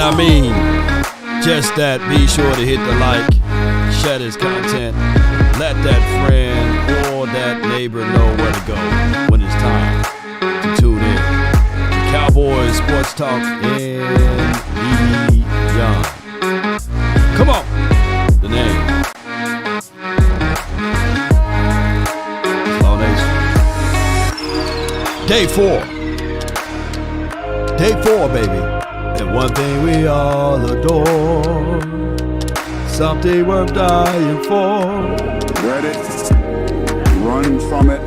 And I mean, just that, be sure to hit the like, share this content, let that friend or that neighbor know where to go when it's time to tune in. Cowboy Sports Talk and beyond. Come on, the name. Slow Nation. Day 4, baby. And one thing we all adore, something worth dying for. Dread it, run from it,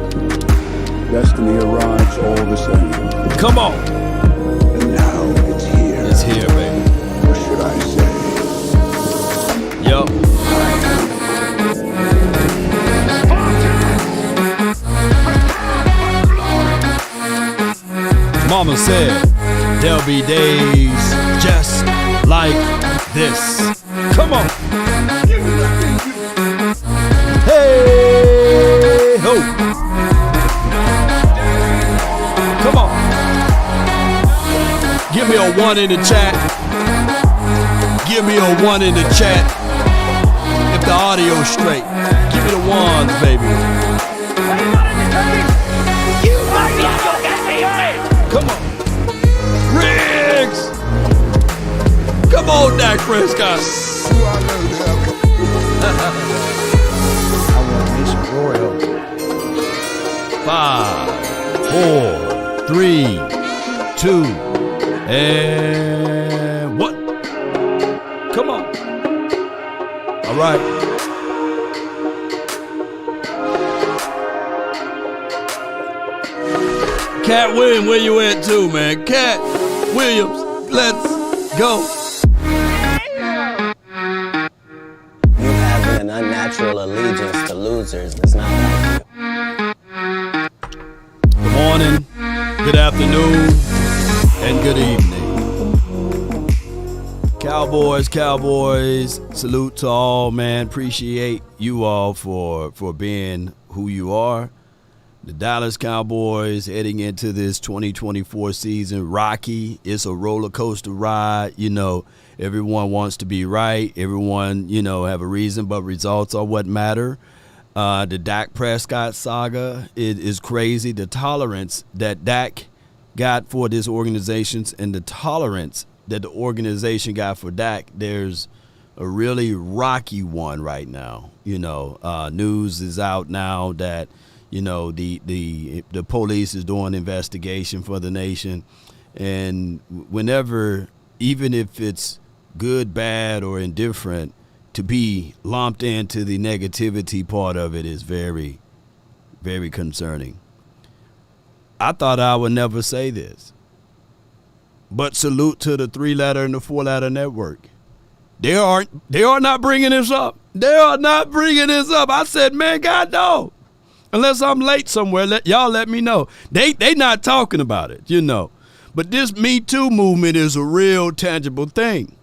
destiny arrives all the same. Come on. And now it's here. It's here, baby. Or should I say? Yup. Mama said there'll be days just like this. Come on. Hey ho. Come on. Give me a 1 in the chat. Give me a 1 in the chat. If the audio's straight. Give me the ones, baby. Come on. Riggs! Come on, Dak Prescott. I want me some Royal. 5, 4, 3, 2, and 1. Come on. All right. Cat Williams, where you at too, man? Cat Williams, let's go. You have an unnatural allegiance to losers. That's not like you. Good morning, good afternoon, and good evening. Cowboys, salute to all, man. Appreciate you all for being who you are. The Dallas Cowboys heading into this 2024 season, rocky. It's a roller coaster ride. You know, everyone wants to be right. Everyone, have a reason, but results are what matter. The Dak Prescott Saga is crazy. The tolerance that Dak got for this organization and the tolerance that the organization got for Dak, there's a really rocky one right now. News is out now that the police is doing investigation for the nation, and whenever, even if it's good, bad, or indifferent, to be lumped into the negativity part of it is very, very concerning. I thought I would never say this, but salute to the 3-letter and the 4-letter network. They are not bringing this up. They are not bringing this up. I said, man, God, no. Unless I'm late somewhere, let me know. They not talking about it, But this Me Too movement is a real tangible thing.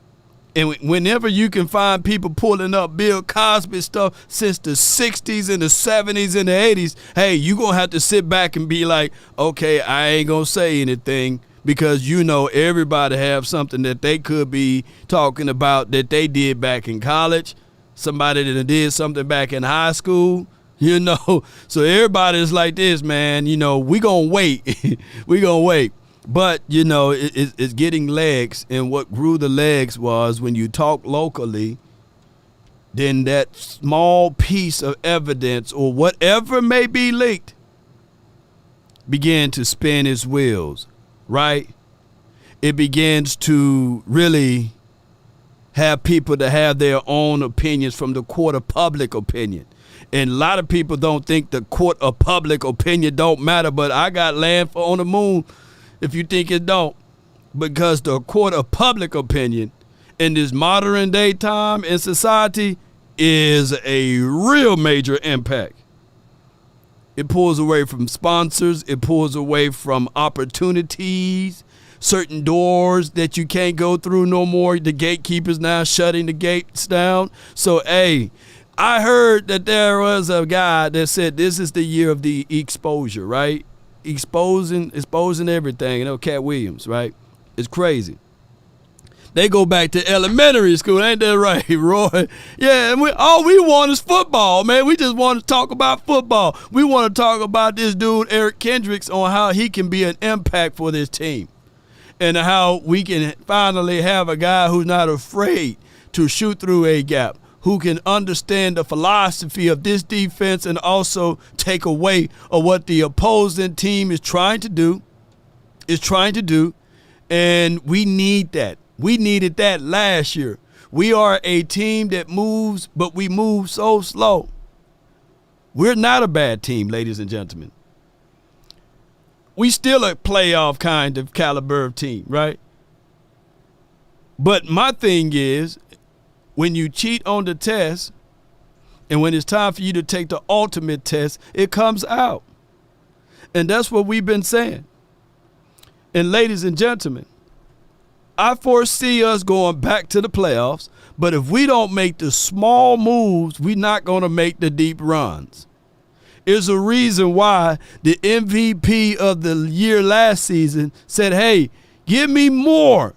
And whenever you can find people pulling up Bill Cosby stuff since the 60s and the 70s and the 80s, hey, you going to have to sit back and be like, okay, I ain't going to say anything because everybody have something that they could be talking about that they did back in college, somebody that did something back in high school. So everybody's like this, man, we gonna wait. We gonna wait. But, it's getting legs. And what grew the legs was when you talk locally, then that small piece of evidence or whatever may be leaked began to spin its wheels, right? It begins to really have people to have their own opinions from the court of public opinion. And a lot of people don't think the court of public opinion don't matter, but I got land on the moon if you think it don't. Because the court of public opinion in this modern day time in society is a real major impact. It pulls away from sponsors. It pulls away from opportunities, certain doors that you can't go through no more. The gatekeepers now shutting the gates down. So, hey, I heard that there was a guy that said this is the year of the exposure, right? Exposing everything. Cat Williams, right? It's crazy. They go back to elementary school, ain't that right, Roy? Yeah, and all we want is football, man. We just want to talk about football. We want to talk about this dude, Eric Kendricks, on how he can be an impact for this team and how we can finally have a guy who's not afraid to shoot through a gap, who can understand the philosophy of this defense and also take away of what the opposing team is trying to do, and we need that. We needed that last year. We are a team that moves, but we move so slow. We're not a bad team, ladies and gentlemen. We still a playoff kind of caliber of team, right? But my thing is, when you cheat on the test and when it's time for you to take the ultimate test, it comes out. And that's what we've been saying. And ladies and gentlemen, I foresee us going back to the playoffs, but if we don't make the small moves, we're not going to make the deep runs. There's a reason why the MVP of the year last season said, hey, give me more.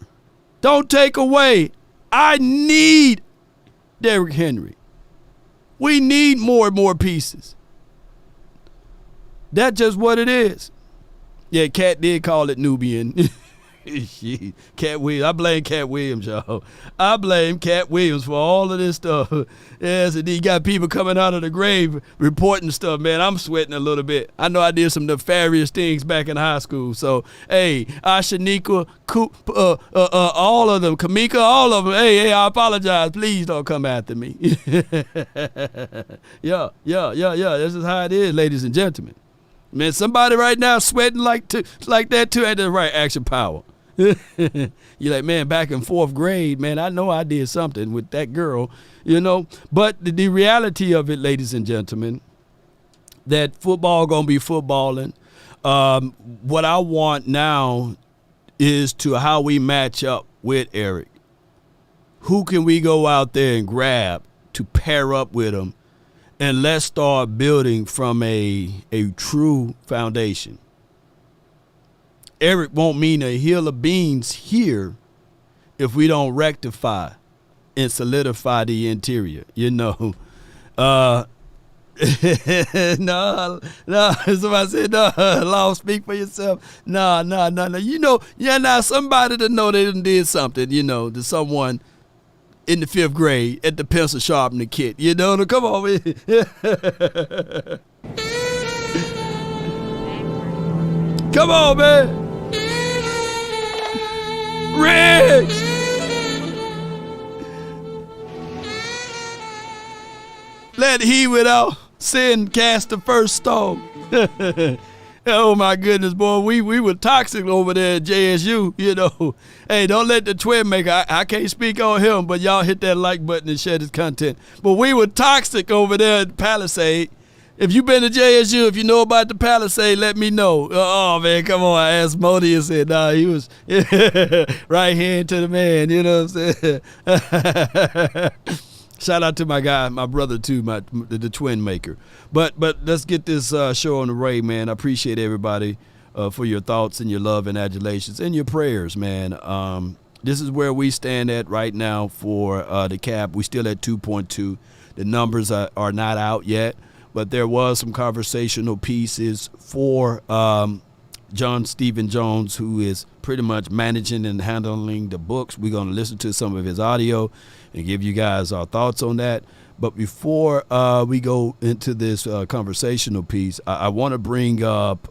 Don't take away. I need Derrick Henry. We need more and more pieces. That's just what it is. Yeah, Cat did call it Nubian. Cat Williams. I blame Cat Williams, y'all. I blame Cat Williams for all of this stuff. Yes, and you got people coming out of the grave reporting stuff, man. I'm sweating a little bit. I know I did some nefarious things back in high school. So, hey, Ashanika, all of them, Kamika, all of them. Hey, I apologize. Please don't come after me. Yeah. This is how it is, ladies and gentlemen. Man, somebody right now sweating like that too. Ain't that right? Action power. You're like, man, back in fourth grade, man, I know I did something with that girl, you know. But the reality of it, ladies and gentlemen, that football gonna be footballing. What I want now is to how we match up with Eric. Who can we go out there and grab to pair up with him? And let's start building from a true foundation. Eric won't mean a hill of beans here if we don't rectify and solidify the interior, you know. No, somebody said, no, Law, speak for yourself. No. You know, now somebody to know they done did something, you know, to someone in the fifth grade at the pencil sharpening kit. You know, come on, man. Come on, man. Riggs! Let he without sin cast the first stone. Oh, my goodness, boy. We were toxic over there at JSU, you know. Hey, don't let the twin maker, I can't speak on him, but y'all hit that like button and share his content. But we were toxic over there at Palisade. If you've been to JSU, if you know about the Palisade, let me know. Oh, man, come on. I asked Modi and said, nah, he was right hand to the man, you know what I'm saying? Shout out to my guy, my brother too, the twin maker. But let's get this show on the way, man. I appreciate everybody for your thoughts and your love and adulations and your prayers, man. This is where we stand at right now for the cap. We still at 2.2. The numbers are not out yet, but there was some conversational pieces for John Stephen Jones, who is pretty much managing and handling the books. We're going to listen to some of his audio and give you guys our thoughts on that. But before we go into this conversational piece, I want to bring up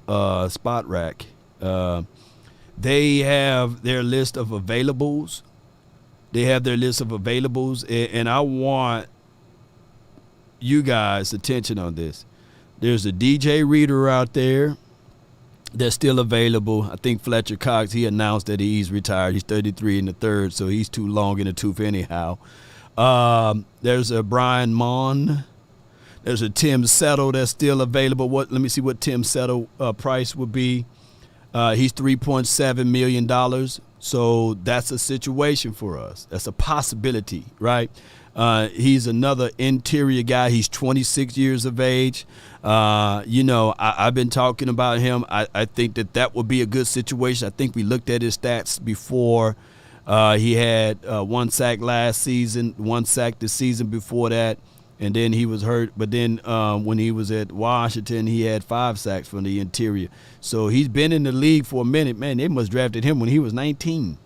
Spot Rack. They have their list of availables. And I want you guys' attention on this. There's a DJ Reader out there that's still available. I think Fletcher Cox, he announced that he's retired. He's 33 in the third, so he's too long in the tooth anyhow. There's a Brian Mon. There's a Tim Settle that's still available. Let me see what Tim Settle price would be. He's $3.7 million. So that's a situation for us. That's a possibility, right? He's another interior guy. He's 26 years of age. I've been talking about him. I think that would be a good situation. I think we looked at his stats before He had 1 sack last season, 1 sack the season before that, and then he was hurt. But then when he was at Washington, he had 5 sacks from the interior. So he's been in the league for a minute. Man, they must drafted him when he was 19.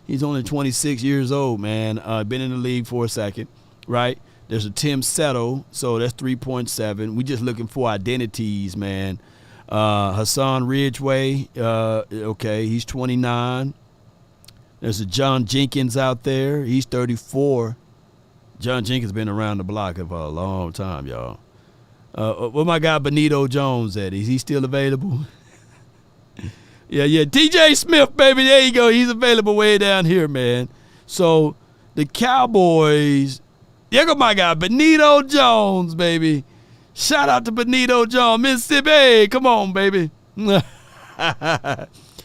He's only 26 years old, man. Been in the league for a second, right? There's a Tim Settle, so that's 3.7. We just looking for identities, man. Hassan Ridgeway, okay, he's 29. There's a John Jenkins out there. He's 34. John Jenkins been around the block for a long time, y'all. Where my guy Benito Jones at? Is he still available? Yeah. T.J. Smith, baby, there you go. He's available way down here, man. So the Cowboys, there go my guy Benito Jones, baby. Shout out to Benito Jones, Mississippi. Hey, come on, baby.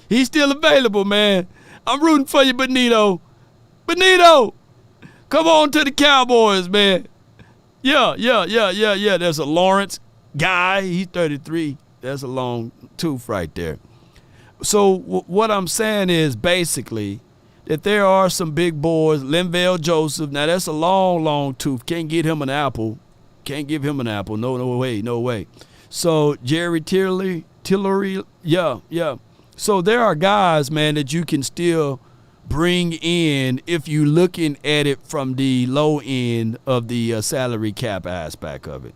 He's still available, man. I'm rooting for you, Benito. Benito, come on to the Cowboys, man. Yeah. There's a Lawrence guy. He's 33. That's a long tooth right there. So what I'm saying is basically that there are some big boys. Linval Joseph. Now, that's a long tooth. Can't get him an apple. Can't give him an apple. No way. So Jerry Tillery, yeah. So there are guys, man, that you can still bring in if you're looking at it from the low end of the salary cap aspect of it.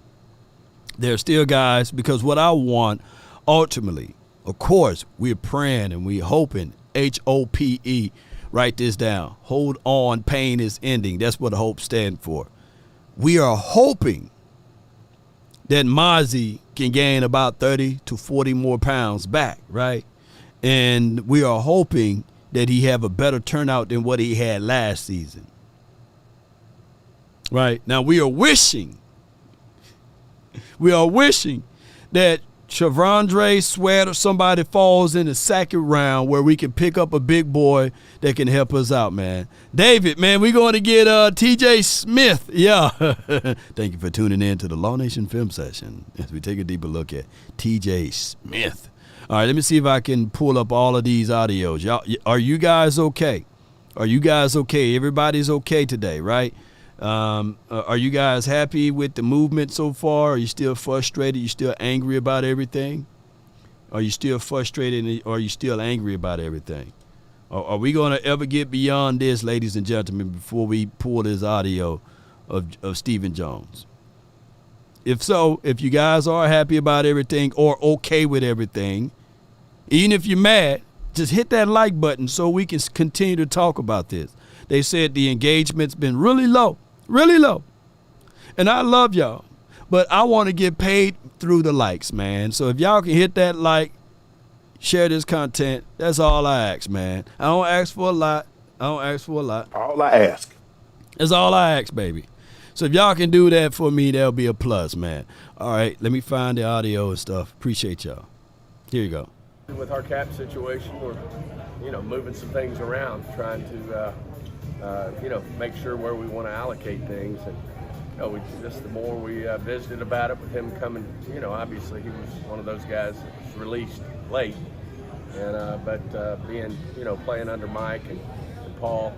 There are still guys, because what I want ultimately, of course, we're praying and we're hoping, HOPE, write this down. Hold on, pain is ending. That's what hope stands for. We are hoping that Mozzie can gain about 30 to 40 more pounds back, right? And we are hoping that he have a better turnout than what he had last season. Right? Now, we are wishing that Chavondre Sweat or somebody falls in the second round where we can pick up a big boy that can help us out, man. David, man, we're going to get T.J. Smith. Yeah. Thank you for tuning in to the Law Nation Film Session as we take a deeper look at T.J. Smith. All right, let me see if I can pull up all of these audios. Y'all, are you guys okay? Are you guys okay? Everybody's okay today, right? Are you guys happy with the movement so far? Are you still frustrated? You still angry about everything? Are you still frustrated or are you still angry about everything? Are we going to ever get beyond this, ladies and gentlemen, before we pull this audio of Stephen Jones? If so, if you guys are happy about everything or okay with everything, even if you're mad, just hit that like button so we can continue to talk about this. They said the engagement's been really low. And I love y'all, but I want to get paid through the likes, man. So if y'all can hit that like, share this content, that's all I ask, man. I don't ask for a lot. All I ask. That's all I ask, baby. So if y'all can do that for me, that'll be a plus, man. All right, let me find the audio and stuff. Appreciate y'all. Here you go. With our cap situation, we're, moving some things around, trying to, make sure where we want to allocate things. And, the more we visited about it with him coming, obviously he was one of those guys that was released late. And, but being, playing under Mike and Paul,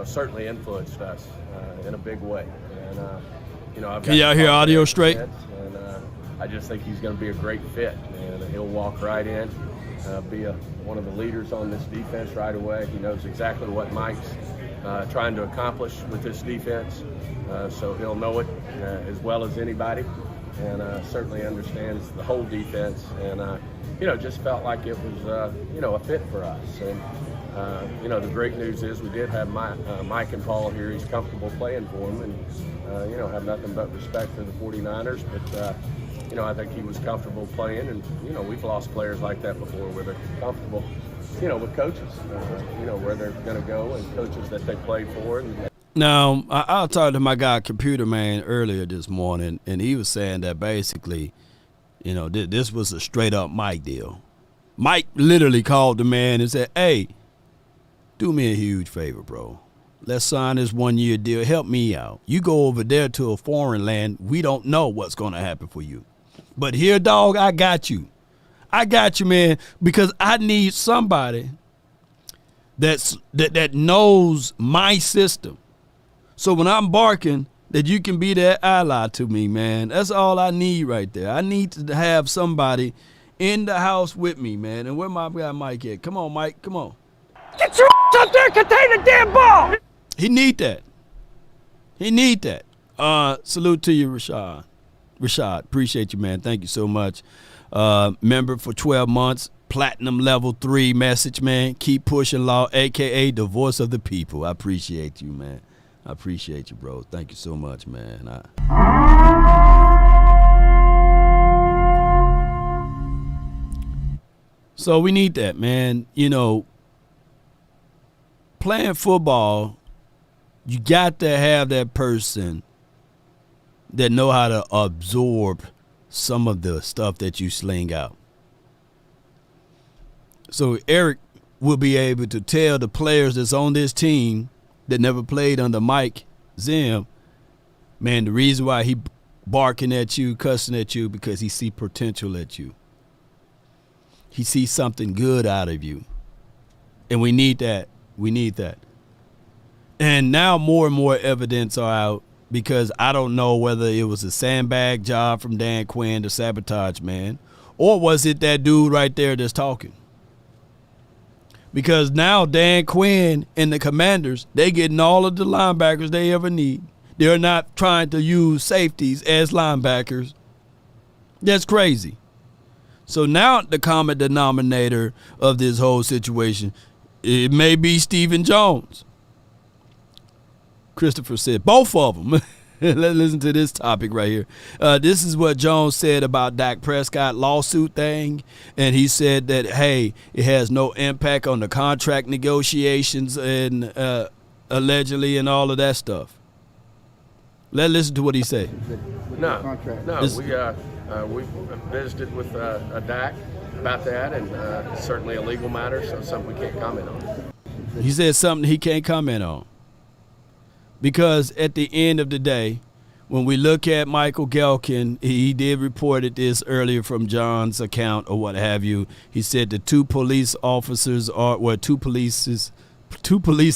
certainly influenced us in a big way. And, I've can y'all hear audio straight? And I just think he's going to be a great fit, and he'll walk right in, be one of the leaders on this defense right away. He knows exactly what Mike's trying to accomplish with this defense, so he'll know it as well as anybody, and certainly understands the whole defense, and just felt like it was a fit for us. And the great news is we did have Mike and Paul here. He's comfortable playing for him, and have nothing but respect for the 49ers, but I think he was comfortable playing, and we've lost players like that before where they're comfortable with coaches, where they're going to go and coaches that they played for. Now, I talked to my guy, Computer Man, earlier this morning, and he was saying that basically, this was a straight-up Mike deal. Mike literally called the man and said, hey, do me a huge favor, bro. Let's sign this 1-year deal. Help me out. You go over there to a foreign land. We don't know what's going to happen for you. But here, dog, I got you. I got you, man, because I need somebody that knows my system. So when I'm barking, that you can be that ally to me, man. That's all I need right there. I need to have somebody in the house with me, man. And where my guy Mike at? Come on, Mike. Come on. Get your ass up there and contain the damn ball. He need that. He need that. Salute to you, Rashad. Rashad, appreciate you, man. Thank you so much. Member for 12 months. Platinum level 3 message, man. Keep pushing law, a.k.a. the voice of the people. I appreciate you, man. I appreciate you, bro. Thank you so much, man. So we need that, man. You know, playing football, you got to have that person that know how to absorb some of the stuff that you sling out. So Eric will be able to tell the players that's on this team that never played under Mike Zim, man, the reason why he barking at you, cussing at you, because he see potential at you. He sees something good out of you. And we need that. We need that. And now more and more evidence are out, because I don't know whether it was a sandbag job from Dan Quinn to sabotage, man, or was it that dude right there that's talking? Because now Dan Quinn and the Commanders, they getting all of the linebackers they ever need. They're not trying to use safeties as linebackers. That's crazy. So now the common denominator of this whole situation, it may be Stephen Jones. Christopher said both of them. Let's listen to this topic right here. This is what Jones said about Dak Prescott lawsuit thing. And he said that, hey, it has no impact on the contract negotiations and allegedly and all of that stuff. Let's listen to what he said. No, we visited with Dak about that, and it's certainly a legal matter, so it's something we can't comment on. He said something he can't comment on. Because at the end of the day, when we look at Michael Gelkin, he did report this earlier from John's account or what have you. He said the two police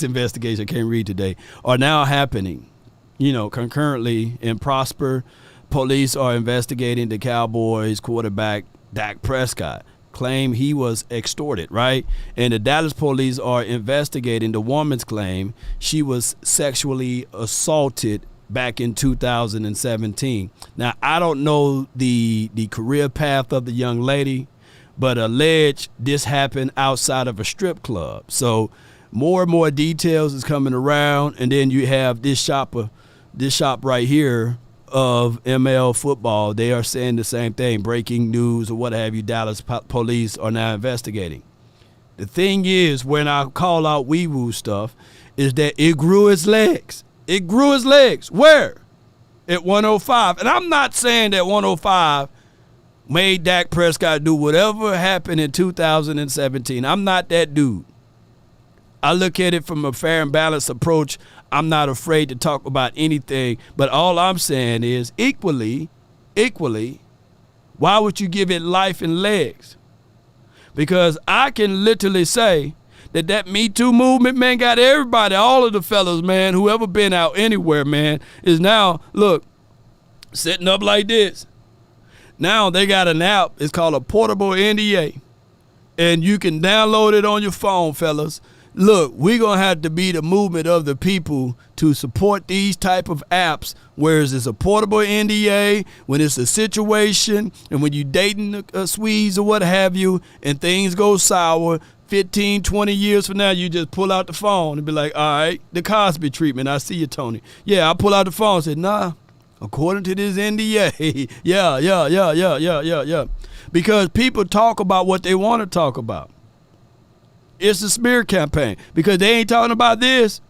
investigations, I can't read today, are now happening, concurrently in Prosper. Police are investigating the Cowboys quarterback, Dak Prescott. Claim he was extorted, right? And the Dallas police are investigating the woman's claim she was sexually assaulted back in 2017. Now, I don't know the career path of the young lady, but alleged this happened outside of a strip club. So more and more details is coming around, and then you have this shop right here of ML football. They are saying the same thing, breaking news or what have you. Dallas police are now investigating. The thing is, when I call out wee-woo stuff, is that it grew its legs. It grew its legs. Where? At 105. And I'm not saying that 105 made Dak Prescott do whatever happened in 2017. I'm not that dude. I look at it from a fair and balanced approach. I'm not afraid to talk about anything, but all I'm saying is equally, why would you give it life and legs? Because I can literally say that Me Too movement, man, got everybody, all of the fellas, man, whoever been out anywhere, man, is now, look, sitting up like this. Now they got an app. It's called a portable NDA, and you can download it on your phone, fellas. Look, we're going to have to be the movement of the people to support these type of apps, whereas it's a portable NDA, when it's a situation, and when you're dating a Swedes or what have you, and things go sour, 15, 20 years from now, you just pull out the phone and be like, all right, the Cosby treatment, I see you, Tony. Yeah, I pull out the phone and say, nah, according to this NDA, yeah. Because people talk about what they want to talk about. It's a smear campaign because they ain't talking about this.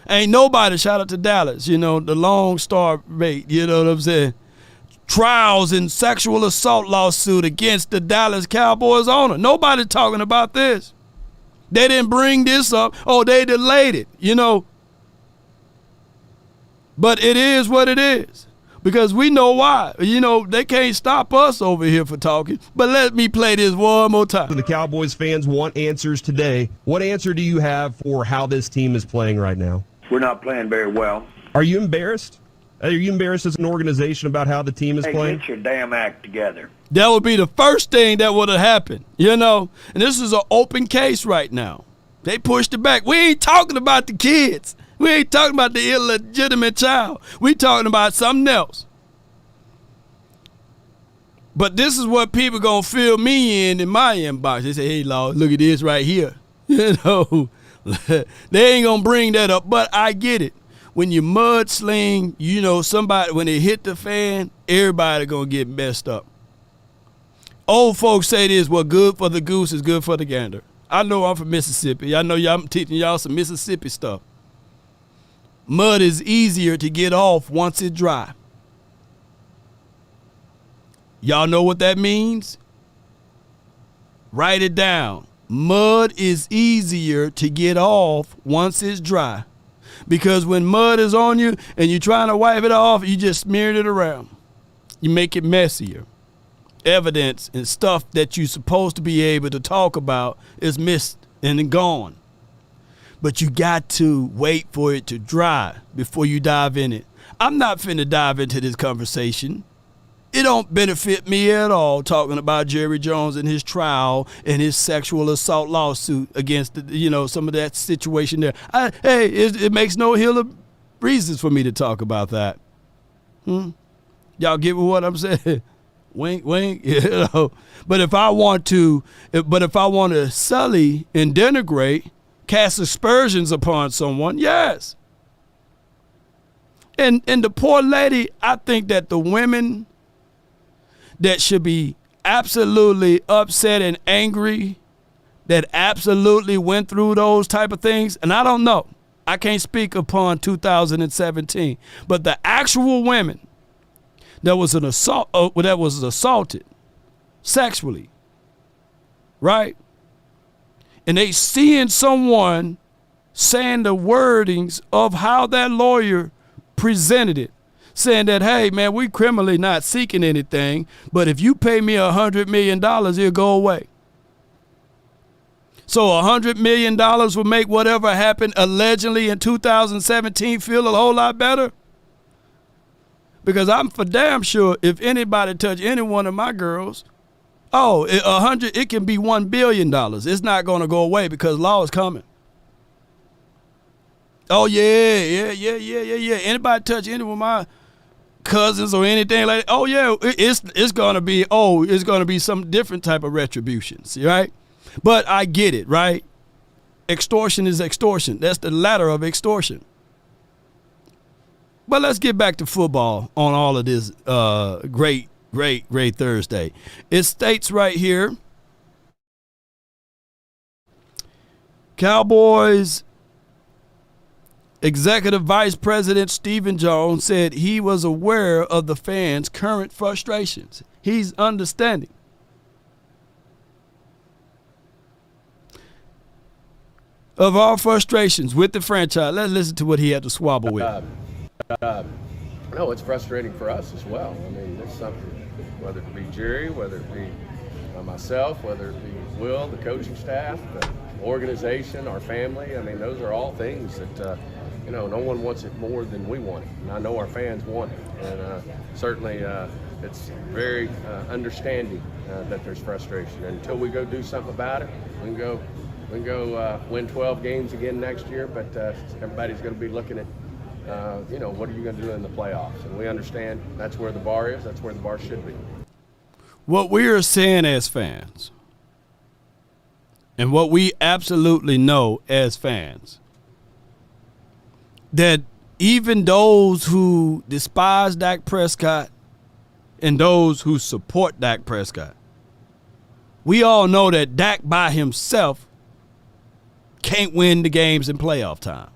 Ain't nobody, shout out to Dallas, the Lone Star rate, you know what I'm saying? Trials in sexual assault lawsuit against the Dallas Cowboys owner. Nobody talking about this. They didn't bring this up. Oh, they delayed it, But it is what it is. Because we know why. You know, they can't stop us over here for talking. But let me play this one more time. The Cowboys fans want answers today. What answer do you have for how this team is playing right now? We're not playing very well. Are you embarrassed? Are you embarrassed as an organization about how the team is playing? Get your damn act together. That would be the first thing that would have happened, you know. And this is an open case right now. They pushed it back. We ain't talking about the kids. We ain't talking about the illegitimate child. We talking about something else. But this is what people gonna fill me in my inbox. They say, hey, Lord, look at this right here. You know, they ain't gonna bring that up, but I get it. When you mudsling, you know, somebody, when it hit the fan, everybody gonna get messed up. Old folks say this, well, good for the goose is good for the gander. I know I'm from Mississippi. I know I'm teaching y'all some Mississippi stuff. Mud is easier to get off once it's dry. Y'all know what that means? Write it down. Mud is easier to get off once it's dry. Because when mud is on you and you're trying to wipe it off, you just smeared it around. You make it messier. Evidence and stuff that you're supposed to be able to talk about is missed and gone. But you got to wait for it to dry before you dive in it. I'm not finna dive into this conversation. It don't benefit me at all talking about Jerry Jones and his trial and his sexual assault lawsuit against, you know, some of that situation there. It makes no hill of reasons for me to talk about that. Y'all get what I'm saying? Wink, wink. You know. But if I want to sully and denigrate, cast aspersions upon someone, yes. And the poor lady, I think that the women that should be absolutely upset and angry, that absolutely went through those type of things, and I don't know. I can't speak upon 2017, but the actual women that was assaulted sexually, right? And they seeing someone saying the wordings of how that lawyer presented it, saying that, hey, man, we criminally not seeking anything, but if you pay me $100 million, it'll go away. So $100 million will make whatever happened allegedly in 2017 feel a whole lot better? Because I'm for damn sure if anybody touch any one of my girls, it can be $1 billion. It's not going to go away because law is coming. Oh, yeah. Anybody touch any of my cousins or anything like that, oh, yeah, it's going to be some different type of retributions, right? But I get it, right? Extortion is extortion. That's the ladder of extortion. But let's get back to football on all of this great Thursday. It states right here, Cowboys Executive Vice President Stephen Jones said he was aware of the fans' current frustrations. He's understanding. Of our frustrations with the franchise, let's listen to what he had to squabble with. No, it's frustrating for us as well. I mean, there's something, whether it be Jerry, whether it be myself, whether it be Will, the coaching staff, the organization, our family. I mean, those are all things that, no one wants it more than we want it. And I know our fans want it. And certainly it's very understanding that there's frustration. And until we go do something about it, we can go win 12 games again next year, but everybody's going to be looking at, what are you going to do in the playoffs? And we understand that's where the bar is. That's where the bar should be. What we are saying as fans, and what we absolutely know as fans, that even those who despise Dak Prescott and those who support Dak Prescott, we all know that Dak by himself can't win the games in playoff time.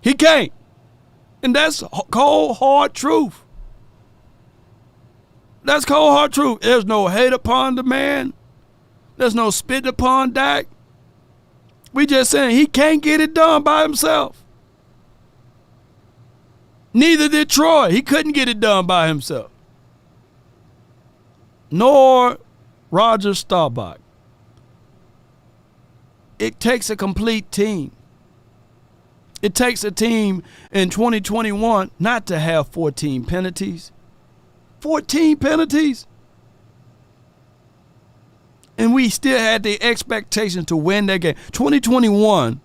He can't. And that's cold, hard truth. That's cold, hard truth. There's no hate upon the man. There's no spit upon Dak. We just saying he can't get it done by himself. Neither did Troy. He couldn't get it done by himself. Nor Roger Staubach. It takes a complete team. It takes a team in 2021 not to have 14 penalties. 14 penalties? And we still had the expectation to win that game. 2021,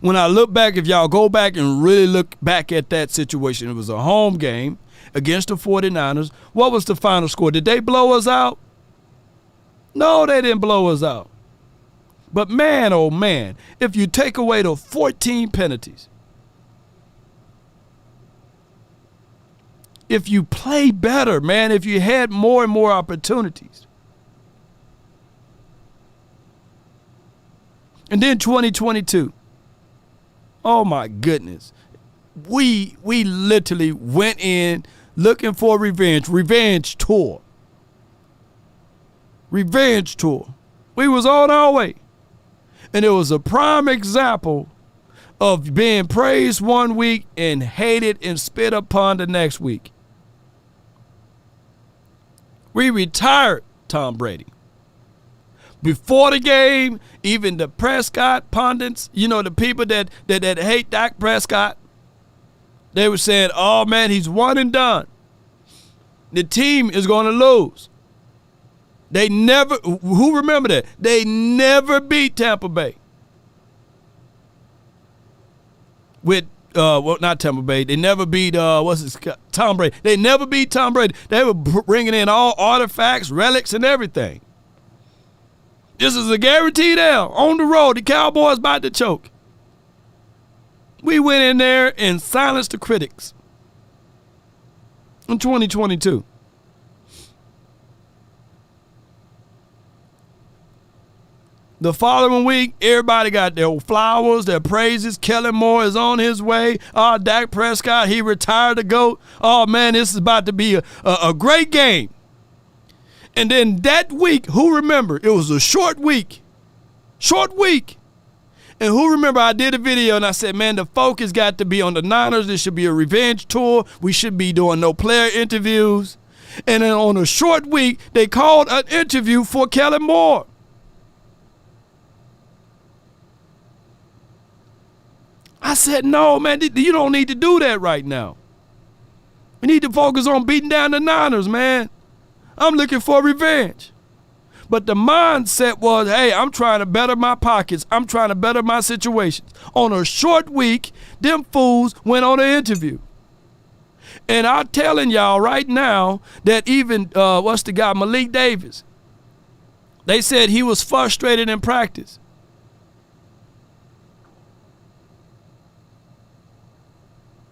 when I look back, if y'all go back and really look back at that situation, it was a home game against the 49ers. What was the final score? Did they blow us out? No, they didn't blow us out. But man, oh man, if you take away the 14 penalties, if you play better, man, if you had more and more opportunities. And then 2022. Oh my goodness. We literally went in looking for revenge. Revenge tour. Revenge tour. We was on our way. And it was a prime example of being praised one week and hated and spit upon the next week. We retired Tom Brady. Before the game, even the Prescott pundits, you know, the people that hate Dak Prescott, they were saying, oh man, he's one and done. The team is going to lose. They never, who remember that? They never beat Tampa Bay. With, well, not Tampa Bay. They never beat, Tom Brady. They never beat Tom Brady. They were bringing in all artifacts, relics, and everything. This is a guarantee now. On the road, the Cowboys about to choke. We went in there and silenced the critics in 2022. The following week, everybody got their flowers, their praises. Kellen Moore is on his way. Oh, Dak Prescott, he retired the GOAT. Oh, man, this is about to be a great game. And then that week, who remember? It was a short week. Short week. And who remember I did a video and I said, man, the focus got to be on the Niners. This should be a revenge tour. We should be doing no player interviews. And then on a short week, they called an interview for Kellen Moore. I said, no, man, you don't need to do that right now. We need to focus on beating down the Niners, man. I'm looking for revenge. But the mindset was, hey, I'm trying to better my pockets. I'm trying to better my situations. On a short week, them fools went on an interview. And I'm telling y'all right now that even, what's the guy, Malik Davis, they said he was frustrated in practice.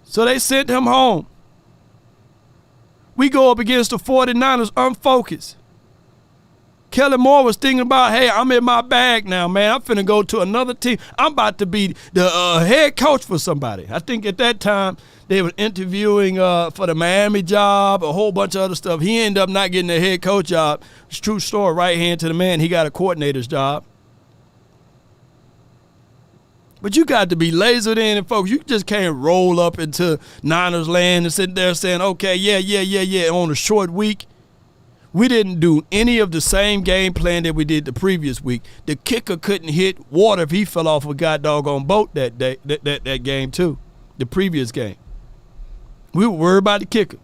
So they sent him home. We go up against the 49ers unfocused. Kellen Moore was thinking about, hey, I'm in my bag now, man. I'm finna go to another team. I'm about to be the head coach for somebody. I think at that time they were interviewing for the Miami job, a whole bunch of other stuff. He ended up not getting a head coach job. It's a true story, right hand to the man. He got a coordinator's job. But you got to be lasered in, and folks, you just can't roll up into Niners land and sit there saying, okay, yeah, on a short week. We didn't do any of the same game plan that we did the previous week. The kicker couldn't hit water if he fell off a god doggone boat that day, that game too, the previous game. We were worried about the kicker.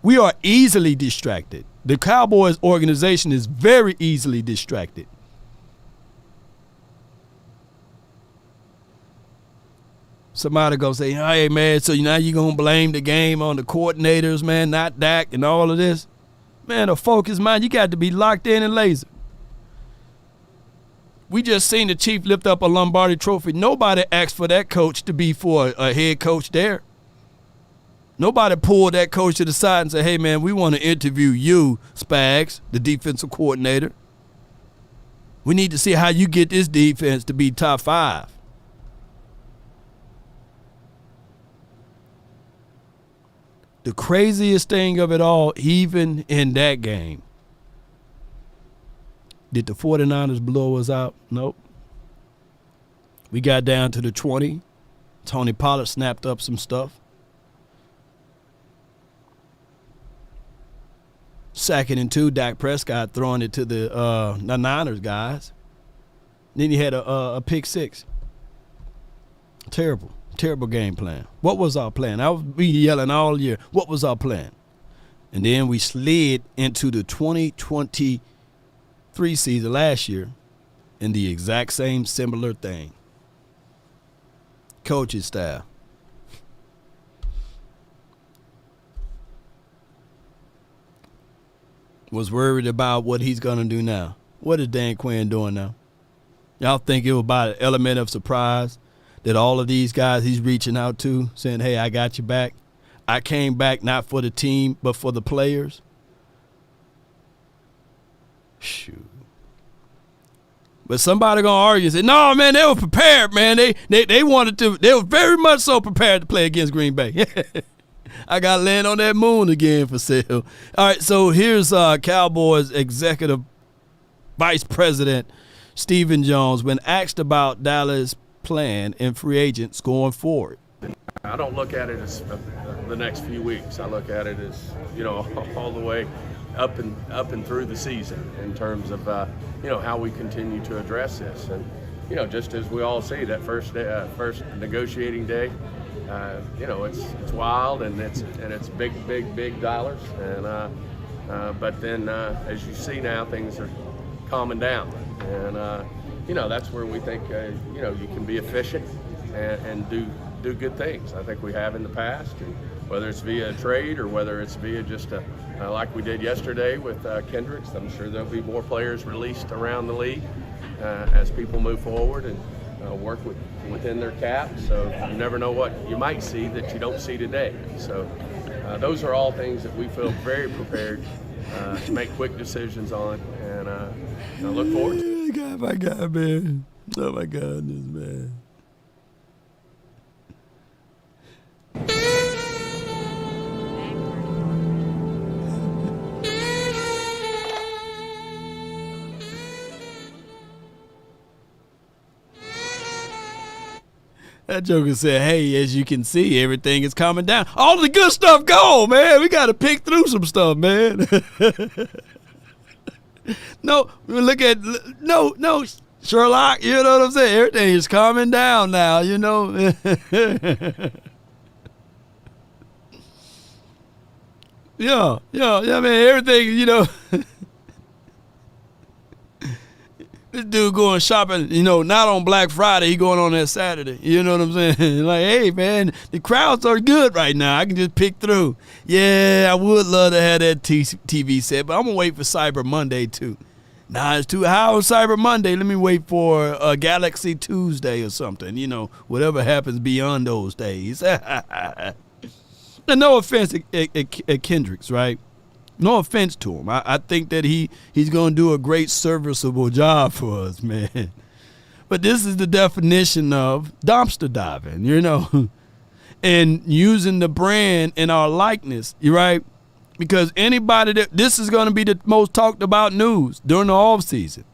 We are easily distracted. The Cowboys organization is very easily distracted. Somebody gonna say, hey, man, so now you're gonna blame the game on the coordinators, man, not Dak and all of this? Man, a focused mind, you got to be locked in and laser. We just seen the Chief lift up a Lombardi trophy. Nobody asked for that coach to be for a head coach there. Nobody pulled that coach to the side and said, hey, man, we want to interview you, Spags, the defensive coordinator. We need to see how you get this defense to be top 5. The craziest thing of it all, even in that game, did the 49ers blow us out? Nope. We got down to the 20, Tony Pollard snapped up some stuff. 2nd and 2, Dak Prescott throwing it to the Niners guys. Then he had a pick 6. Terrible game plan. What was our plan? I was yelling all year. What was our plan? And then we slid into the 2023 season last year in the exact same similar thing. Coaching staff. Was worried about what he's going to do now. What is Dan Quinn doing now? Y'all think it was about an element of surprise that all of these guys he's reaching out to, saying, hey, I got you back. I came back not for the team, but for the players. Shoot. But somebody going to argue and say, no, man, they were prepared, man. They wanted to. They were very much so prepared to play against Green Bay. I got to land on that moon again for sale. All right, so here's Cowboys Executive Vice President Stephen Jones when asked about Dallas' plan and free agents going forward. I don't look at it as the next few weeks. I look at it as, all the way up and through the season in terms of, how we continue to address this. And, just as we all see, that first negotiating day, it's wild and it's big dollars. And but then as you see now, things are calming down. And, that's where we think, you can be efficient and do good things. I think we have in the past, and whether it's via a trade or whether it's via just like we did yesterday with Kendricks. I'm sure there'll be more players released around the league as people move forward and work within their cap. So you never know what you might see that you don't see today. So those are all things that we feel very prepared to make quick decisions on, and I look forward to it. My God, man. Oh, my goodness, man. That joker said, hey, as you can see, everything is calming down. All the good stuff gone, man. We got to pick through some stuff, man. No, Sherlock, you know what I'm saying? Everything is calming down now, Yeah, man, everything, This dude going shopping, not on Black Friday. He going on that Saturday. You know what I'm saying? Like, hey, man, the crowds are good right now. I can just pick through. Yeah, I would love to have that TV set, but I'm going to wait for Cyber Monday, too. Nah, it's too high on Cyber Monday. Let me wait for Galaxy Tuesday or something. Whatever happens beyond those days. And no offense at Kendricks, right? No offense to him. I think that he's going to do a great serviceable job for us, man. But this is the definition of dumpster diving, and using the brand and our likeness, right? Because this is going to be the most talked about news during the off season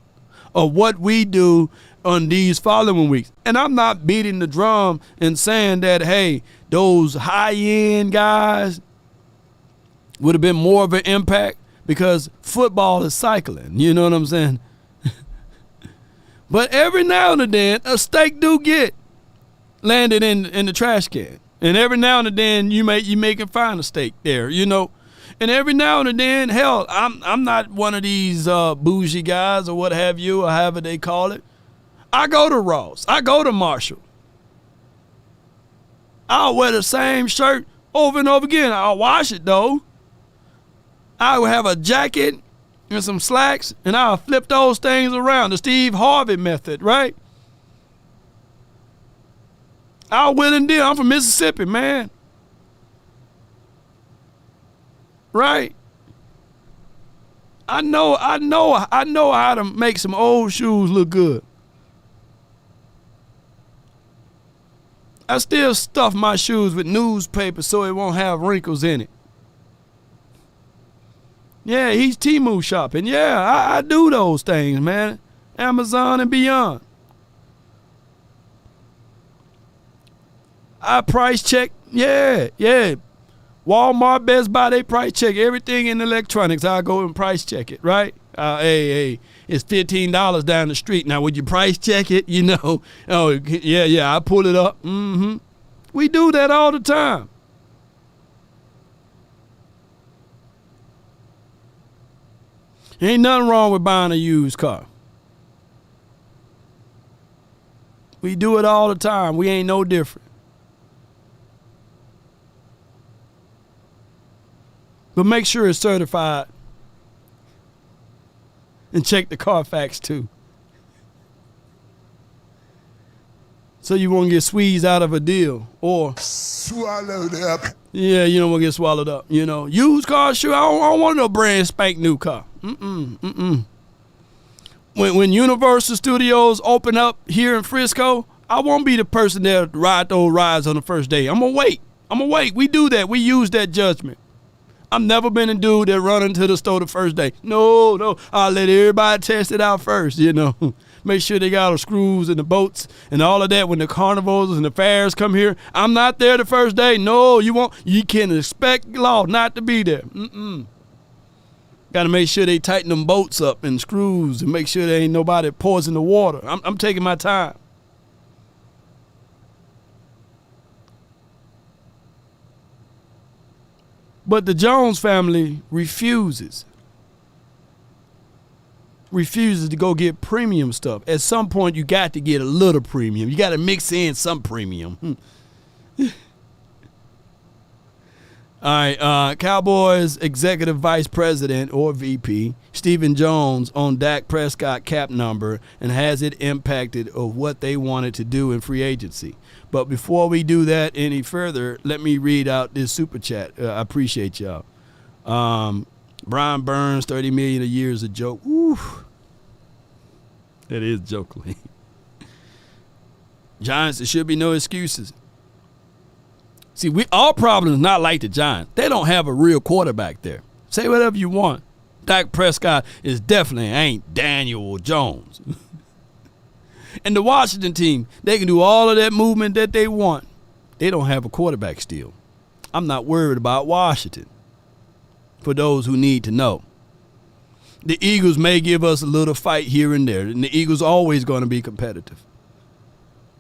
of what we do on these following weeks. And I'm not beating the drum and saying that, hey, those high-end guys would have been more of an impact because football is cycling. You know what I'm saying? But every now and then, a steak do get landed in the trash can. And every now and then, you can find a steak there, And every now and then, hell, I'm not one of these bougie guys or what have you, or however they call it. I go to Ross. I go to Marshall. I'll wear the same shirt over and over again. I'll wash it, though. I will have a jacket and some slacks, and I'll flip those things around. The Steve Harvey method, right? I'll wheel and deal. I'm from Mississippi, man. Right? I know how to make some old shoes look good. I still stuff my shoes with newspaper so it won't have wrinkles in it. Yeah, he's Temu shopping. Yeah, I do those things, man. Amazon and beyond. I price check. Yeah. Walmart, Best Buy, they price check everything in electronics. I go and price check it, right? Hey, it's $15 down the street. Now, would you price check it? You know, oh, yeah, I pull it up. Mm-hmm. We do that all the time. Ain't nothing wrong with buying a used car. We do it all the time. We ain't no different. But make sure it's certified. And check the Carfax too. So you won't get squeezed out of a deal or swallowed up. Yeah, you don't want to get swallowed up. You know, used car, sure. I don't want no brand spank new car. When Universal Studios open up here in Frisco, I won't be the person that ride those rides on the first day. I'm gonna wait. We do that. We use that judgment. I've never been a dude that run into the store the first day. No. I'll let everybody test it out first, you know. Make sure they got all the screws and the bolts and all of that when the carnivals and the fairs come here. I'm not there the first day. No, you won't. You can expect law not to be there. Got to make sure they tighten them bolts up and screws and make sure there ain't nobody poison the water. I'm taking my time. But the Jones family refuses to go get premium stuff. At some point, you got to get a little premium. You got to mix in some premium. All right, Cowboys executive vice president or VP, Stephen Jones, on Dak Prescott cap number and has it impacted of what they wanted to do in free agency. But before we do that any further, let me read out this super chat. I appreciate y'all. Brian Burns, $30 million a year is a joke. Ooh, that is jokely. Giants, there should be no excuses. See, our problem is not like the Giants. They don't have a real quarterback there. Say whatever you want. Dak Prescott definitely ain't Daniel Jones. And the Washington team, they can do all of that movement that they want. They don't have a quarterback still. I'm not worried about Washington, for those who need to know. The Eagles may give us a little fight here and there, and the Eagles always going to be competitive.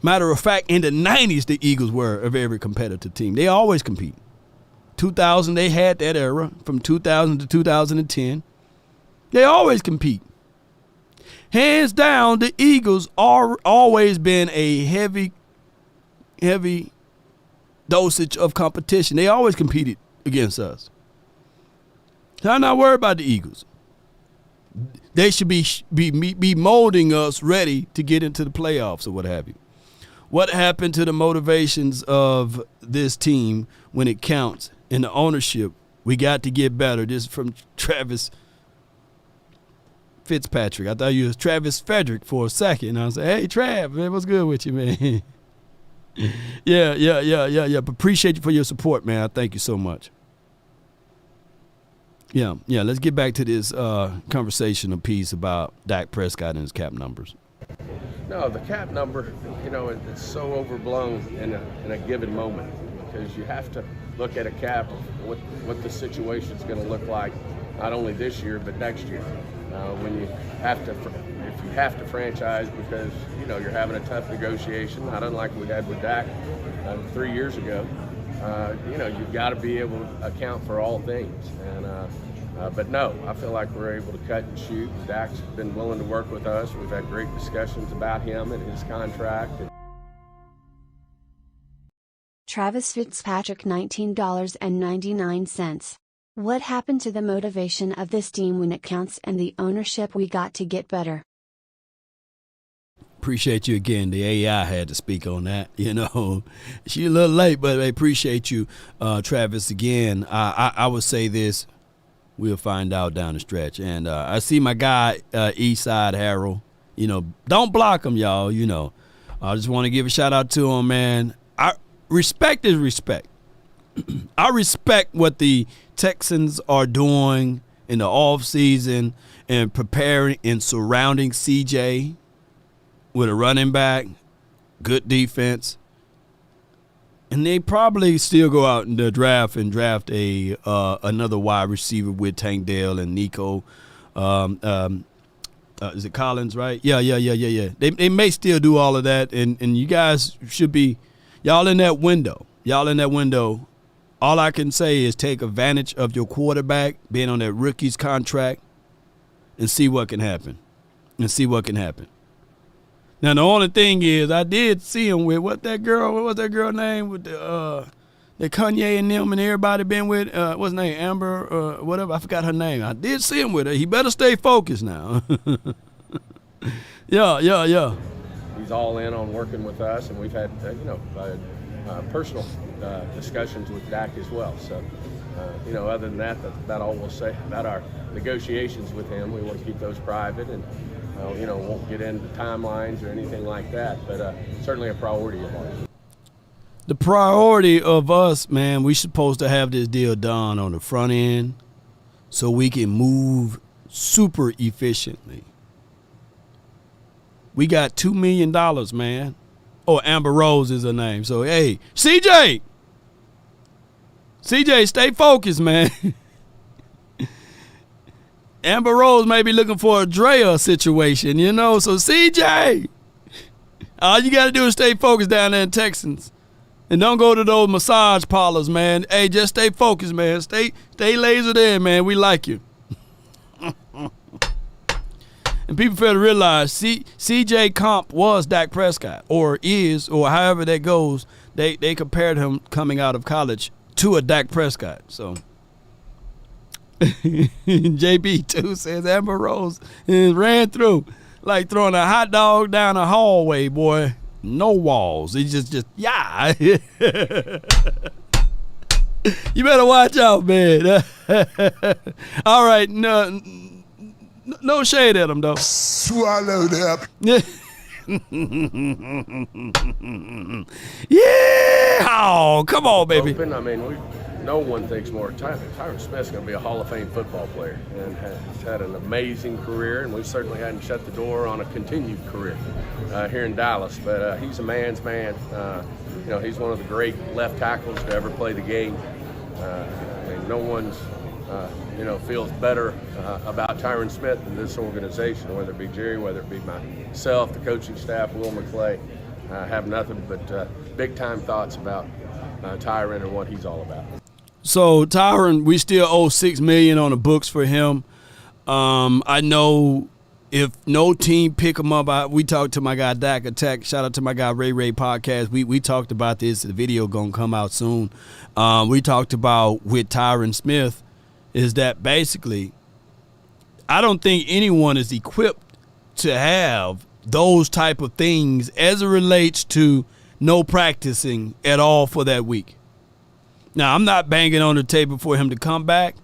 Matter of fact, in the 90s, the Eagles were a very competitive team. They always compete. 2000, they had that era, from 2000 to 2010. They always compete. Hands down, the Eagles are always been a heavy dosage of competition. They always competed against us. So I'm not worried about the Eagles. They should be molding us ready to get into the playoffs or what have you. What happened to the motivations of this team when it counts in the ownership? We got to get better. This is from Travis Fitzpatrick. I thought you was Travis Frederick for a second. I was like, hey, Trav, man, what's good with you, man? Yeah. Appreciate you for your support, man. I thank you so much. Yeah. Let's get back to this conversational piece about Dak Prescott and his cap numbers. No, the cap number, it's so overblown in a given moment because you have to look at a cap, what the situation's going to look like, not only this year but next year. When you have to, if you have to franchise because you're having a tough negotiation, not unlike we had with Dak 3 years ago. You've got to be able to account for all things. But no, I feel like we're able to cut and shoot. Dak's been willing to work with us. We've had great discussions about him and his contract. Travis Fitzpatrick, $19.99. What happened to the motivation of this team when it counts and the ownership? We got to get better. Appreciate you again. The AI had to speak on that. She's a little late, but I appreciate you, Travis, again. I would say this. We'll find out down the stretch. And I see my guy, Eastside Harold. Don't block him, y'all. I just want to give a shout out to him, man. Respect is respect. I respect what the Texans are doing in the offseason and preparing and surrounding CJ with a running back, good defense. And they probably still go out in the draft and draft a another wide receiver with Tank Dell and Nico. Is it Collins, right? Yeah. They may still do all of that, and you guys should be y'all in that window. All I can say is take advantage of your quarterback being on that rookie's contract and see what can happen. Now, the only thing is I did see him with what was that girl name with the Kanye and them and everybody been with, what's her name, Amber, whatever, I forgot her name. I did see him with her. He better stay focused now. Yeah. He's all in on working with us, and we've had, personal discussions with Dak as well. So, other than that all we'll say about our negotiations with him. We want to keep those private and, won't get into timelines or anything like that, but certainly a priority of ours. The priority of us, man, we supposed to have this deal done on the front end so we can move super efficiently. We got $2 million, man. Oh, Amber Rose is her name. So, hey, CJ, stay focused, man. Amber Rose may be looking for a Drea situation, So, CJ, all you got to do is stay focused down there in Texans. And don't go to those massage parlors, man. Hey, just stay focused, man. Stay lasered in, man. We like you. And people fail to realize CJ Comp was Dak Prescott, or is, or however that goes. They compared him coming out of college to a Dak Prescott. So JB too says Amber Rose ran through like throwing a hot dog down a hallway, boy. No walls. It's just yeah. You better watch out, man. All right, no shade at him though. Swallowed up. Yeah. Oh, come on, baby. Open, no one thinks more. Tyron Smith's going to be a Hall of Fame football player and has had an amazing career, and we certainly hadn't shut the door on a continued career here in Dallas. But he's a man's man. He's one of the great left tackles to ever play the game. No one's feels better about Tyron Smith than this organization, whether it be Jerry, whether it be myself, the coaching staff, Will McClay. Have nothing but big-time thoughts about Tyron and what he's all about. So Tyron, we still owe $6 million on the books for him. I know if no team pick him up, we talked to my guy Dak Attack. Shout out to my guy Ray Podcast. We talked about this. The video gonna come out soon. We talked about with Tyron Smith is that basically I don't think anyone is equipped to have those type of things as it relates to no practicing at all for that week. Now, I'm not banging on the table for him to come back,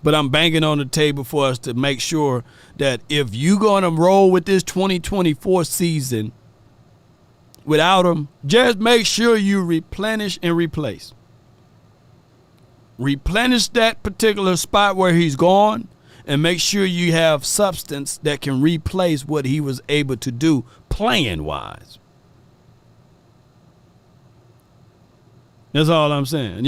but I'm banging on the table for us to make sure that if you're going to roll with this 2024 season without him, just make sure you replenish and replace. Replenish that particular spot where he's gone and make sure you have substance that can replace what he was able to do playing-wise. That's all I'm saying,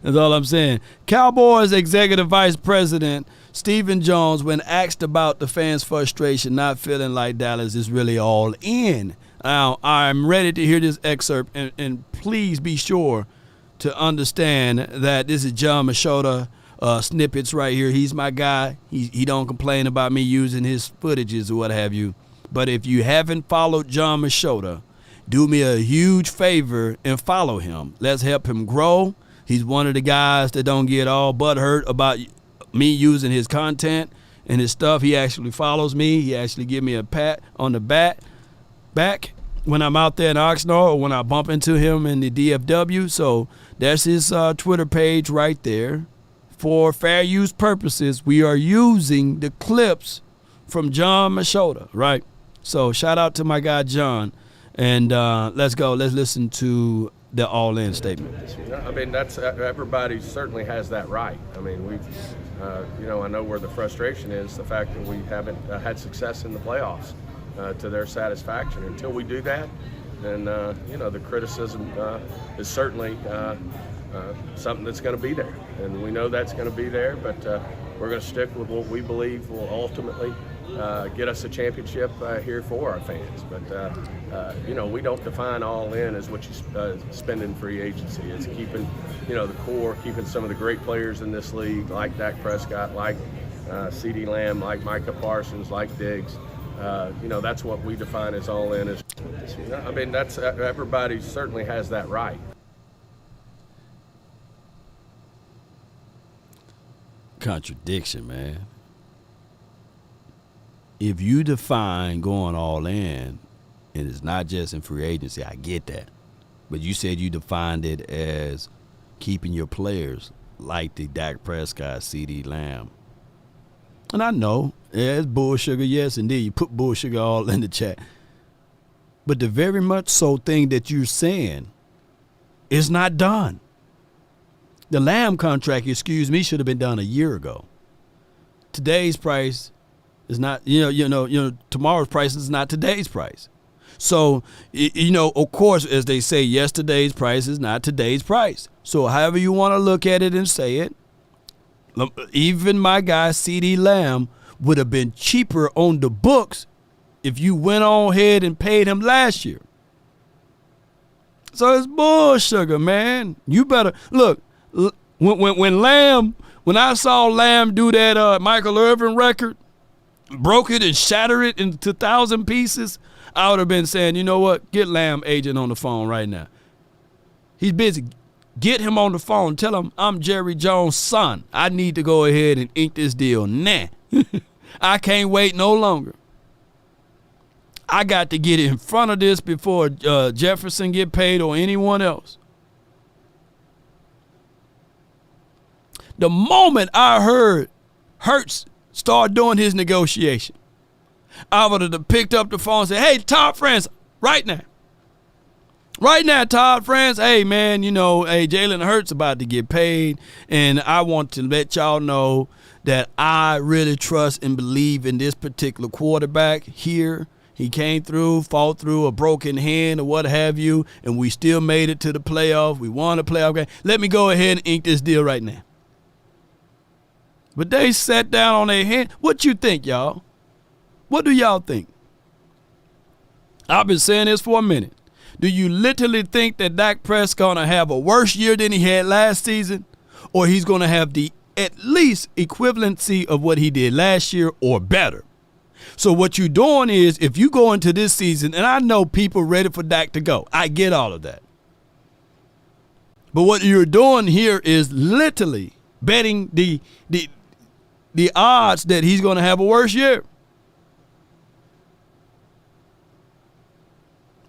That's all I'm saying. Cowboys Executive Vice President Stephen Jones, when asked about the fans' frustration not feeling like Dallas is really all in. Now, I'm ready to hear this excerpt, and please be sure to understand that this is John Machota snippets right here. He's my guy. He don't complain about me using his footages or what have you. But if you haven't followed John Machota, do me a huge favor and follow him. Let's help him grow. He's one of the guys that don't get all butthurt about me using his content and his stuff. He actually follows me. He actually give me a pat on the back when I'm out there in Oxnard or when I bump into him in the DFW. So that's his Twitter page right there. For fair use purposes, we are using the clips from John Machota, right? So shout out to my guy John. And let's go. Let's listen to the all-in statement. That's everybody certainly has that right. We've, I know where the frustration is, the fact that we haven't had success in the playoffs to their satisfaction. Until we do that, And, the criticism is certainly something that's going to be there. And we know that's going to be there, but we're going to stick with what we believe will ultimately get us a championship here for our fans. But, we don't define all in as what you spend in free agency. It's keeping, the core, keeping some of the great players in this league, like Dak Prescott, like CeeDee Lamb, like Micah Parsons, like Diggs. That's what we define as all in. That's everybody certainly has that right. Contradiction, man. If you define going all in, and it's not just in free agency, I get that. But you said you defined it as keeping your players like the Dak Prescott, CeeDee Lamb. And I know, yeah, it's bull sugar. Yes, indeed. You put bull sugar all in the chat. But the very much so thing that you're saying is not done. The Lamb contract, should have been done a year ago. Today's price is not, tomorrow's price is not today's price. So, of course, as they say, yesterday's price is not today's price. So however you want to look at it and say it, even my guy CeeDee Lamb would have been cheaper on the books if you went on ahead and paid him last year. So it's bull sugar, man. You better look. When I saw Lamb do that Michael Irvin record, broke it and shattered it into 1,000 pieces, I would have been saying, you know what? Get Lamb agent on the phone right now. He's busy. Get him on the phone. Tell him I'm Jerry Jones' son. I need to go ahead and ink this deal now. I can't wait no longer. I got to get in front of this before Jefferson get paid or anyone else. The moment I heard Hurts start doing his negotiation, I would have picked up the phone and said, hey, Todd France, right now. Right now, Todd France, hey, man, Jalen Hurts about to get paid, and I want to let y'all know that I really trust and believe in this particular quarterback here. He came through, fought through a broken hand or what have you, and we still made it to the playoff. We won a playoff game. Let me go ahead and ink this deal right now. But they sat down on their hand. What you think, y'all? What do y'all think? I've been saying this for a minute. Do you literally think that Dak Prescott going to have a worse year than he had last season? Or he's going to have the at least equivalency of what he did last year or better? So what you're doing is, if you go into this season, and I know people ready for Dak to go. I get all of that. But what you're doing here is literally betting the odds that he's going to have a worse year.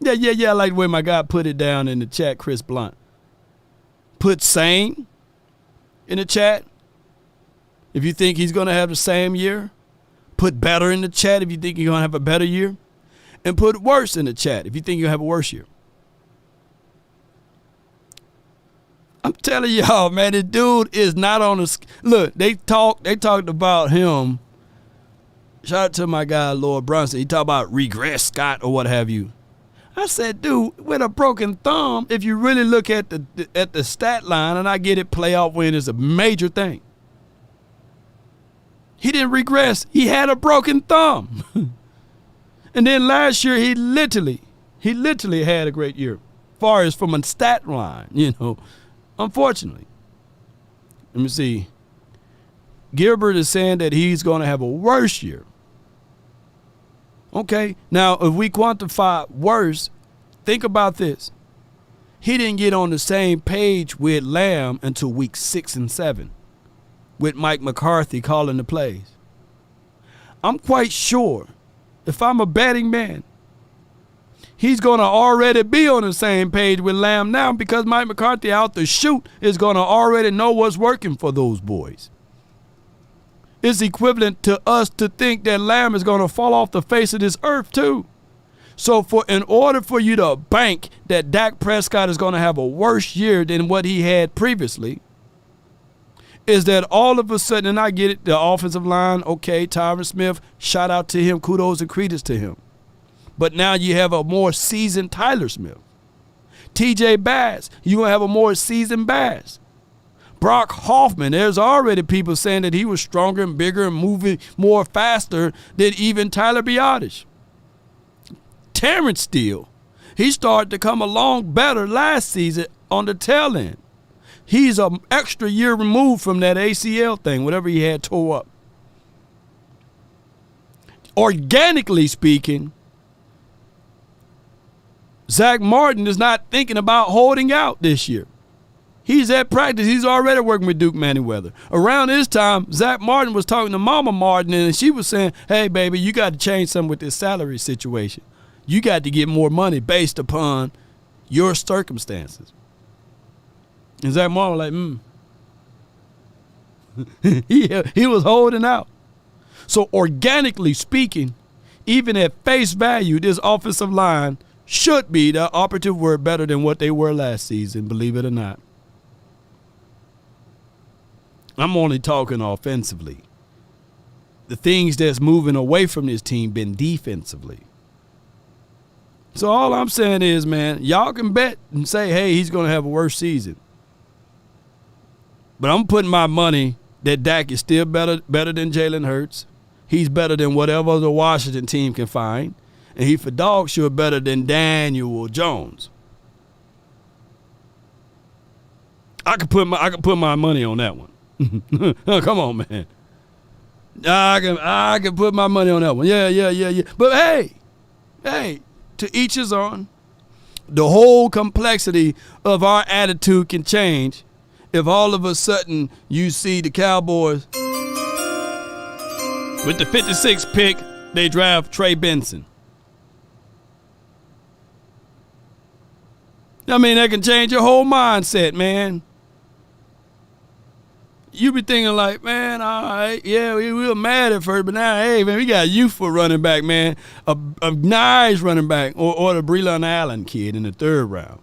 Yeah, I like the way my guy put it down in the chat, Chris Blunt. Put same in the chat if you think he's going to have the same year. Put better in the chat if you think you're going to have a better year. And put worse in the chat if you think you'll have a worse year. I'm telling y'all, man, this dude is not on the – look, they talked about him. Shout out to my guy, Lord Brunson. He talked about regress Scott or what have you. I said, dude, with a broken thumb, if you really look at the stat line, and I get it, playoff win is a major thing. He didn't regress. He had a broken thumb. And then last year, he literally had a great year, as far as from a stat line, unfortunately. Let me see. Gilbert is saying that he's going to have a worse year. Okay, now if we quantify worse, think about this. He didn't get on the same page with Lamb until week 6 and 7, with Mike McCarthy calling the plays. I'm quite sure, if I'm a betting man, he's going to already be on the same page with Lamb now, because Mike McCarthy out the chute is going to already know what's working for those boys. It's equivalent to us to think that Lamb is going to fall off the face of this earth too. So in order for you to bank that Dak Prescott is going to have a worse year than what he had previously, is that all of a sudden, and I get it, the offensive line, okay, Tyron Smith, shout out to him, kudos and credence to him. but now you have a more seasoned Tyler Smith. TJ Bass, you're going to have a more seasoned Bass. Brock Hoffman, there's already people saying that he was stronger and bigger and moving more faster than even Tyler Biadasz. Terrence Steele, he started to come along better last season on the tail end. He's an extra year removed from that ACL thing, whatever he had tore up. Organically speaking, Zach Martin is not thinking about holding out this year. He's at practice. He's already working with Duke Manyweather. Around this time, Zach Martin was talking to Mama Martin, and she was saying, hey, baby, you got to change something with this salary situation. You got to get more money based upon your circumstances. And Zach Martin was like, he was holding out. So organically speaking, even at face value, this offensive line should be, the operative word, better than what they were last season, believe it or not. I'm only talking offensively. The things that's moving away from this team been defensively. So all I'm saying is, man, y'all can bet and say, hey, he's going to have a worse season. But I'm putting my money that Dak is still better than Jalen Hurts. He's better than whatever the Washington team can find. And he for dog sure better than Daniel Jones. I could put my money on that one. Oh, come on, man. I can put my money on that one. Yeah. But hey, to each his own. The whole complexity of our attitude can change if all of a sudden you see the Cowboys with the 56th pick, they draft Trey Benson. I mean, that can change your whole mindset, man. You be thinking like, man, all right, yeah, we were mad at first, but now, hey, man, we got a youthful running back, man, a nice running back, or the Breland Allen kid in the third round.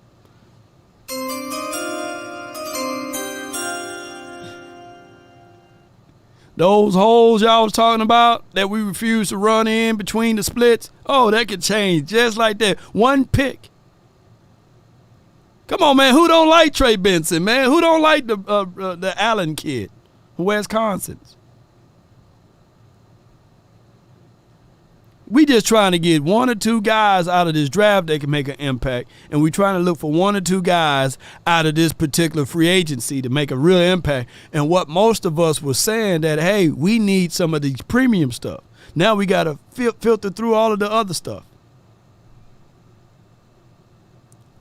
Those holes y'all was talking about that we refuse to run in between the splits, oh, that could change just like that. One pick. Come on, man. Who don't like Trey Benson, man? Who don't like the Allen kid from Wisconsin? We just trying to get one or two guys out of this draft that can make an impact, and we trying to look for one or two guys out of this particular free agency to make a real impact. And what most of us were saying that, hey, we need some of these premium stuff. Now we got to filter through all of the other stuff.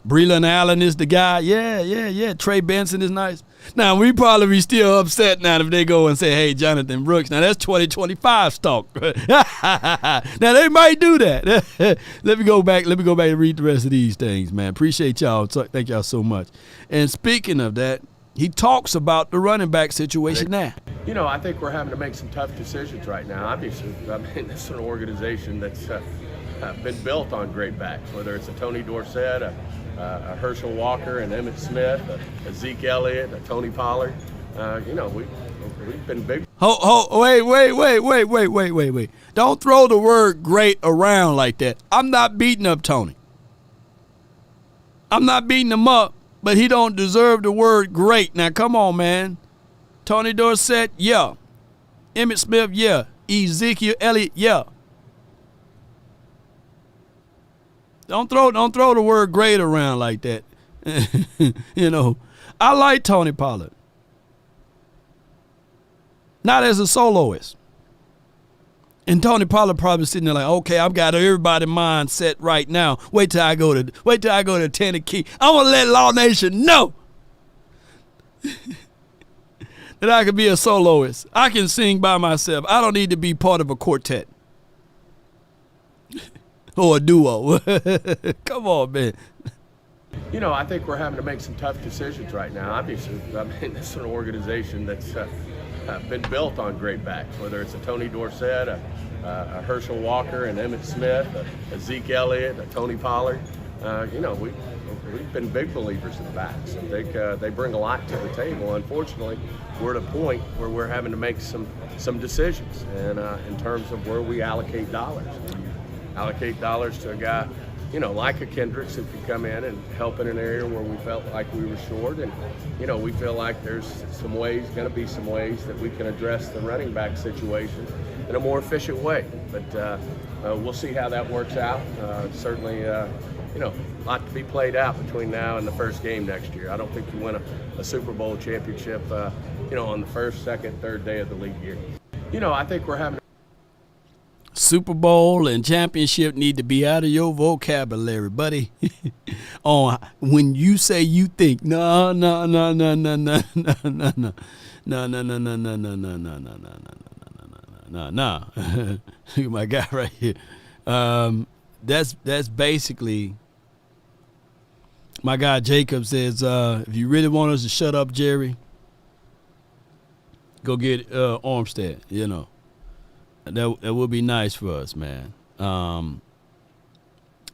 Breland Allen is the guy. Yeah. Trey Benson is nice. Now, we probably be still upset now if they go and say, hey, Jonathan Brooks. Now, that's 2025 stock. Now, they might do that. Let me go back and read the rest of these things, man. Appreciate y'all. Thank y'all so much. And speaking of that, he talks about the running back situation now. You know, I think we're having to make some tough decisions right now. Obviously, I mean, this is an organization that's been built on great backs, whether it's a Tony Dorsett, a Herschel Walker, and Emmitt Smith, a Zeke Elliott, a Tony Pollard. You know, we've been big. Wait. Don't throw the word great around like that. I'm not beating up Tony. I'm not beating him up, but he don't deserve the word great. Now, come on, man. Tony Dorsett, yeah. Emmitt Smith, yeah. Ezekiel Elliott, yeah. Don't throw the word great around like that. You know, I like Tony Pollard. Not as a soloist. And Tony Pollard probably sitting there like, okay, I've got everybody mindset right now. Wait till I go to Tennessee. I want to let Law Nation know that I can be a soloist. I can sing by myself. I don't need to be part of a quartet. Or a duo. Come on, man. You know, I think we're having to make some tough decisions right now. Obviously, I mean, this is an organization that's been built on great backs, whether it's a Tony Dorsett, a Herschel Walker, and Emmitt Smith, a Zeke Elliott, a Tony Pollard. You know, we've been big believers in the backs. I think they bring a lot to the table. Unfortunately, we're at a point where we're having to make some decisions, and in terms of where we allocate dollars. allocate dollars to a guy, like a Kendricks who can come in and help in an area where we felt like we were short. And, we feel like there's going to be some ways that we can address the running back situation in a more efficient way. But we'll see how that works out. Certainly, a lot to be played out between now and the first game next year. I don't think you win a Super Bowl championship, on the first, second, third day of the league year. I think we're having Super Bowl and championship need to be out of your vocabulary, buddy. When you say you think, no. Look at my guy right here. That's basically, my guy Jacob says, if you really want us to shut up, Jerry, go get Armstead, That would be nice for us, man.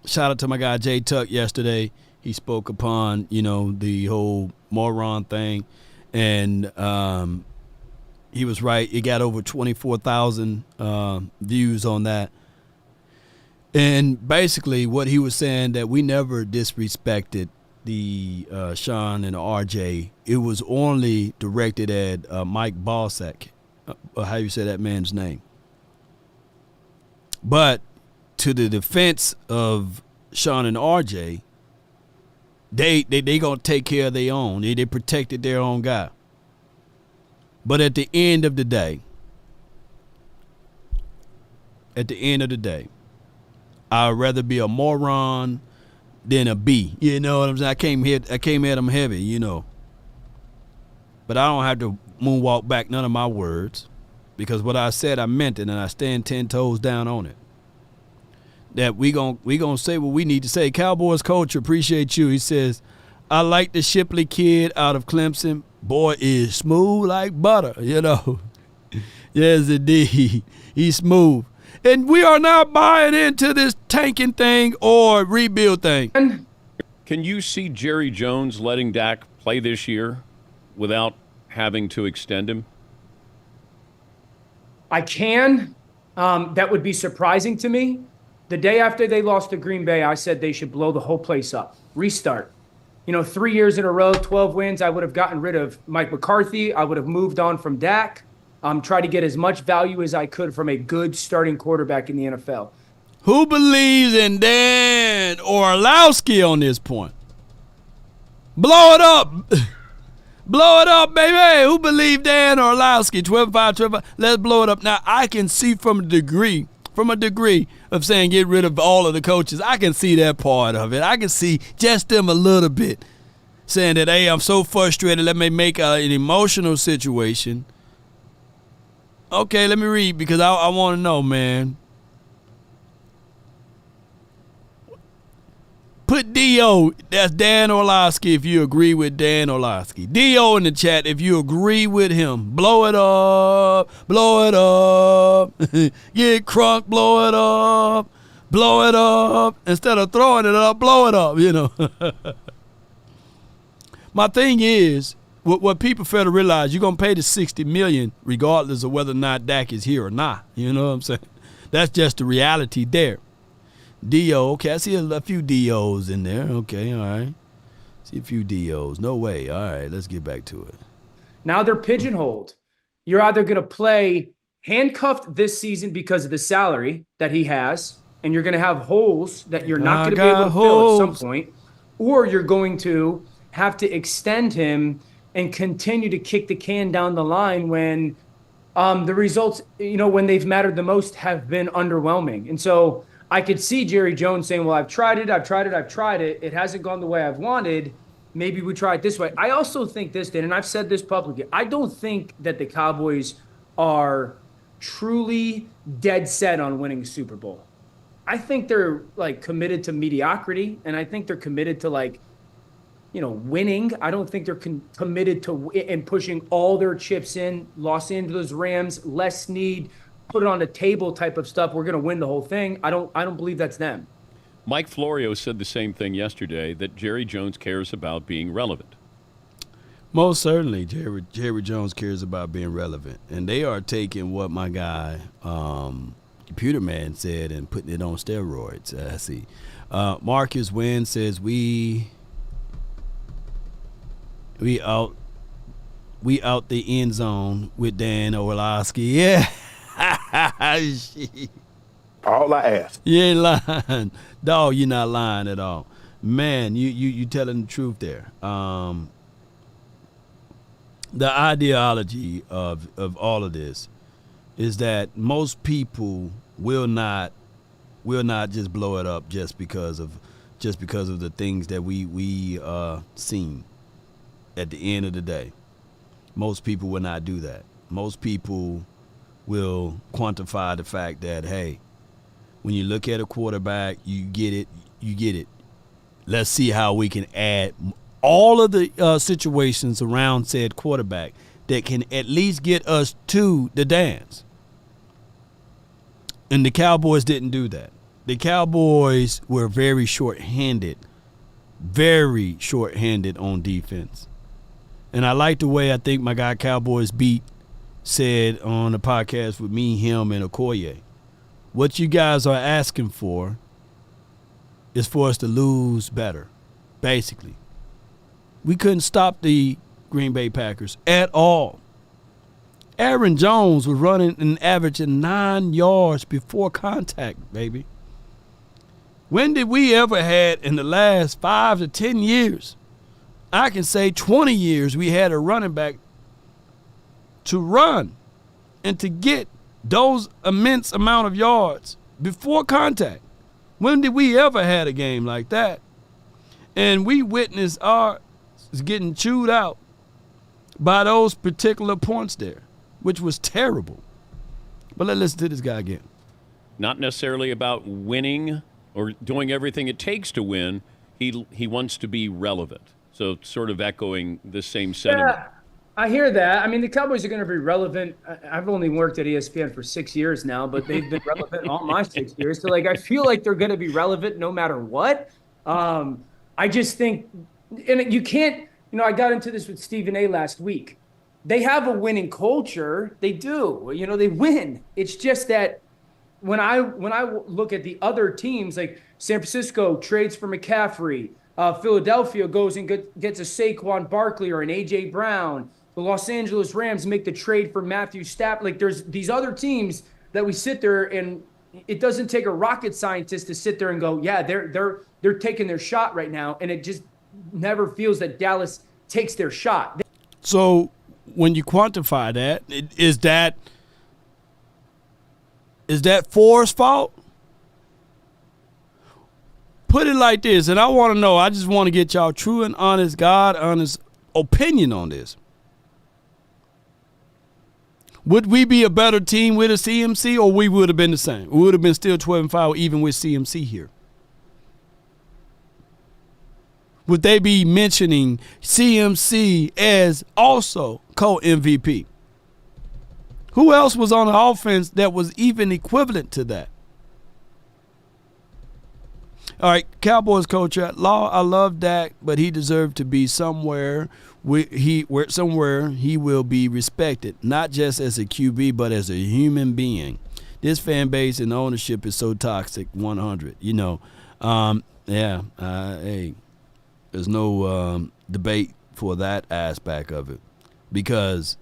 Shout out to my guy Jay Tuck yesterday. He spoke upon, the whole moron thing. And he was right. It got over 24,000 views on that. And basically what he was saying, that we never disrespected the Sean and RJ. It was only directed at Mike Balsack. How you say that man's name? But to the defense of Sean and RJ, they gonna take care of their own. They protected their own guy. But at the end of the day, I'd rather be a moron than a B. You know what I'm saying? I came at them heavy, But I don't have to moonwalk back none of my words. Because what I said, I meant it, and I stand 10 toes down on it. That we gonna say what we need to say. Cowboys coach, appreciate you. He says, I like the Shipley kid out of Clemson. Boy is smooth like butter, Yes, indeed. He's smooth. And we are not buying into this tanking thing or rebuild thing. Can you see Jerry Jones letting Dak play this year without having to extend him? I can. That would be surprising to me. The day after they lost to Green Bay, I said they should blow the whole place up. Restart. 3 years in a row, 12 wins. I would have gotten rid of Mike McCarthy. I would have moved on from Dak. Try to get as much value as I could from a good starting quarterback in the NFL. Who believes in Dan Orlowski on this point? Blow it up. Blow it up, baby. Who believes Dan Orlowski? 12-5. Let's blow it up. Now, I can see from a degree of saying get rid of all of the coaches. I can see that part of it. I can see just them a little bit saying that, hey, I'm so frustrated. Let me make an emotional situation. Okay, let me read because I want to know, man. Put D.O. That's Dan Orlowski if you agree with Dan Orlowski. D.O. in the chat if you agree with him. Blow it up. Blow it up. Get crunk. Blow it up. Blow it up. Instead of throwing it up, blow it up, My thing is, what people fail to realize, you're going to pay the $60 million regardless of whether or not Dak is here or not. You know what I'm saying? That's just the reality there. D.O. Okay, I see a few D.O.s in there. Okay, all right. See a few D.O.s. No way. All right, let's get back to it. Now they're pigeonholed. You're either going to play handcuffed this season because of the salary that he has, and you're going to have holes that you're not going to be able to fill at some point, or you're going to have to extend him and continue to kick the can down the line when the results, when they've mattered the most, have been underwhelming. And so I could see Jerry Jones saying, well, I've tried it. It hasn't gone the way I've wanted. Maybe we try it this way. I also think this, Dan, and I've said this publicly, I don't think that the Cowboys are truly dead set on winning a Super Bowl. I think they're committed to mediocrity, and I think they're committed to winning. I don't think they're committed to and pushing all their chips in. Los Angeles Rams, less need, put it on the table type of stuff. We're going to win the whole thing. I don't believe that's them. Mike Florio said the same thing yesterday, that Jerry Jones cares about being relevant. Most certainly, Jerry Jones cares about being relevant, and they are taking what my guy Computer Man said, and putting it on steroids. I see. Marcus Wynn says we out the end zone with Dan Orlowski. Yeah. All I ask. You ain't lying. Dog, you're not lying at all. Man, you telling the truth there. The ideology of all of this is that most people will not just blow it up just because of the things that we seen at the end of the day. Most people will not do that. Most people will quantify the fact that, hey, when you look at a quarterback, you get it. Let's see how we can add all of the situations around said quarterback that can at least get us to the dance. And the Cowboys didn't do that. The Cowboys were very short-handed on defense. And I like the way I think my guy Cowboys Beat said on the podcast with me, him, and Okoye. What you guys are asking for is for us to lose better, basically. We couldn't stop the Green Bay Packers at all. Aaron Jones was running an average of 9 yards before contact, baby. When did we ever had in the last 5 to 10 years, I can say 20 years, we had a running back to run and to get those immense amount of yards before contact? When did we ever had a game like that? And we witnessed ours getting chewed out by those particular points there, which was terrible. But let's listen to this guy again. Not necessarily about winning or doing everything it takes to win. He wants to be relevant. So sort of echoing the same sentiment. Yeah, I hear that. I mean, the Cowboys are going to be relevant. I've only worked at ESPN for 6 years now, but they've been relevant all my 6 years. So, I feel like they're going to be relevant no matter what. I just think, and you can't, I got into this with Stephen A. last week. They have a winning culture. They do. They win. It's just that when I look at the other teams, like San Francisco trades for McCaffrey, Philadelphia goes and gets a Saquon Barkley or an A.J. Brown. The Los Angeles Rams make the trade for Matthew Stafford. There's these other teams that we sit there, and it doesn't take a rocket scientist to sit there and go, yeah, they're taking their shot right now, and it just never feels that Dallas takes their shot. So when you quantify that, is that Ford's fault? Put it like this, and I want to know, I just want to get y'all true and honest, God-honest opinion on this. Would we be a better team with a CMC, or we would have been the same? We would have been still 12-5 even with CMC here. Would they be mentioning CMC as also co-MVP? Who else was on the offense that was even equivalent to that? All right, Cowboys coach at law. I love Dak, but he deserved to be somewhere. Somewhere he will be respected, not just as a QB, but as a human being. This fan base and ownership is so toxic. 100. Hey, there's no debate for that aspect of it, because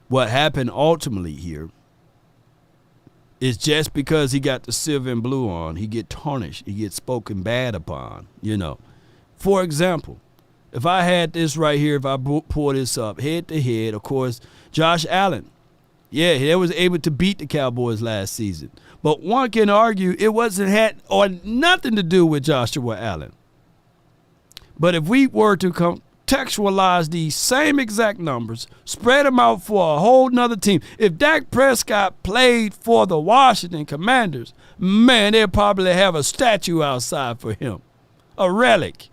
what happened ultimately here is just because he got the silver and blue on, he get tarnished, he gets spoken bad upon, For example, if I had this right here, if I pull this up head to head, of course, Josh Allen, yeah, he was able to beat the Cowboys last season. But one can argue it had nothing to do with Joshua Allen. But if we were to contextualize these same exact numbers, spread them out for a whole nother team. If Dak Prescott played for the Washington Commanders, man, they'd probably have a statue outside for him, a relic.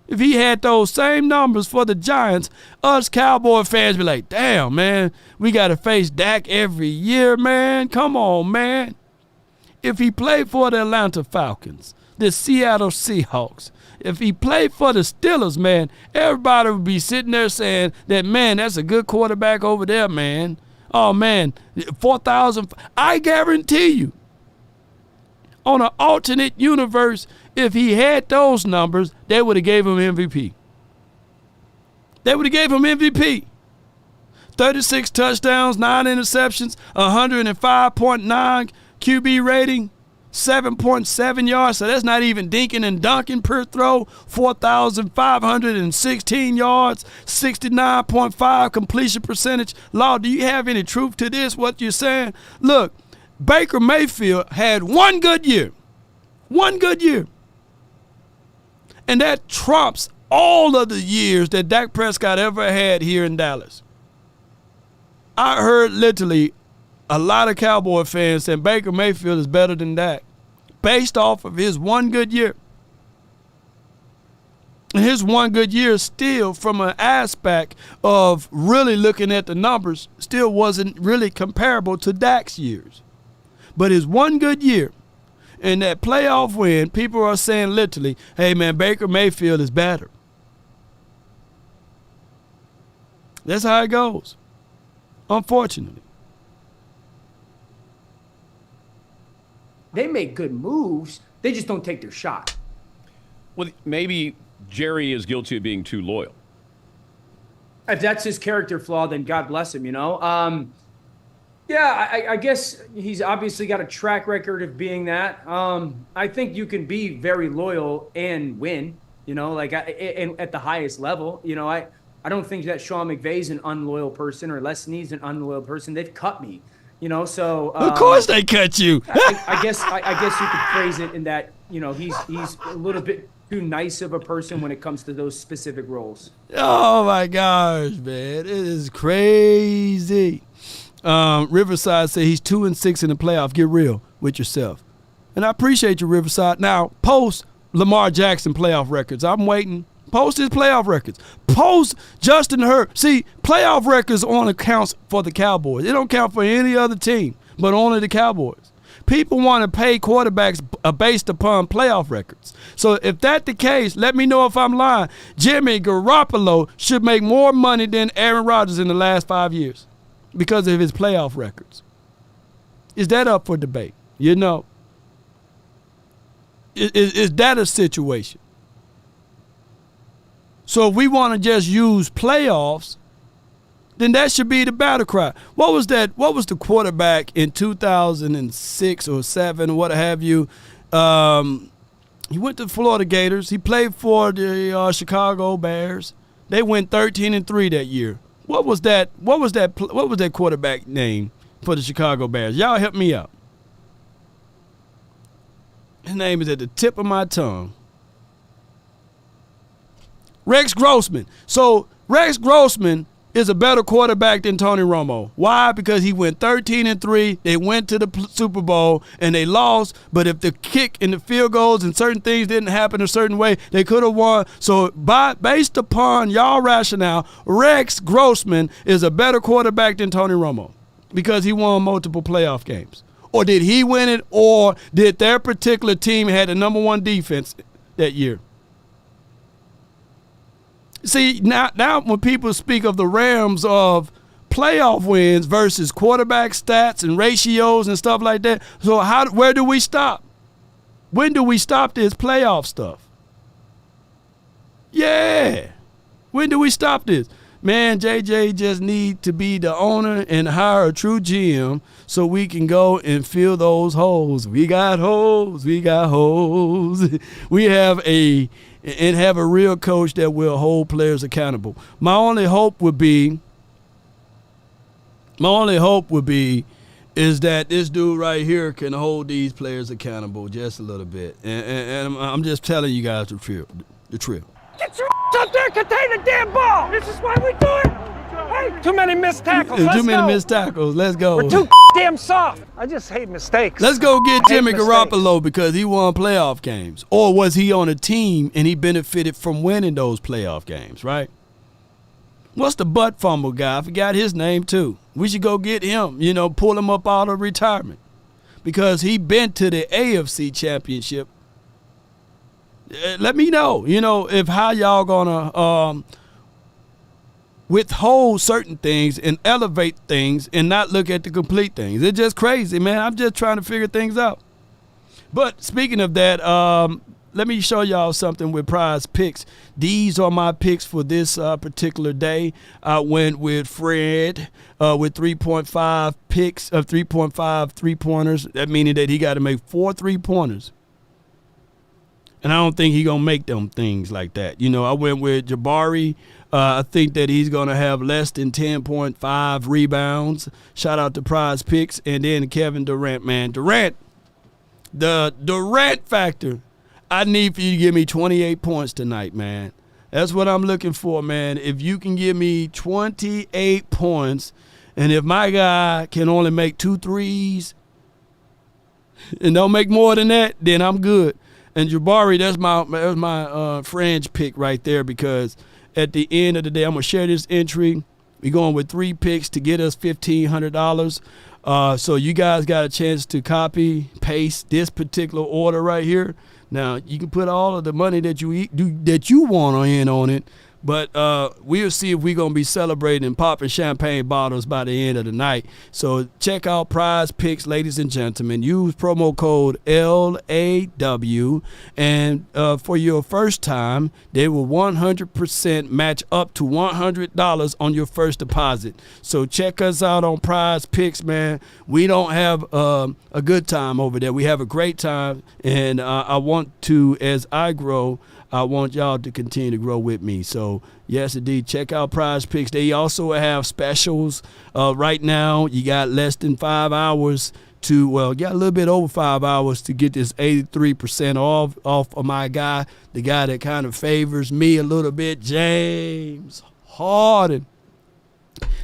If he had those same numbers for the Giants, us Cowboy fans be like, damn, man, we got to face Dak every year, man. Come on, man. If he played for the Atlanta Falcons, the Seattle Seahawks, if he played for the Steelers, man, everybody would be sitting there saying that, man, that's a good quarterback over there, man. Oh, man, 4,000. I guarantee you, on an alternate universe, if he had those numbers, they would have gave him MVP. They would have gave him MVP. 36 touchdowns, 9 interceptions, 105.9 QB rating, 7.7 yards. So that's not even dinking and dunking per throw. 4,516 yards, 69.5 completion percentage. Law, do you have any truth to this, what you're saying? Look, Baker Mayfield had one good year. One good year. And that trumps all of the years that Dak Prescott ever had here in Dallas. I heard literally a lot of Cowboy fans saying Baker Mayfield is better than Dak based off of his one good year. And his one good year still, from an aspect of really looking at the numbers, still wasn't really comparable to Dak's years. But his one good year and that playoff win, people are saying literally, hey, man, Baker Mayfield is better. That's how it goes, unfortunately. They make good moves. They just don't take their shot. Well, maybe Jerry is guilty of being too loyal. If that's his character flaw, then God bless him, you know. Yeah, I guess he's obviously got a track record of being that. I think you can be very loyal and win, you know, like and at the highest level. You know, I don't think that Sean McVay's an unloyal person or Les Snead's an unloyal person. They've cut me, you know, so. Of course they cut you. I guess you could phrase it in that, you know, he's a little bit too nice of a person when it comes to those specific roles. Oh, my gosh, man. It is crazy. Riverside said he's 2-6 in the playoff. Get real with yourself. And I appreciate you, Riverside. Now, post Lamar Jackson playoff records. I'm waiting. Post his playoff records. Post Justin Herbert. See, playoff records only counts for the Cowboys. It don't count for any other team, but only the Cowboys. People want to pay quarterbacks based upon playoff records. So if that's the case, let me know if I'm lying. Jimmy Garoppolo should make more money than Aaron Rodgers in the last 5 years because of his playoff records. Is that up for debate? You know, is that a situation? So if we want to just use playoffs, then that should be the battle cry. What was that? What was the quarterback in 2006 or 7, what have you? He went to the Florida Gators. He played for the Chicago Bears. They went 13-3 that year. What was that quarterback name for the Chicago Bears? Y'all help me out. His name is at the tip of my tongue. Rex Grossman. So Rex Grossman is a better quarterback than Tony Romo. Why? Because he went 13-3. They went to the Super Bowl and they lost. But if the kick and the field goals and certain things didn't happen a certain way, they could have won. So based upon y'all rationale, Rex Grossman is a better quarterback than Tony Romo because he won multiple playoff games. Or did he win it? Or did their particular team had the number one defense that year? See, now when people speak of the realms of playoff wins versus quarterback stats and ratios and stuff like that, so where do we stop? When do we stop this playoff stuff? Yeah. When do we stop this? Man, JJ just need to be the owner and hire a true GM so we can go and fill those holes. We got holes. We got holes. We have a real coach that will hold players accountable. My only hope would be is that this dude right here can hold these players accountable just a little bit. And I'm just telling you guys the truth. Get your up there, contain the damn ball. This is why we do it. Hey, too many missed tackles. Too many missed tackles. Let's go. We're too damn soft. I just hate mistakes. Let's go get Jimmy Garoppolo because he won playoff games. Or was he on a team and he benefited from winning those playoff games, right? What's the butt fumble guy? I forgot his name too. We should go get him, pull him up out of retirement because he been to the AFC Championship. Let me know, if how y'all gonna withhold certain things and elevate things and not look at the complete things. It's just crazy, man. I'm just trying to figure things out. But speaking of that, let me show y'all something with Prize Picks. These are my picks for this particular day. I went with Fred with 3.5 picks of 3.5 3-pointers. That meaning that he got to make 4 3-pointers. And I don't think he's going to make them things like that. You know, I went with Jabari. I think that he's going to have less than 10.5 rebounds. Shout out to Prize Picks. And then Kevin Durant, man. Durant, the Durant factor. I need for you to give me 28 points tonight, man. That's what I'm looking for, man. If you can give me 28 points, and if my guy can only make 2 threes and don't make more than that, then I'm good. And Jabari, that's my fringe pick right there, because at the end of the day, I'm going to share this entry. We're going with 3 picks to get us $1,500. So you guys got a chance to copy, paste this particular order right here. Now, you can put all of the money that you want in on it, but we'll see if we're going to be celebrating and popping champagne bottles by the end of the night. So check out Prize Picks, ladies and gentlemen. Use promo code LAW, and for your first time, they will 100% match up to $100 on your first deposit. So check us out on Prize Picks, man. We don't have a good time over there. We have a great time, and I want to, as I grow, I want y'all to continue to grow with me. So, yes, indeed, check out Prize Picks. They also have specials right now. You got less than 5 hours to, well, you got a little bit over 5 hours to get this 83% off of my guy, the guy that kind of favors me a little bit, James Harden.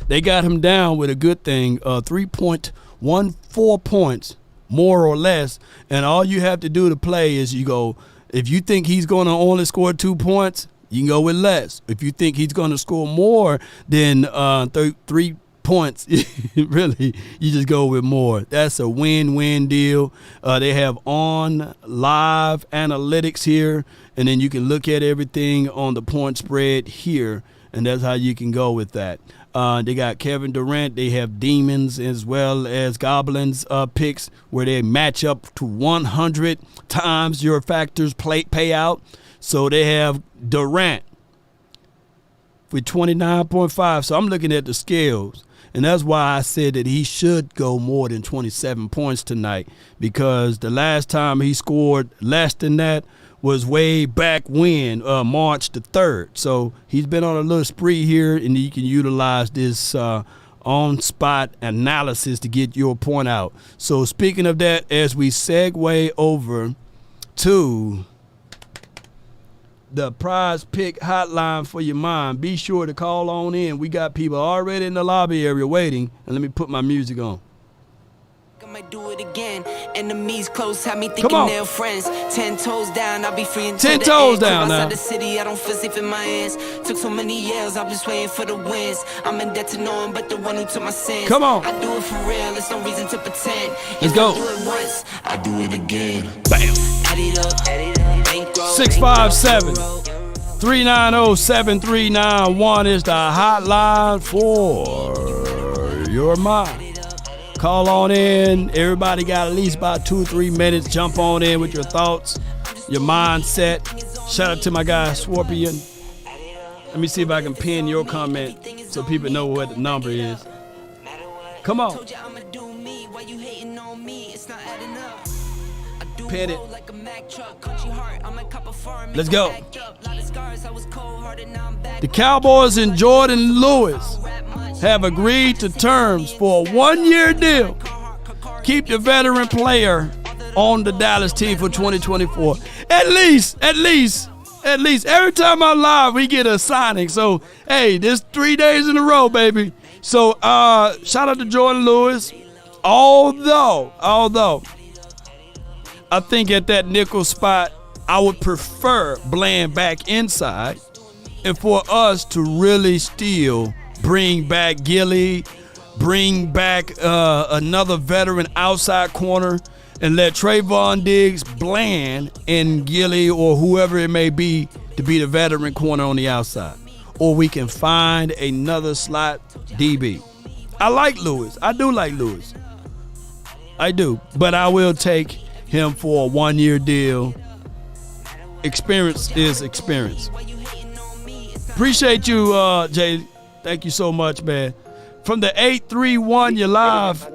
They got him down with a good thing, 3.14 points, more or less, and all you have to do to play is you go, if you think he's going to only score 2 points, you can go with less. If you think he's going to score more than 3 points, really, you just go with more. That's a win-win deal. They have on live analytics here, and then you can look at everything on the point spread here, and that's how you can go with that. They got Kevin Durant. They have Demons as well as Goblins picks where they match up to 100 times your factors payout. So they have Durant with 29.5. So I'm looking at the scales. And that's why I said that he should go more than 27 points tonight, because the last time he scored less than that was way back when, March the 3rd. So he's been on a little spree here, and you can utilize this on-spot analysis to get your point out. So speaking of that, as we segue over to the Prize Pick hotline for your mind, be sure to call on in. We got people already in the lobby area waiting, and let me put my music on. I might do it again. Enemies close, have me thinking they're friends. 10 toes down, I'll be free until 10 toes down now. Outside the city, I don't feel safe in my hands. Took so many years, I'm just waiting for the wins. I'm in debt to no one but the one who took my sins. Come on. I do it for real, there's no reason to pretend. Let's go. I do it once, I do it again. Bam. Add it up. 657-390-7391 is the hotline for your mind. Call on in. Everybody got at least about 2 or 3 minutes. Jump on in with your thoughts, your mindset. Shout out to my guy, Scorpion. Let me see if I can pin your comment so people know what the number is. Come on. Pin it. Let's go. The Cowboys and Jordan Lewis have agreed to terms for a 1-year deal. Keep the veteran player on the Dallas team for 2024. At least. Every time I'm live, we get a signing. So, hey, this 3 days in a row, baby. So, shout out to Jordan Lewis. Although, I think at that nickel spot, I would prefer Bland back inside, and for us to really still bring back Gilly, bring back another veteran outside corner, and let Trayvon Diggs, Bland, and Gilly or whoever it may be to be the veteran corner on the outside. Or we can find another slot DB. I like Lewis. I do like Lewis. I do. But I will take him for a 1-year deal. Experience is experience. Appreciate you, Jay. Thank you so much, man. From the 831, you're live.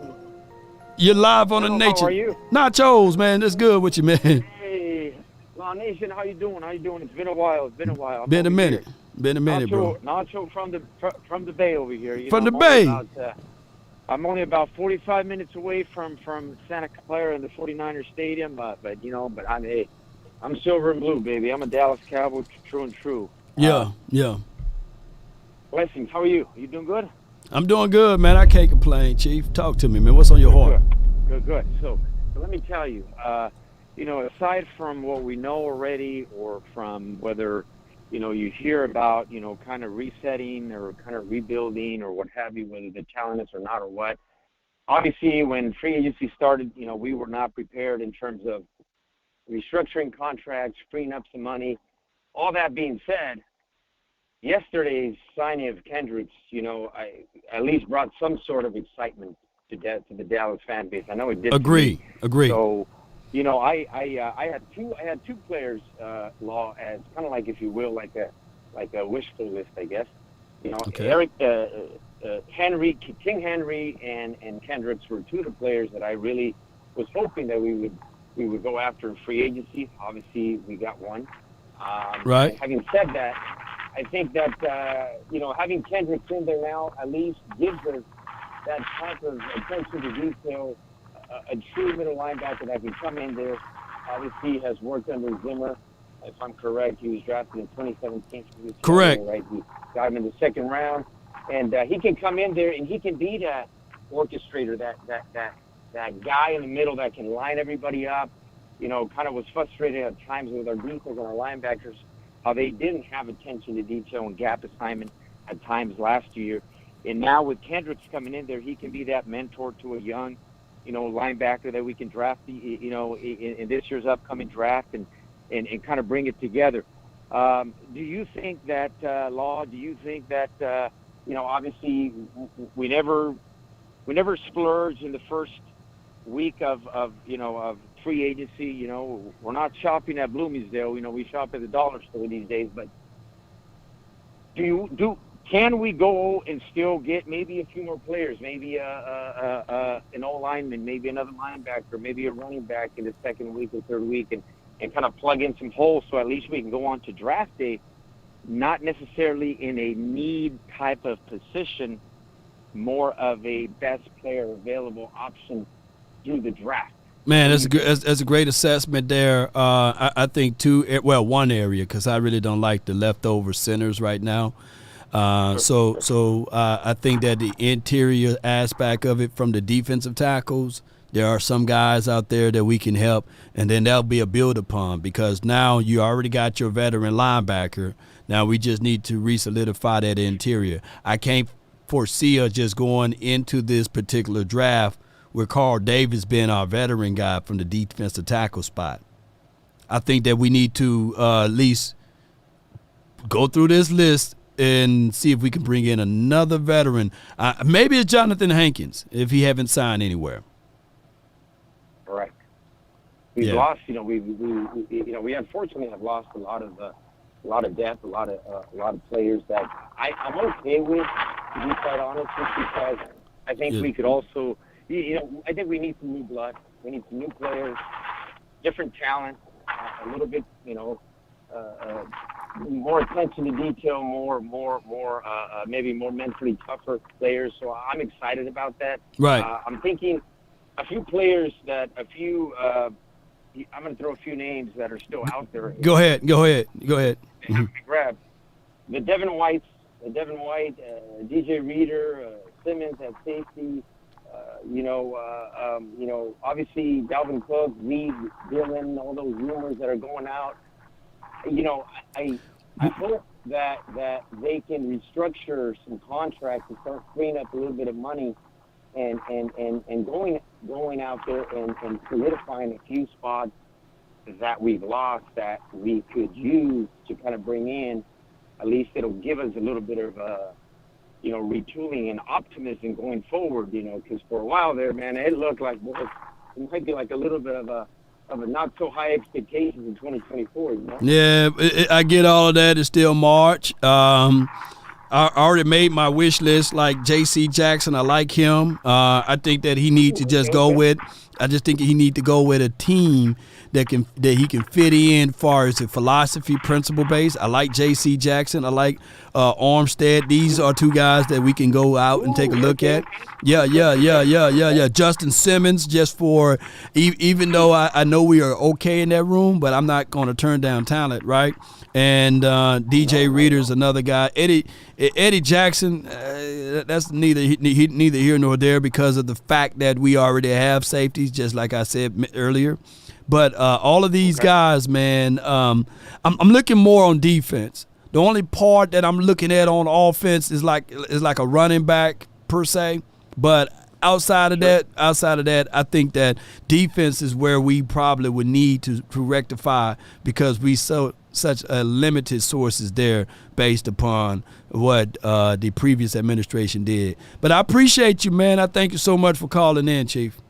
You're live on the Nature. How are you? Nachos, man. That's good with you, man. Hey, Law Nation, how you doing? It's been a while. Been a minute. Been a minute, bro. Nacho from the Bay over here. From the Bay. I'm only about 45 minutes away from Santa Clara in the 49ers Stadium, but I'm silver and blue, baby. I'm a Dallas Cowboy, true and true. Yeah. Blessings. How are you? You doing good? I'm doing good, man. I can't complain, Chief. Talk to me, man. What's on your heart? Good. So let me tell you, aside from what we know already, or from whether, you hear about, kind of resetting or kind of rebuilding or what have you, whether the talent is or not or what. Obviously, when free agency started, we were not prepared in terms of restructuring contracts, freeing up some money. All that being said, yesterday's signing of Kendricks, I at least brought some sort of excitement to the Dallas fan base. I know it did. Agree. So, I had two players, Law, as kind of like, if you will, like a wishful list, I guess. Okay. Eric, King Henry, and Kendricks were two of the players that I really was hoping that we would go after in free agency. Obviously, we got one. Right. Having said that, I think that, having Kendricks in there now at least gives us that type of attention to detail, a true middle linebacker that can come in there. Obviously, has worked under Zimmer. If I'm correct, he was drafted in 2017. Correct. Right? He got him in the second round. And he can come in there and he can be that orchestrator, that guy in the middle that can line everybody up. Kind of was frustrated at times with our defense and our linebackers, how they didn't have attention to detail and gap assignment at times last year. And now with Kendricks coming in there, he can be that mentor to a young, linebacker that we can draft, in this year's upcoming draft and kind of bring it together. Do you think that, Law, obviously we never splurge in the first week of free agency. We're not shopping at Bloomingdale. We shop at the dollar store these days. But can we go and still get maybe a few more players, maybe an old lineman, maybe another linebacker, maybe a running back in the second week or third week, and kind of plug in some holes so at least we can go on to draft day, not necessarily in a need type of position, more of a best player available option through the draft. Man, that's a great assessment there. I think one area, because I really don't like the leftover centers right now. So I think that the interior aspect of it from the defensive tackles, there are some guys out there that we can help, and then that'll be a build upon, because now you already got your veteran linebacker. Now we just need to re-solidify that interior. I can't foresee us just going into this particular draft with Carl Davis being our veteran guy from the defensive tackle spot. I think that we need to at least go through this list and see if we can bring in another veteran. Maybe it's Jonathan Hankins if he haven't signed anywhere. Correct. We've lost. We unfortunately have lost a lot of depth, a lot of players that I'm okay with, to be quite honest, just because I think we could also. I think we need some new blood. We need some new players, different talent, a little bit, more attention to detail, maybe more mentally tougher players. So I'm excited about that. Right. I'm thinking a few players I'm going to throw a few names that are still out there. Go ahead. Mm-hmm. Grab the Devin White, DJ Reader, Simmons at safety. Obviously Dalvin Cook, Reed, Dillon, all those rumors that are going out. I hope that they can restructure some contracts and start freeing up a little bit of money and going out there and solidifying a few spots that we've lost that we could use to kind of bring in. At least it'll give us a little bit of retooling and optimism going forward, because for a while there, man, it looked like it might be like a little bit of not so high expectations in 2024. You know? Yeah, I get all of that. It's still March. I already made my wish list, like J.C. Jackson. I like him. I think that he needs to just go with. I just think he needs to go with a team that he can fit in, as far as the philosophy, principle base. I like J.C. Jackson. I like Armstead. These are two guys that we can go out and take a look at. Yeah. Justin Simmons, just for even though I know we are okay in that room, but I'm not going to turn down talent, right? And DJ Reader's another guy. Eddie Jackson, that's neither here nor there because of the fact that we already have safeties, just like I said earlier. But all of these guys, man, I'm looking more on defense. The only part that I'm looking at on offense is like a running back per se. But outside of that, I think that defense is where we probably would need to rectify because we such a limited sources there based upon what the previous administration did. But I appreciate you, man. I thank you so much for calling in, Chief.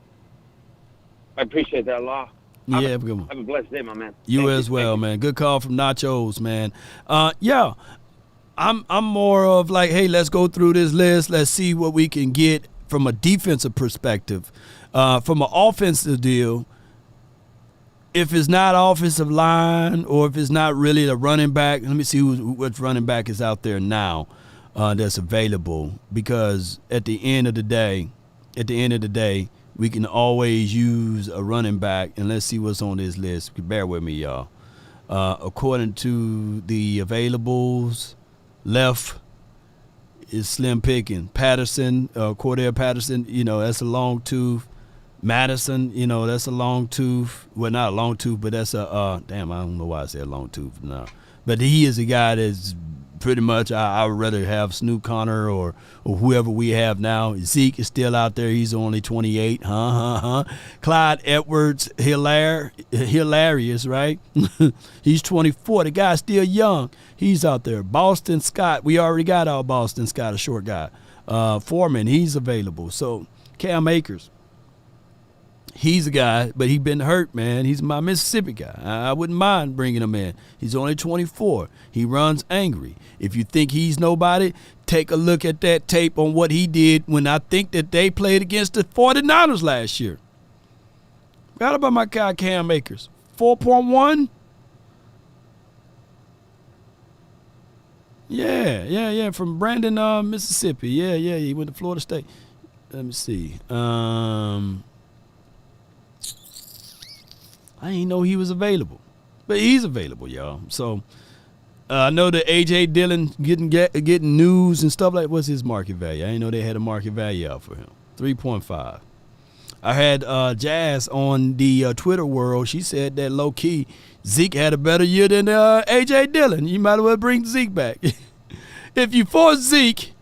I appreciate that, Law. Yeah, have a good one. Have a blessed day, my man. You as well, man. Good call from Nachos, man. Yeah, I'm more of like, hey, let's go through this list. Let's see what we can get from a defensive perspective. From an offensive deal, if it's not offensive line or if it's not really the running back, let me see what running back is out there now that's available. Because at the end of the day, we can always use a running back. And let's see what's on this list. Bear with me, y'all. According to the availables, left is slim picking. Patterson, Cordell Patterson, that's a long tooth. Madison, that's a long tooth. Well, not a long tooth, but that's I don't know why I said long tooth now. But he is a guy that's pretty much, I would rather have Snoop Connor or whoever we have now. Zeke is still out there. He's only 28. Clyde Edwards, hilarious, right? He's 24. The guy's still young. He's out there. Boston Scott, we already got our Boston Scott, a short guy. Foreman, he's available. So Cam Akers, he's a guy, but he's been hurt, man. He's my Mississippi guy. I wouldn't mind bringing him in. He's only 24. He runs angry. If you think he's nobody, take a look at that tape on what he did when I think that they played against the 49ers last year. Forgot about my guy Cam Akers. 4.1? Yeah, from Brandon, Mississippi. Yeah, he went to Florida State. Let me see. I didn't know he was available, but he's available, y'all. So I know that A.J. Dillon getting news and stuff like. What's his market value? I didn't know they had a market value out for him. 3.5. I had Jazz on the Twitter world. She said that low key Zeke had a better year than A.J. Dillon. You might as well bring Zeke back. If you force Zeke,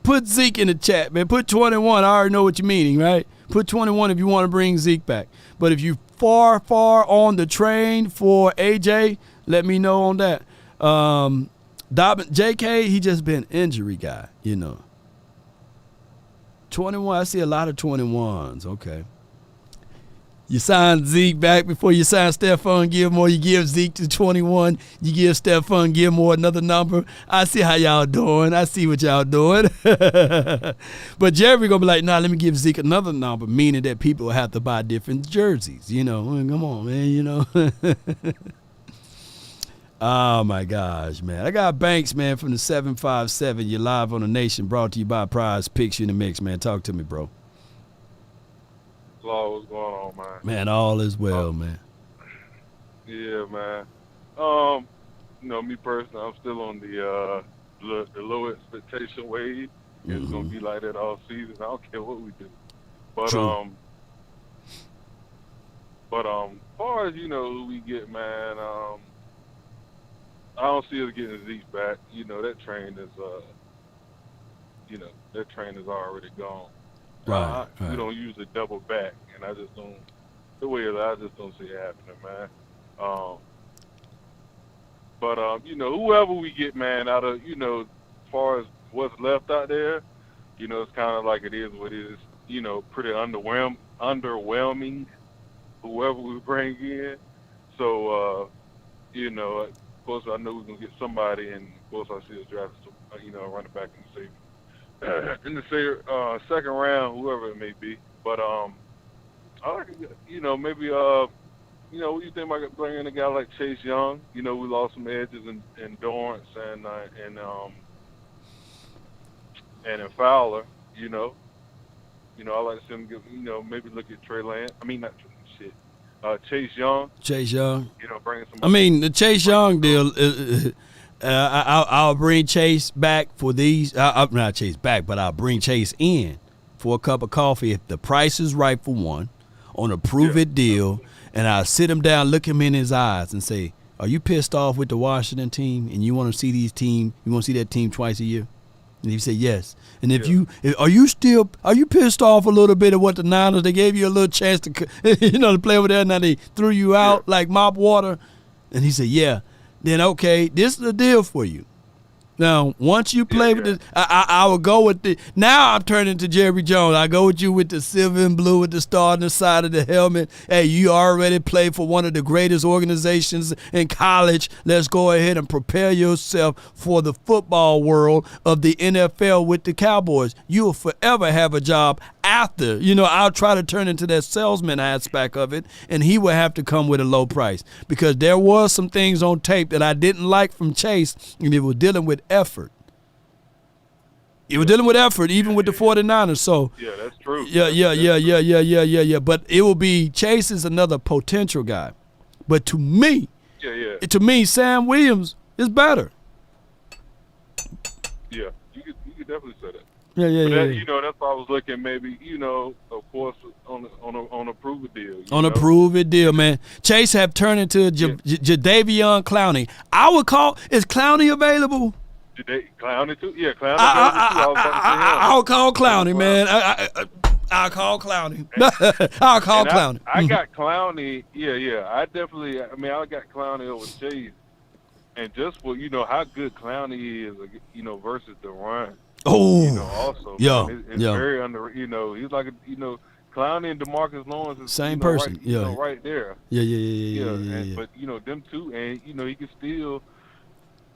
put Zeke in the chat, man. Put 21. I already know what you're meaning, right? Put 21 if you want to bring Zeke back. But if you far on the train for AJ, let me know on that. JK, he just been injury guy, 21, I see a lot of 21s. Okay. You sign Zeke back before you sign Stephon Gilmore. You give Zeke to 21. You give Stephon Gilmore another number. I see how y'all doing. I see what y'all doing. But Jerry going to be like, nah, let me give Zeke another number, meaning that people will have to buy different jerseys. Come on, man, Oh, my gosh, man. I got Banks, man, from the 757. You're live on the Nation, brought to you by Prize Picks in the Mix, man. Talk to me, bro. What's going on, man? Man, all is well, man. Yeah, man. Me personally, I'm still on the low expectation wave. It's gonna be like that all season. I don't care what we do. But True. As far as who we get, man, I don't see us getting Zeke back. That train is already gone. Right. We don't usually double back, and I just don't see it happening, man. Whoever we get, man, out of as far as what's left out there, it's kind of like it is what it is. Pretty underwhelming. whoever we bring in. So, you know, of course, I know we're gonna get somebody, and of course, I see us draft some, you know, running back in the second round, whoever it may be. But I like, you know, maybe you know, what do you think about bringing a guy like Chase Young? You know, we lost some edges in Dorrance and in Fowler. You know, I like to see him give, you know, maybe look at Trey Lance. I mean, not shit. Chase Young. Chase Young. You know, bringing some. I mean, the Chase Young deal. I'll bring Chase back for these. Not Chase back, but I'll bring Chase in for a cup of coffee if the price is right for one, on a prove-it deal, and I'll sit him down, look him in his eyes, and say, "Are you pissed off with the Washington team, and you want to see you want to see that team twice a year?" And he said, "Yes." And are you pissed off a little bit of what the Niners, they gave you a little chance to, to play over there, and now they threw you out like mop water? And he said, "Yeah." Then okay, this is the deal for you. Now, once you play with this, I will go with the. Now I'm turning to Jerry Jones. I go with you with the silver and blue with the star on the side of the helmet. Hey, you already played for one of the greatest organizations in college. Let's go ahead and prepare yourself for the football world of the NFL with the Cowboys. You will forever have a job after. I'll try to turn into that salesman aspect of it, and he will have to come with a low price, because there was some things on tape that I didn't like from Chase, and it was dealing with effort. It was dealing with effort, even with the 49ers. So yeah, that's true. Yeah. But it will be, Chase is another potential guy. But to me, Sam Williams is better. Yeah, you could definitely say that. Yeah. That's why I was looking, maybe, of course, on a prove-it deal. On a prove-it deal, man. Chase have turned into Jadeveon Clowney. I would call, is Clowney available? Clowney too? Yeah, Clowney. I'll call Clowney, man. I'll call Clowney. I'll call Clowney. I got Clowney. Yeah. I got Clowney over Chase. And just for, how good Clowney is, versus the run. Oh, also, it's yeah. very under. He's like Clowney and DeMarcus Lawrence is same person. Right, right there. Yeah. But them two, and he can still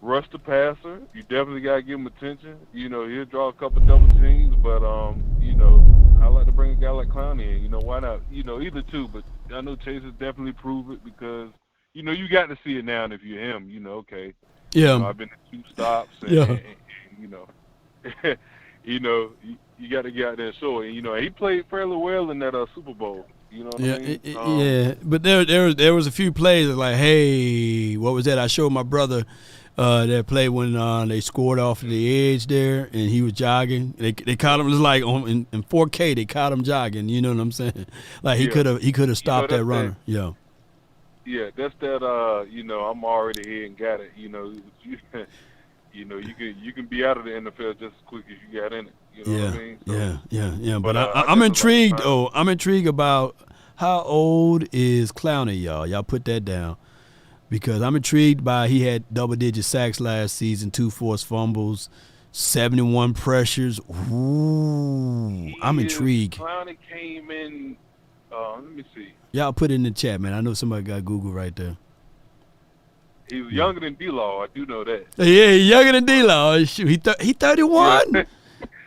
rush the passer. You definitely gotta give him attention. He'll draw a couple double teams, but I like to bring a guy like Clowney in. Why not? Either two, but I know Chase has definitely proved it, because you got to see it now. And if you're him, okay. Yeah. I've been to 2 stops, and you got to get out there and show it. He played fairly well in that Super Bowl. What I mean? Yeah. But there was a few plays that, like, hey, what was that? I showed my brother that play when they scored off the edge there, and he was jogging. They caught him, it was like in 4K. They caught him jogging. You know what I'm saying? Like he could have stopped that runner. Yeah. Yeah, that's that. I'm already here and got it. You can be out of the NFL just as quick as you got in it. You know what I mean? So, yeah. But I'm intrigued. I'm intrigued about how old is Clowney, y'all. Y'all put that down, because I'm intrigued by, he had double-digit sacks last season, 2 forced fumbles, 71 pressures. Ooh, I'm intrigued. Clowney came in. Let me see. Y'all put it in the chat, man. I know somebody got Google right there. He was younger than D-Law. I do know that. Yeah, he's younger than D-Law. Shoot, he 31. Yeah.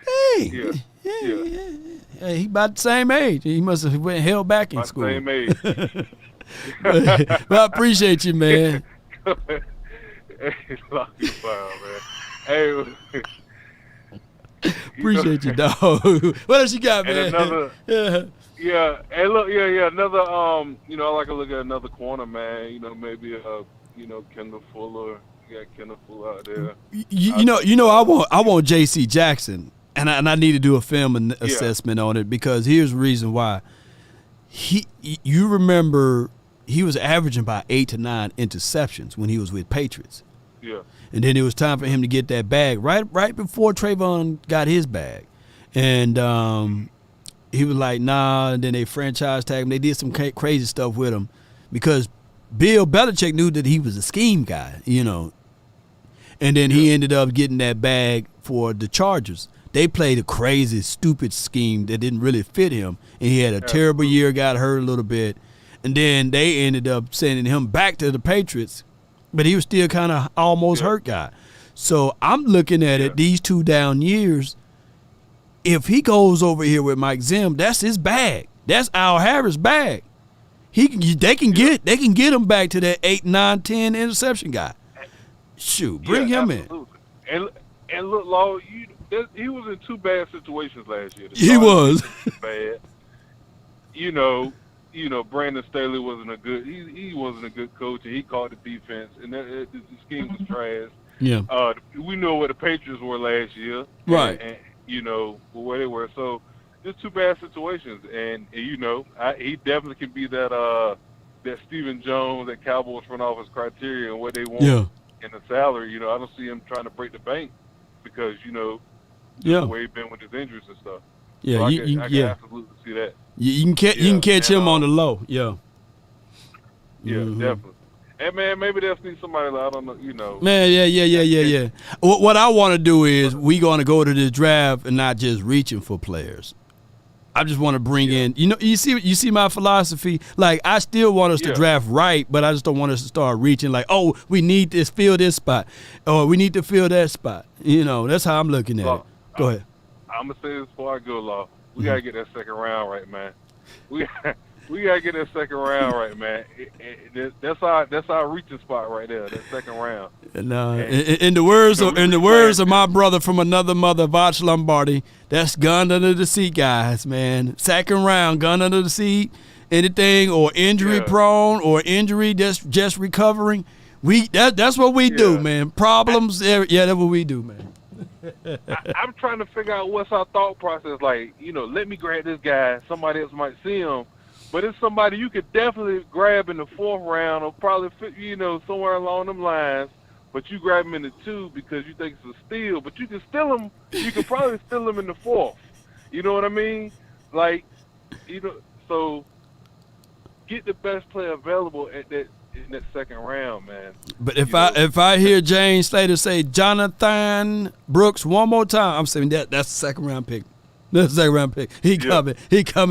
Hey. Yeah. He about the same age. He must have went held back in school. Same age. But I appreciate you, man. Hey, lock you down, man. Hey. Appreciate you, dog. What else you got, man? And yeah. Hey, look, another, I like to look at another corner, man. Maybe, Kendall Fuller. You got Kendall Fuller out there. I want J.C. Jackson, and I need to do a film assessment on it, because here's the reason why. You remember, he was averaging about 8 to 9 interceptions when he was with Patriots. Yeah. And then it was time for him to get that bag right before Trayvon got his bag, and he was like, nah. And then they franchise tagged him. They did some crazy stuff with him, because Bill Belichick knew that he was a scheme guy, And then he ended up getting that bag for the Chargers. They played a crazy, stupid scheme that didn't really fit him, and he had a terrible year, got hurt a little bit. and then they ended up sending him back to the Patriots, but he was still kind of almost hurt guy. So I'm looking at it, these 2 down years, if he goes over here with Mike Zim, that's his bag. That's Al Harris' bag. They can get him back to that 8, 9, 10 interception guy. Shoot, bring him in. And look, Law, he was in 2 bad situations last year. He was bad. Brandon Staley wasn't a good. He wasn't a good coach, and he called the defense, and the scheme was trash. Yeah. We know what the Patriots were last year, right? And where they were. So just 2 bad situations, and he definitely can be that Stephen Jones, that Cowboys front office criteria and what they want in the salary. I don't see him trying to break the bank because the way he's been with his injuries and stuff. Yeah, so I can absolutely see that. You can catch him on the low. Yeah. Yeah, definitely. And man, maybe they'll see somebody like, I don't know, Man, yeah. What I want to do is we going to go to this draft and not just reaching for players. I just want to bring in, you see my philosophy. Like I still want us to draft right, but I just don't want us to start reaching like, oh, we need to fill this spot, or we need to fill that spot. That's how I'm looking at it. Go ahead. I'm gonna say this before I go, Law. We gotta get that second round right, man. We gotta get that second round right, man. That's our reaching spot right there. That second round. In the words of my brother from another mother, Vach Lombardi, that's gun under the seat, guys, man. Second round, gun under the seat. Anything or injury prone or injury just recovering. That's what we do, man. Problems, that's what we do, man. I'm trying to figure out what's our thought process. Like, let me grab this guy. Somebody else might see him. But it's somebody you could definitely grab in the 4th round or probably, somewhere along them lines. But you grab him in the 2 because you think it's a steal. But you can steal him. You can probably steal him in the 4th. You know what I mean? Like, so get the best player available in that second round, man. But if I hear James Slater say Jonathan Brooks one more time, I'm saying that's the second round pick. That's the second round pick. He coming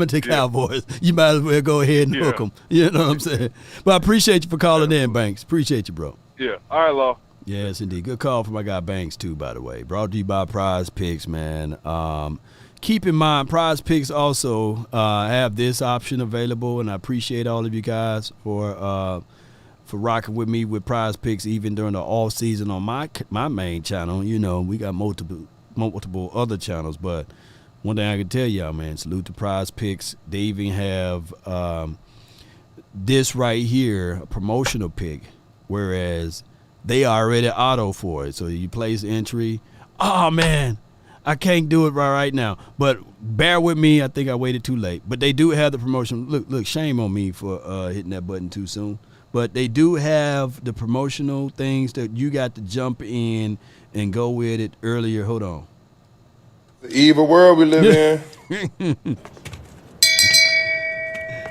to Cowboys. You might as well go ahead and hook him. You know what I'm saying? But I appreciate you for calling in, Banks. Appreciate you, bro. Yeah. All right, Law. Yes, indeed. Good call from my guy Banks too, by the way. Brought to you by Prize Picks, man. Keep in mind, Prize Picks also have this option available, and I appreciate all of you guys for rocking with me with Prize Picks even during the off season on my main channel. We got multiple other channels, but one thing I can tell y'all, man, salute to Prize Picks. They even have this right here, a promotional pick, whereas they already auto for it. So you place entry. Oh, man, I can't do it right now. But bear with me. I think I waited too late. But they do have the promotion. Look, shame on me for hitting that button too soon. But they do have the promotional things that you got to jump in and go with it earlier. Hold on. The evil world we live in.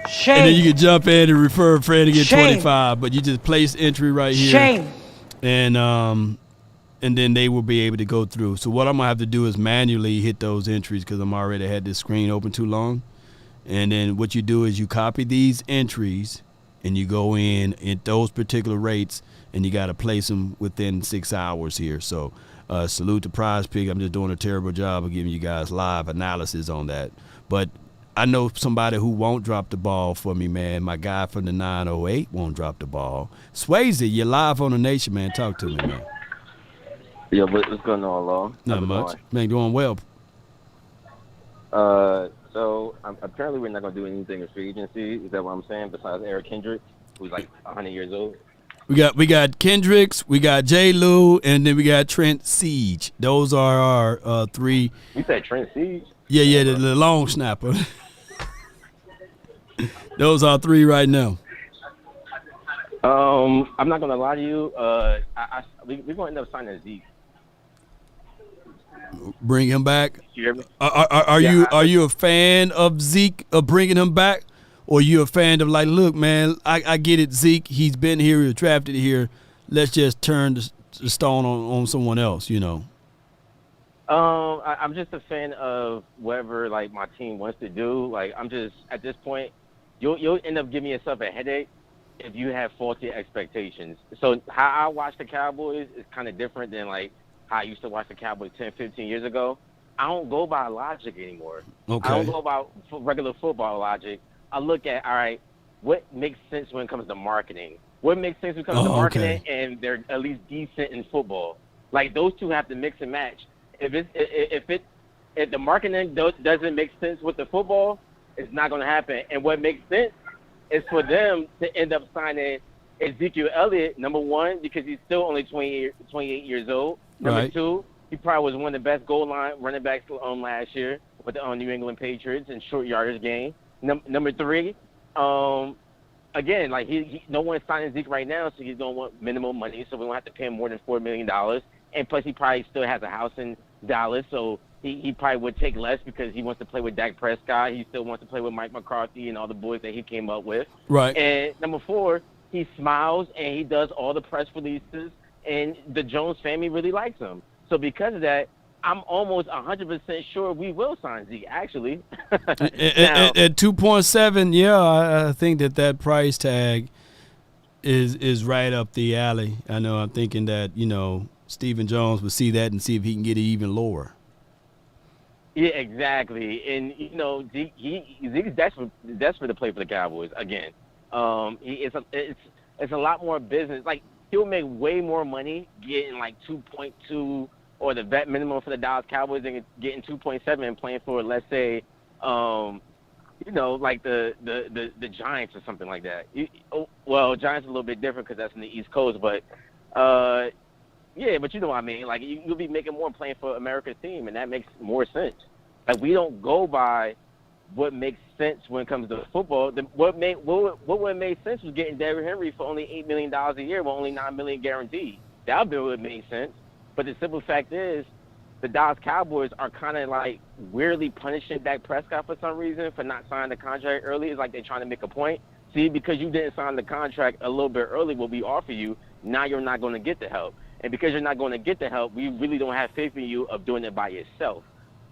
Shame. And then you can jump in and refer a friend to get 25, but you just place entry right here. Shame. And then they will be able to go through. So what I'm gonna have to do is manually hit those entries because I'm already had this screen open too long. And then what you do is you copy these entries and you go in at those particular rates and you got to place them within 6 hours here. So salute to Prize Pick. I'm just doing a terrible job of giving you guys live analysis on that. But I know somebody who won't drop the ball for me, man. My guy from the 908 won't drop the ball. Swayze, you're live on the Nation, man. Talk to me, man. Yeah, but what's going on, Law? Not much. Man, doing well. So apparently we're not going to do anything in free agency. Is that what I'm saying? Besides Eric Kendricks, who's like 100 years old. We got Kendricks, we got J. Lou, and then we got Trent Siege. Those are our three. You said Trent Siege? Yeah, the long snapper. Those are three right now. I'm not gonna lie to you. We're gonna end up signing Zeke. Bring him back. You hear me? Are you a fan of Zeke, of bringing him back, or you a fan of like, look, man, I get it, Zeke. He's been here, he was drafted here. Let's just turn the stone on someone else, you know. I'm just a fan of whatever like my team wants to do. Like I'm just at this point, you'll end up giving yourself a headache if you have faulty expectations. So how I watch the Cowboys is kind of different than like how I used to watch the Cowboys 10, 15 years ago. I don't go by logic anymore. Okay. I don't go by regular football logic. I look at, all right, what makes sense when it comes to marketing? What makes sense when it comes to marketing and they're at least decent in football? Like, those two have to mix and match. If the marketing doesn't make sense with the football, it's not going to happen. And what makes sense is for them to end up signing Ezekiel Elliott, number one, because he's still only 28 years old. Number two, he probably was one of the best goal line running backs last year with the New England Patriots in short yardage game. Number three, again, like no one's signing Zeke right now, so he's going to want minimum money, so we don't have to pay him more than $4 million. And plus, he probably still has a house in Dallas, so he probably would take less because he wants to play with Dak Prescott. He still wants to play with Mike McCarthy and all the boys that he came up with. Right. And number four, he smiles and he does all the press releases, and the Jones family really likes him. So because of that, I'm almost 100% sure we will sign Zeke, actually. At 2.7, yeah, I think that price tag is right up the alley. I know I'm thinking that, Stephen Jones would see that and see if he can get it even lower. Yeah, exactly. And, Zeke's desperate to play for the Cowboys again. It's a lot more business. Like, he'll make way more money getting like 2.2 or the vet minimum for the Dallas Cowboys than getting 2.7 and playing for, let's say, like the Giants or something like that. Well, Giants are a little bit different because that's in the East Coast, but yeah, but you know what I mean. Like, you'll be making more playing for America's team, and that makes more sense. Like, we don't go by what makes sense when it comes to football. What would make sense was getting Derrick Henry for only $8 million a year with only $9 million guaranteed. That would make sense. But the simple fact is, the Dallas Cowboys are kind of like weirdly punishing Dak Prescott for some reason for not signing the contract early. It's like they're trying to make a point. See, because you didn't sign the contract a little bit early, what we offer you, now you're not going to get the help. And because you're not going to get the help, we really don't have faith in you of doing it by yourself.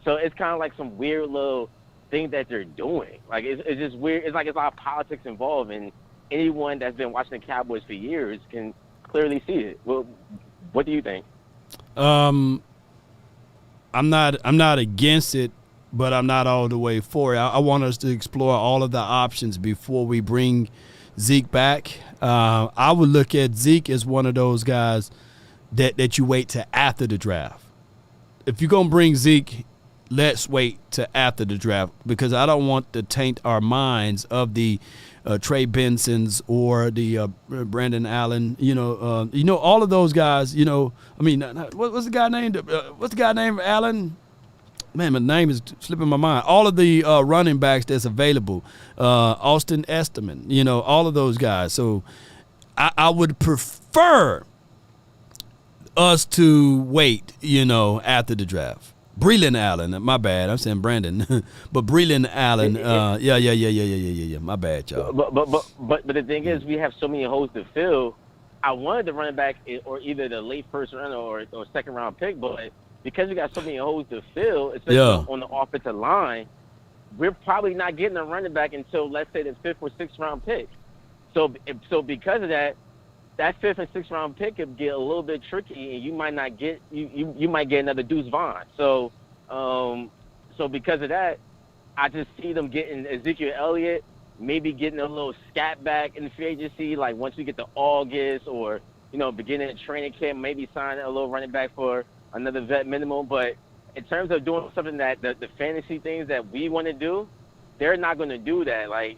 So it's kind of like some weird little thing that they're doing. Like, it's just weird. It's like it's a lot of politics involved, and anyone that's been watching the Cowboys for years can clearly see it. Well, what do you think? I'm not against it, but I'm not all the way for it. I want us to explore all of the options before we bring Zeke back. I would look at Zeke as one of those guys that you wait to after the draft. If you're going to bring Zeke, let's wait to after the draft, because I don't want to taint our minds of the Trey Bensons or the Brandon Allen, all of those guys, what's the guy named? What's the guy named Allen? Man, my name is slipping my mind. All of the running backs that's available, Austin Esterman, all of those guys. So I would prefer us to wait, after the draft. Breland Allen, my bad. I'm saying Brandon, but Breland Allen, yeah. My bad, y'all. But the thing is, we have so many holes to fill. I wanted to run back or either the late first round or second round pick, but because we got so many holes to fill, especially on the offensive line, we're probably not getting a running back until, let's say, the fifth or sixth round pick. So because of that fifth and sixth round pick could get a little bit tricky, and you might not get you might get another Deuce Vaughn. So because of that, I just see them getting Ezekiel Elliott, maybe getting a little scat back in the free agency, like once we get to August or beginning of training camp, maybe sign a little running back for another vet minimum. But in terms of doing something that the fantasy things that we want to do, they're not going to do that. Like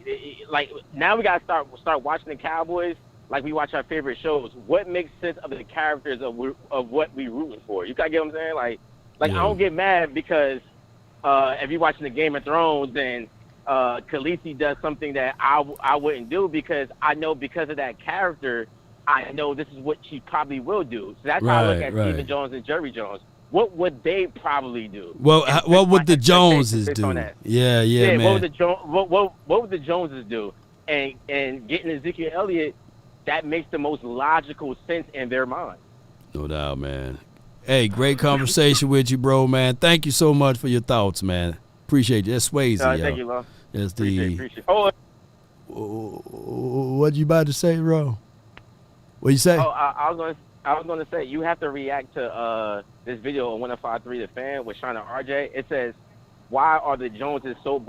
now we got to start watching the Cowboys like we watch our favorite shows. What makes sense of the characters of what we rooting for? You gotta get what I'm saying? Like I don't get mad because if you're watching the Game of Thrones and Khaleesi does something that I wouldn't do, because I know because of that character, I know this is what she probably will do. So that's how I look at Stephen Jones and Jerry Jones. What would they probably do? Well, what would the Joneses do? Yeah, man. What would the Joneses do? And getting Ezekiel Elliott, that makes the most logical sense in their mind. No doubt, man. Hey, great conversation with you, bro, man. Thank you so much for your thoughts, man. Appreciate you. That's Swayze, Thank you, love. That's appreciate it. What you about to say, bro? What you say? Oh, I was gonna say you have to react to this video on 105.3 The Fan with Shauna RJ. It says, "Why are the Joneses so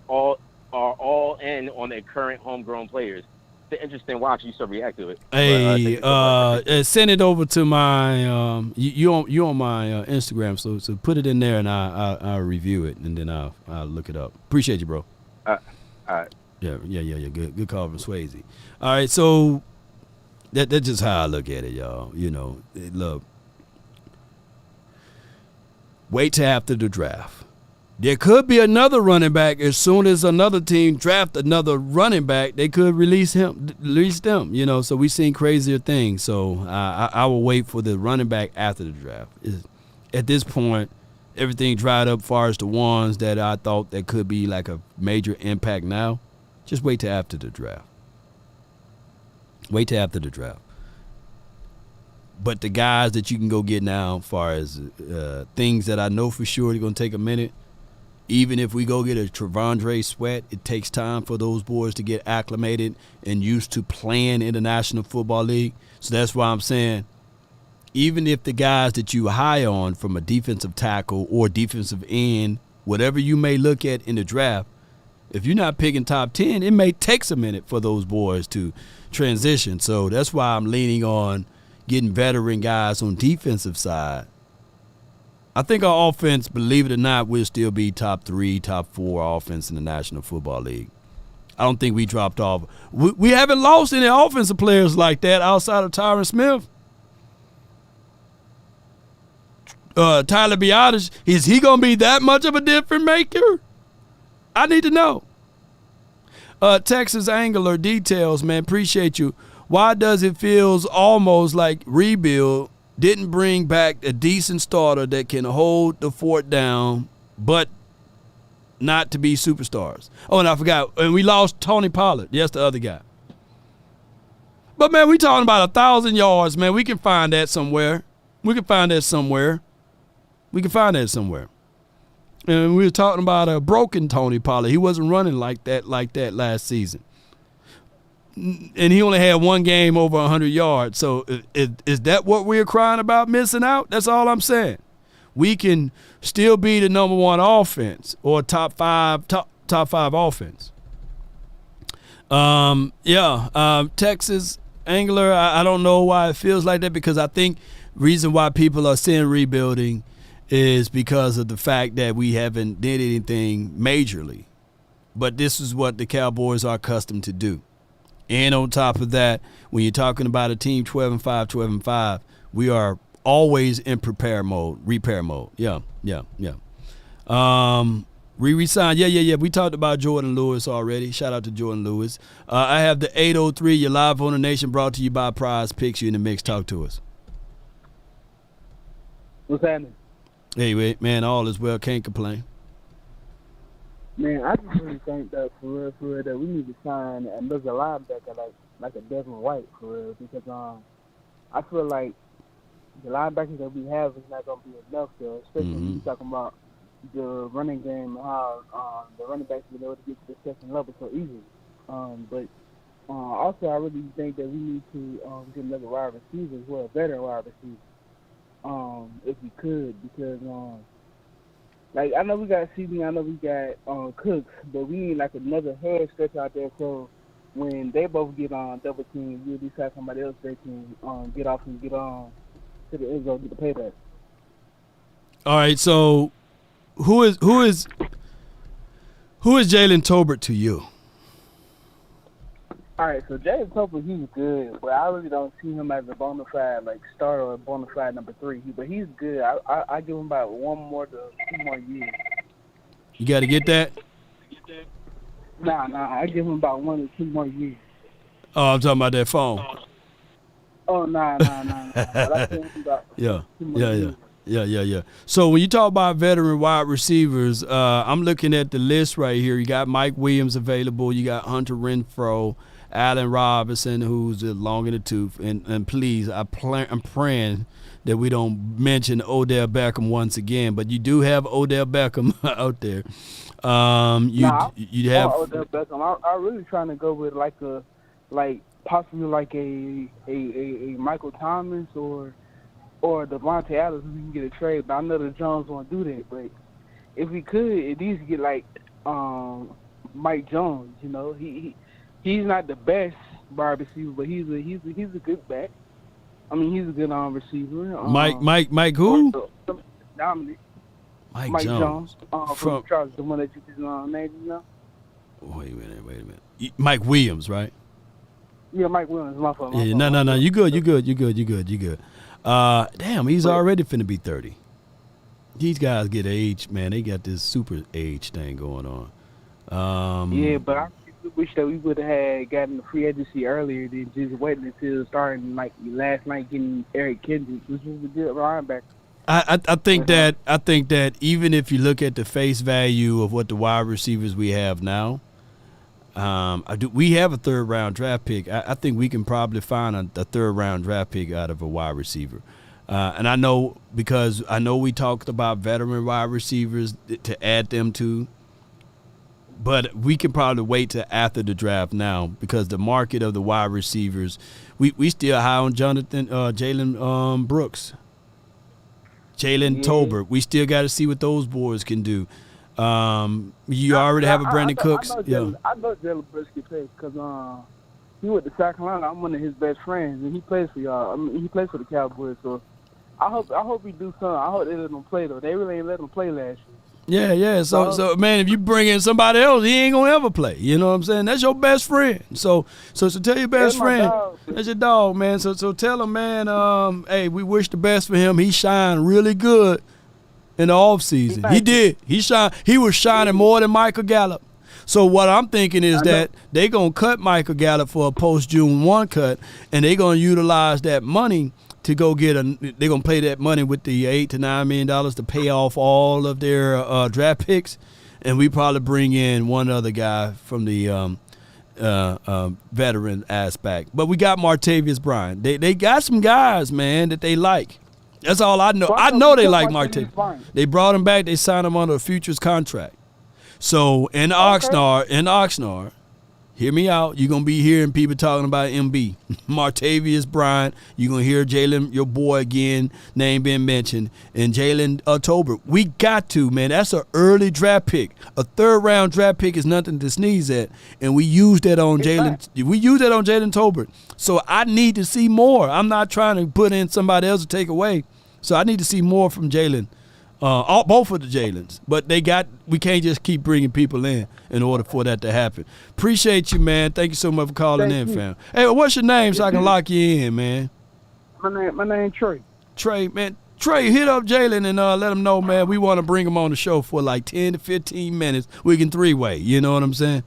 all in on their current homegrown players?" It's an interesting watch. You should react to it. Hey, send it over to my you on my Instagram, so put it in there and I'll review it and then I'll look it up. Appreciate you, bro. All right. Yeah. Good call from Swayze. All right, so that's just how I look at it, y'all. You know, look, wait till after the draft. There could be another running back as soon as another team draft another running back. They could release them. You know, so we've seen crazier things. So I will wait for the running back after the draft. At this point, everything dried up. Far as the ones that I thought that could be like a major impact now, just wait till after the draft. Wait till after the draft. But the guys that you can go get now, as far as things that I know for sure they're going to take a minute. Even if we go get a Trevondre Sweat, it takes time for those boys to get acclimated and used to playing in the National Football League. So that's why I'm saying, even if the guys that you high on from a defensive tackle or defensive end, whatever you may look at in the draft, if you're not picking top 10, it may take a minute for those boys to transition. So that's why I'm leaning on getting veteran guys on defensive side. I think our offense, believe it or not, will still be top 3, top 4 offense in the National Football League. I don't think we dropped off. We haven't lost any offensive players like that outside of Tyron Smith. Tyler Biotis, is he going to be that much of a difference maker? I need to know. Texas Angler Details, man, appreciate you. Why does it feels almost like rebuild didn't bring back a decent starter that can hold the fort down, but not to be superstars? Oh, and I forgot, and we lost Tony Pollard. Yes, the other guy. But, man, we talking about 1,000 yards, man. We can find that somewhere. And we were talking about a broken Tony Pollard. He wasn't running like that last season. And he only had one game over 100 yards. So is that what we're crying about missing out? That's all I'm saying. We can still be the number 1 offense or top five offense. Texas Angler, I don't know why it feels like that, because I think reason why people are saying rebuilding is because of the fact that we haven't did anything majorly. But this is what the Cowboys are accustomed to do. And on top of that, when you're talking about a team 12-5, we are always in repair mode. Yeah. Re-sign. Yeah. We talked about Jordan Lewis already. Shout out to Jordan Lewis. I have the 803. You're live on the Nation, brought to you by Prize Picks. You in the mix. Talk to us. What's happening? Hey, man, all is well. Can't complain. Man, I just really think that for real, that we need to sign another linebacker like a Devin White, for real, because I feel like the linebackers that we have is not going to be enough there, especially when you're talking about the running game and how the running backs been able to get to the second level so easily. But also, I really think that we need to get another wide receiver as well, a veteran wide receiver, if we could, because like, I know we got CD, I know we got Cooks, but we need like another head stretch out there, so when they both get on double team, you at least have somebody else they can get off and get on to the end zone, get the payback. All right, so who is Jalen Tolbert to you? All right, so Jalen Tolbert, he's good, but I really don't see him as a bona fide like starter or a bona fide number 3. But he's good. I give him about 1 more to 2 more years. You got to get that? Nah, I give him about 1 or 2 more years. Oh, I'm talking about that phone. Oh, nah. I give him about 2 more years. Yeah. So when you talk about veteran wide receivers, I'm looking at the list right here. You got Mike Williams available. You got Hunter Renfrow, Allen Robinson, who's long in the tooth. And please, I'm praying that we don't mention Odell Beckham once again. But you do have Odell Beckham out there. You have Odell Beckham. I'm really trying to go with possibly like a Michael Thomas or Devontae Adams if we can get a trade. But I know the Jones won't do that. But if we could, at least get like Mike Jones. You know, he's not the best wide receiver, but he's a good back. I mean, he's a good receiver. Mike who? Dominic. Mike Jones. From Charles, the one that you just named, you know? Wait a minute. Mike Williams, right? Yeah, Mike Williams. My fault. Yeah, no. You good. Damn, he's already finna be 30. These guys get age, man. They got this super age thing going on. Yeah, but I wish that we would have gotten the free agency earlier than just waiting until starting like last night getting Eric Kendricks, which was a good linebacker. I think that even if you look at the face value of what the wide receivers we have now, we have a third-round draft pick. I think we can probably find a third-round draft pick out of a wide receiver. And I know because we talked about veteran wide receivers to add them to, but we can probably wait till after the draft now because the market of the wide receivers, we still high on Jalen Brooks. Jalen Tolbert. We still got to see what those boys can do. You already have a Brandon Cooks. I know Jalen Brooks can play because he went to South Carolina. I'm one of his best friends, and he plays for y'all. I mean, he plays for the Cowboys. So I hope he do something. I hope they let him play though. They really ain't let him play last year. Yeah. So man, if you bring in somebody else, he ain't gonna ever play. You know what I'm saying? That's your best friend. So tell your best friend. That's your dog, man. So tell him, man. Hey, we wish the best for him. He shined really good in the offseason. He did. He shined. He was shining more than Michael Gallup. So what I'm thinking is that they gonna cut Michael Gallup for a post June 1 cut, and they gonna utilize that money to go get they're going to pay that money with the $8 to $9 million to pay off all of their draft picks. And we probably bring in one other guy from the veteran aspect. But we got Martavis Bryant. They got some guys, man, that they like. That's all I know. I know they like Martavis. They brought him back. They signed him under a futures contract. So in Oxnard, hear me out. You're going to be hearing people talking about MB. Martavis Bryant. You're going to hear Jalen, your boy again, name being mentioned, and Jalen Tolbert. We got to, man. That's an early draft pick. A third-round draft pick is nothing to sneeze at, and we used that on Jalen. We used that on Jalen Tolbert. So I need to see more. I'm not trying to put in somebody else to take away. So I need to see more from Jalen. Both of the Jalens, but we can't just keep bringing people in order for that to happen. Appreciate you, man. Thank you so much for calling in, fam. Hey, what's your name so I can lock you in, man? My name Trey. Trey, man. Trey, hit up Jalen and let him know, man. We want to bring him on the show for like 10 to 15 minutes. We can three-way. You know what I'm saying?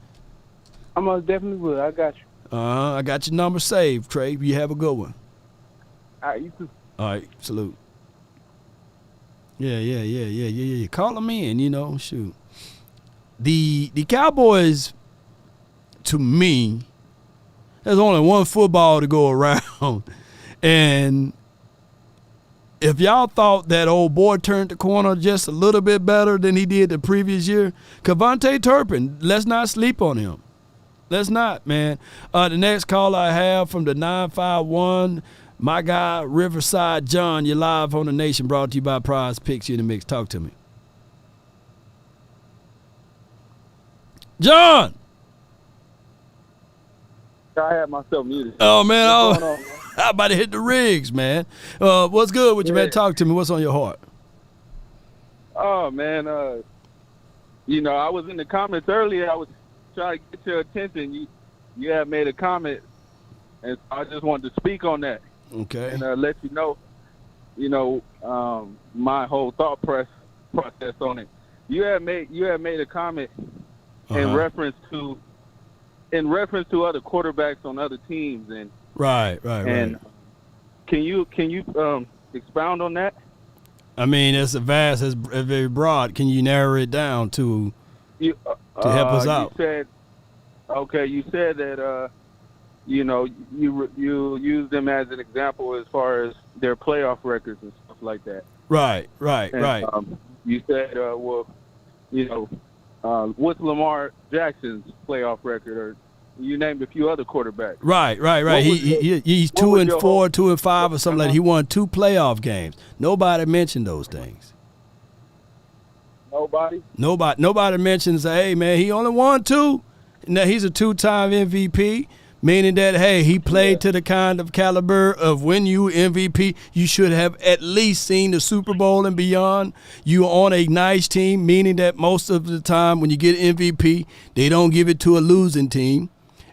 I most definitely will. I got you. I got your number saved, Trey. You have a good one. All right, you too. All right, salute. Yeah. Call them in, you know, shoot. The Cowboys, to me, there's only one football to go around. And if y'all thought that old boy turned the corner just a little bit better than he did the previous year, Kevontae Turpin, let's not sleep on him. Let's not, man. The next call I have from the 951, my guy, Riverside John, you're live on the Nation, brought to you by Prize Picks. You in the mix. Talk to me. John! I had myself muted. Oh, man. I'm about to hit the rigs, man. What's good with you, man? Talk to me. What's on your heart? Oh, man. I was in the comments earlier. I was trying to get your attention. You had made a comment, and I just wanted to speak on that. Okay. And let you know, my whole thought process on it. You had made a comment in reference to other quarterbacks on other teams, and right. Can you expound on that? I mean, it's it's very broad. Can you narrow it down to help us out? You said that you know, you use them as an example as far as their playoff records and stuff like that. Right. And, you said, well, you know, what's Lamar Jackson's playoff record, or you named a few other quarterbacks. Right. He's 2-4, 2-5, or something like that. He won 2 playoff games. Nobody mentioned those things. Nobody mentions, hey, man, he only won 2. Now, he's a 2-time MVP, meaning that, hey, he played to the kind of caliber of when you MVP, you should have at least seen the Super Bowl and beyond. You're on a nice team, meaning that most of the time when you get MVP, they don't give it to a losing team.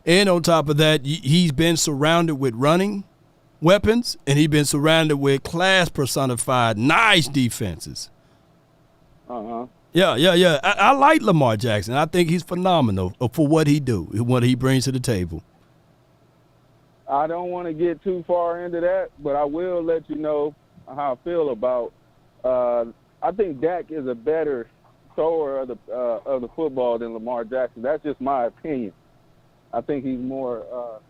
And on top of that, he's been surrounded with running weapons, and he's been surrounded with class personified, nice defenses. Yeah. I like Lamar Jackson. I think he's phenomenal for what he do, what he brings to the table. I don't want to get too far into that, but I will let you know how I feel about. I think Dak is a better thrower of the football than Lamar Jackson. That's just my opinion. I think he's more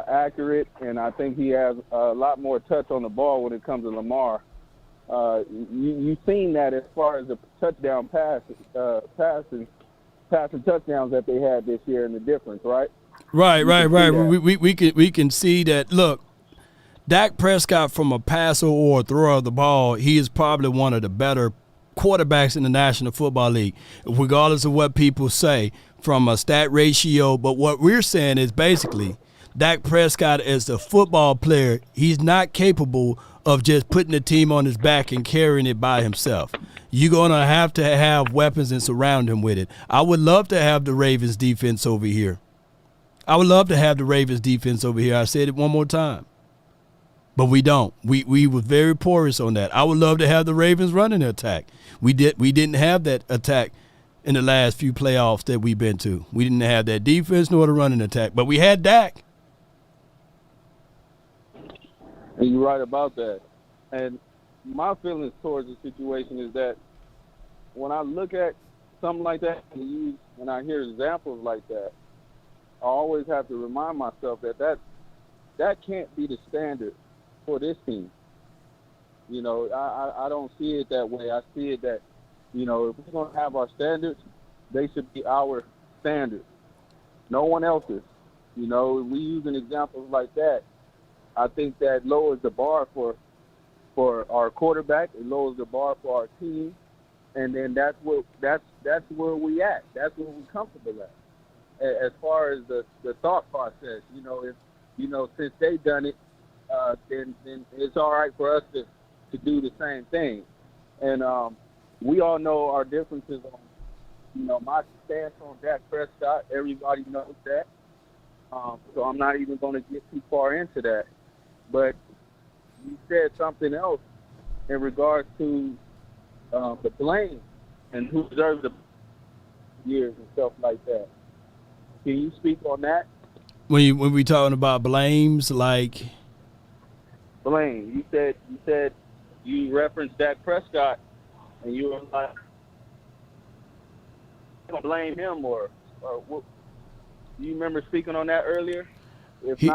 accurate, and I think he has a lot more touch on the ball when it comes to Lamar. You've seen that as far as the touchdown passing touchdowns that they had this year and the difference, right? Right. We can see that. Look, Dak Prescott, from a passer or a thrower of the ball, he is probably one of the better quarterbacks in the National Football League, regardless of what people say from a stat ratio. But what we're saying is basically Dak Prescott, as a football player, he's not capable of just putting the team on his back and carrying it by himself. You're going to have weapons and surround him with it. I would love to have the Ravens defense over here. I said it one more time. But we don't. We were very porous on that. I would love to have the Ravens running the attack. We didn't have that attack in the last few playoffs that we've been to. We didn't have that defense nor the running attack. But we had Dak. And you're right about that. And my feelings towards the situation is that when I look at something like that and I hear examples like that, I always have to remind myself that can't be the standard for this team. You know, I don't see it that way. I see it that, you know, if we're going to have our standards, they should be our standards. No one else's. You know, if we using examples like that, I think that lowers the bar for our quarterback. It lowers the bar for our team, and then that's where we at. That's where we're comfortable at. As far as the thought process, you know, if you know since they've done it, then it's all right for us to do the same thing. And we all know our differences on, you know, my stance on Dak Prescott. Everybody knows that. So I'm not even going to get too far into that. But you said something else in regards to the blame and who deserves the years and stuff like that. Can you speak on that? When we talking about blames, like blame, you said you referenced Dak Prescott, and you were like, "Don't blame him," or what? Do you remember speaking on that earlier? He's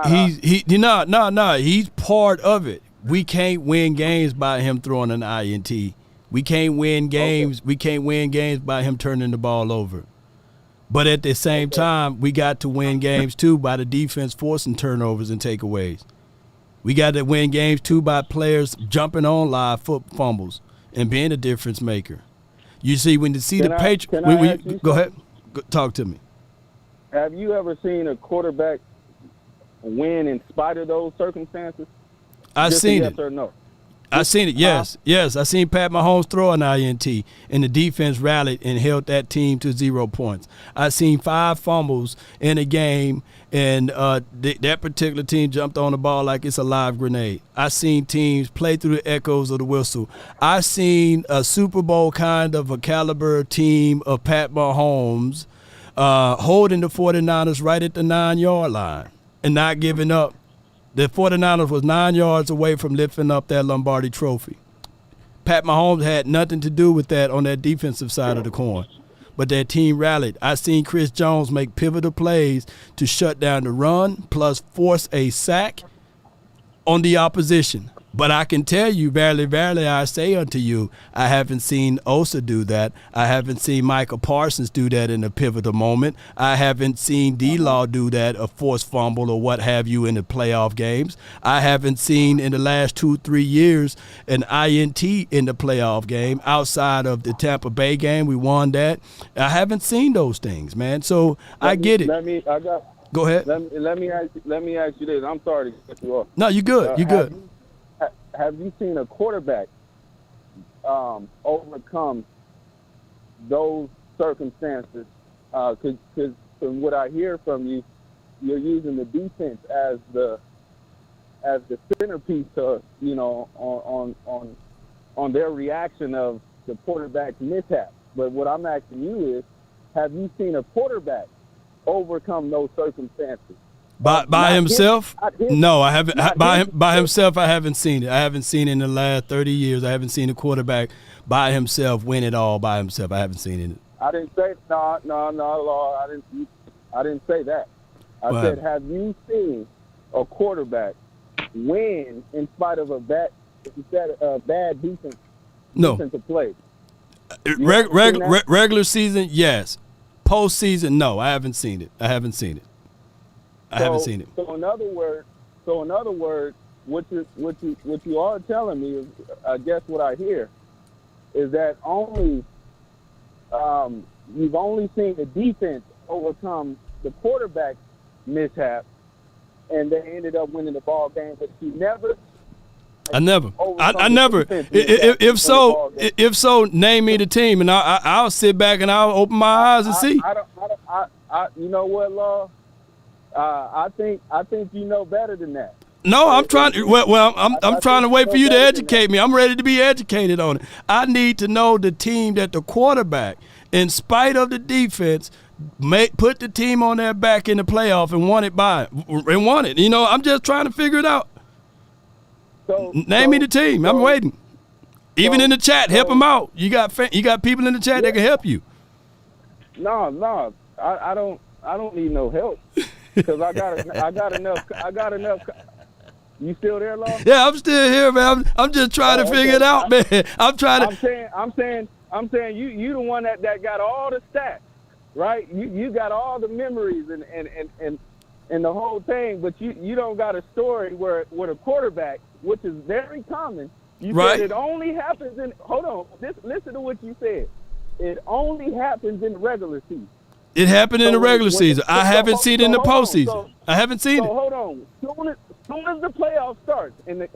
part of it. We can't win games by him throwing an INT. We can't win games. Okay. We can't win games by him turning the ball over. But at the same time, we got to win games too by the defense forcing turnovers and takeaways. We got to win games too by players jumping on live foot fumbles and being a difference maker. You see, when you see the Patriots, go ahead, talk to me. Have you ever seen a quarterback win in spite of those circumstances? I've seen it. Yes or no? I seen it, yes. I seen Pat Mahomes throw an INT, and the defense rallied and held that team to 0 points. I seen 5 fumbles in a game, and that particular team jumped on the ball like it's a live grenade. I seen teams play through the echoes of the whistle. I seen a Super Bowl kind of a caliber team of Pat Mahomes holding the 49ers right at the 9-yard line and not giving up. The 49ers was 9 yards away from lifting up that Lombardi trophy. Pat Mahomes had nothing to do with that on that defensive side of the coin. but that team rallied. I seen Chris Jones make pivotal plays to shut down the run, plus force a sack on the opposition. But I can tell you, verily, verily, I say unto you, I haven't seen Osa do that. I haven't seen Michael Parsons do that in a pivotal moment. I haven't seen D-Law do that, a forced fumble or what have you in the playoff games. I haven't seen in the last 2-3 years an INT in the playoff game outside of the Tampa Bay game. We won that. I haven't seen those things, man. So I get it. Go ahead. Let me ask you this. I'm sorry to cut you off. No, you good. You good. Have you seen a quarterback overcome those circumstances? Because from what I hear from you, you're using the defense as the centerpiece to, on their reaction of the quarterback's mishap. But what I'm asking you is, have you seen a quarterback overcome those circumstances? By himself? No, I haven't. By himself, I haven't seen it. I haven't seen it in the last 30 years. I haven't seen a quarterback by himself win it all by himself. I haven't seen it. I didn't say no. I didn't say that. I said, have you seen a quarterback win in spite of a bad defensive play? Regular season, yes. Postseason, no. I haven't seen it. I haven't seen it. So in other words, what you are telling me is, I guess what I hear is that you've only seen the defense overcome the quarterback mishap, and they ended up winning the ball game, but you never. I never. If so, name me the team, and I'll sit back and I'll open my eyes and see. You know what, Law? I think you know better than that. No, I'm trying. I'm trying to wait for you to educate me. I'm ready to be educated on it. I need to know the team that the quarterback, in spite of the defense, put the team on their back in the playoff and won it. I'm just trying to figure it out. Name me the team. I'm waiting. Even in the chat, help them out. You got people in the chat that can help you. No, I don't need no help. Because I got enough. You still there, Law? Yeah, I'm still here, man. I'm just trying to figure it out, man. I'm saying you the one that got all the stats, right? You got all the memories and the whole thing, but you don't got a story where the quarterback, which is very common. You said it only happens in. Hold on, listen to what you said. It only happens in the regular season. It happened in the regular season. I haven't seen it in the postseason. I haven't seen it. Hold on. Soon as the playoffs starts, and this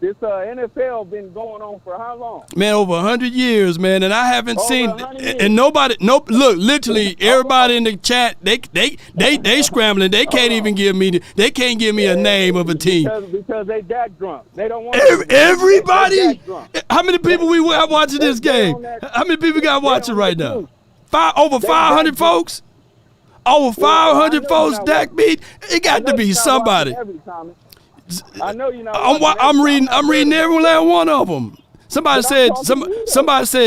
NFL been going on for how long? Man, over 100 years, man, and I haven't seen. And nobody, look, literally everybody in the chat, they scrambling. They can't even give me. They can't give me a name of a team because they Dak drunk. They don't want everybody. How many people we have watching this game? How many people got watching right now? Over 500 folks? Over 500 folks Dak beat? It got to be somebody. I know you know. I'm reading every last one of them. Somebody said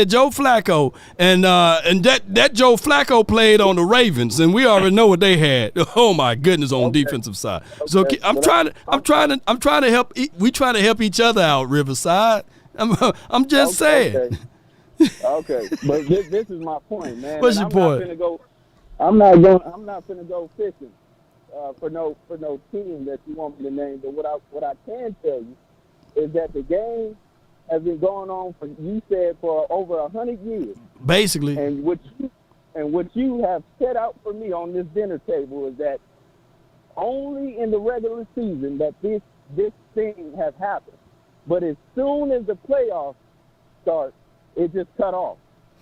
Joe Flacco, and that Joe Flacco played on the Ravens, and we already know what they had. Oh my goodness, on defensive side. So I'm trying to help. We trying to help each other out, Riverside. I'm just saying. Okay, but this is my point, man. What's your point? I'm not gonna go fishing for no team that you want me to name. But what I can tell you is that the game has been going on for over 100 years. Basically. And what you have set out for me on this dinner table is that only in the regular season that this thing has happened. But as soon as the playoffs start, it just cut off.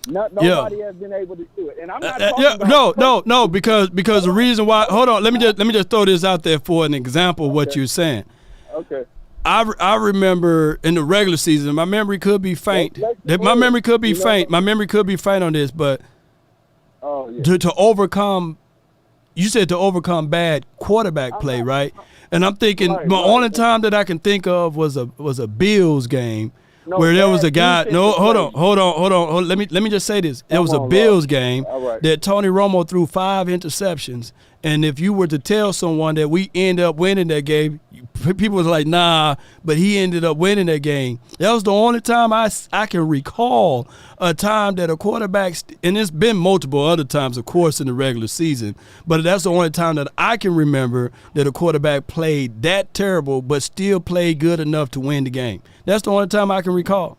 Nobody has been able to do it, and I'm not talking about no, because the reason why. Hold on, let me just throw this out there for an example of what you're saying. Okay. I remember in the regular season, my memory could be faint. My memory could be faint. My memory could be faint on this, but to overcome, you said to overcome bad quarterback play, right? And I'm thinking the only time that I can think of was a Bills game where there was a guy. No, hold on. Let me just say this. It was a Bills game that Tony Romo threw 5 interceptions, and if you were to tell someone that we end up winning that game, people was like, nah, but he ended up winning that game. That was the only time I can recall a time that a quarterback, and it's been multiple other times, of course, in the regular season, but that's the only time that I can remember that a quarterback played that terrible but still played good enough to win the game. That's the only time I can recall.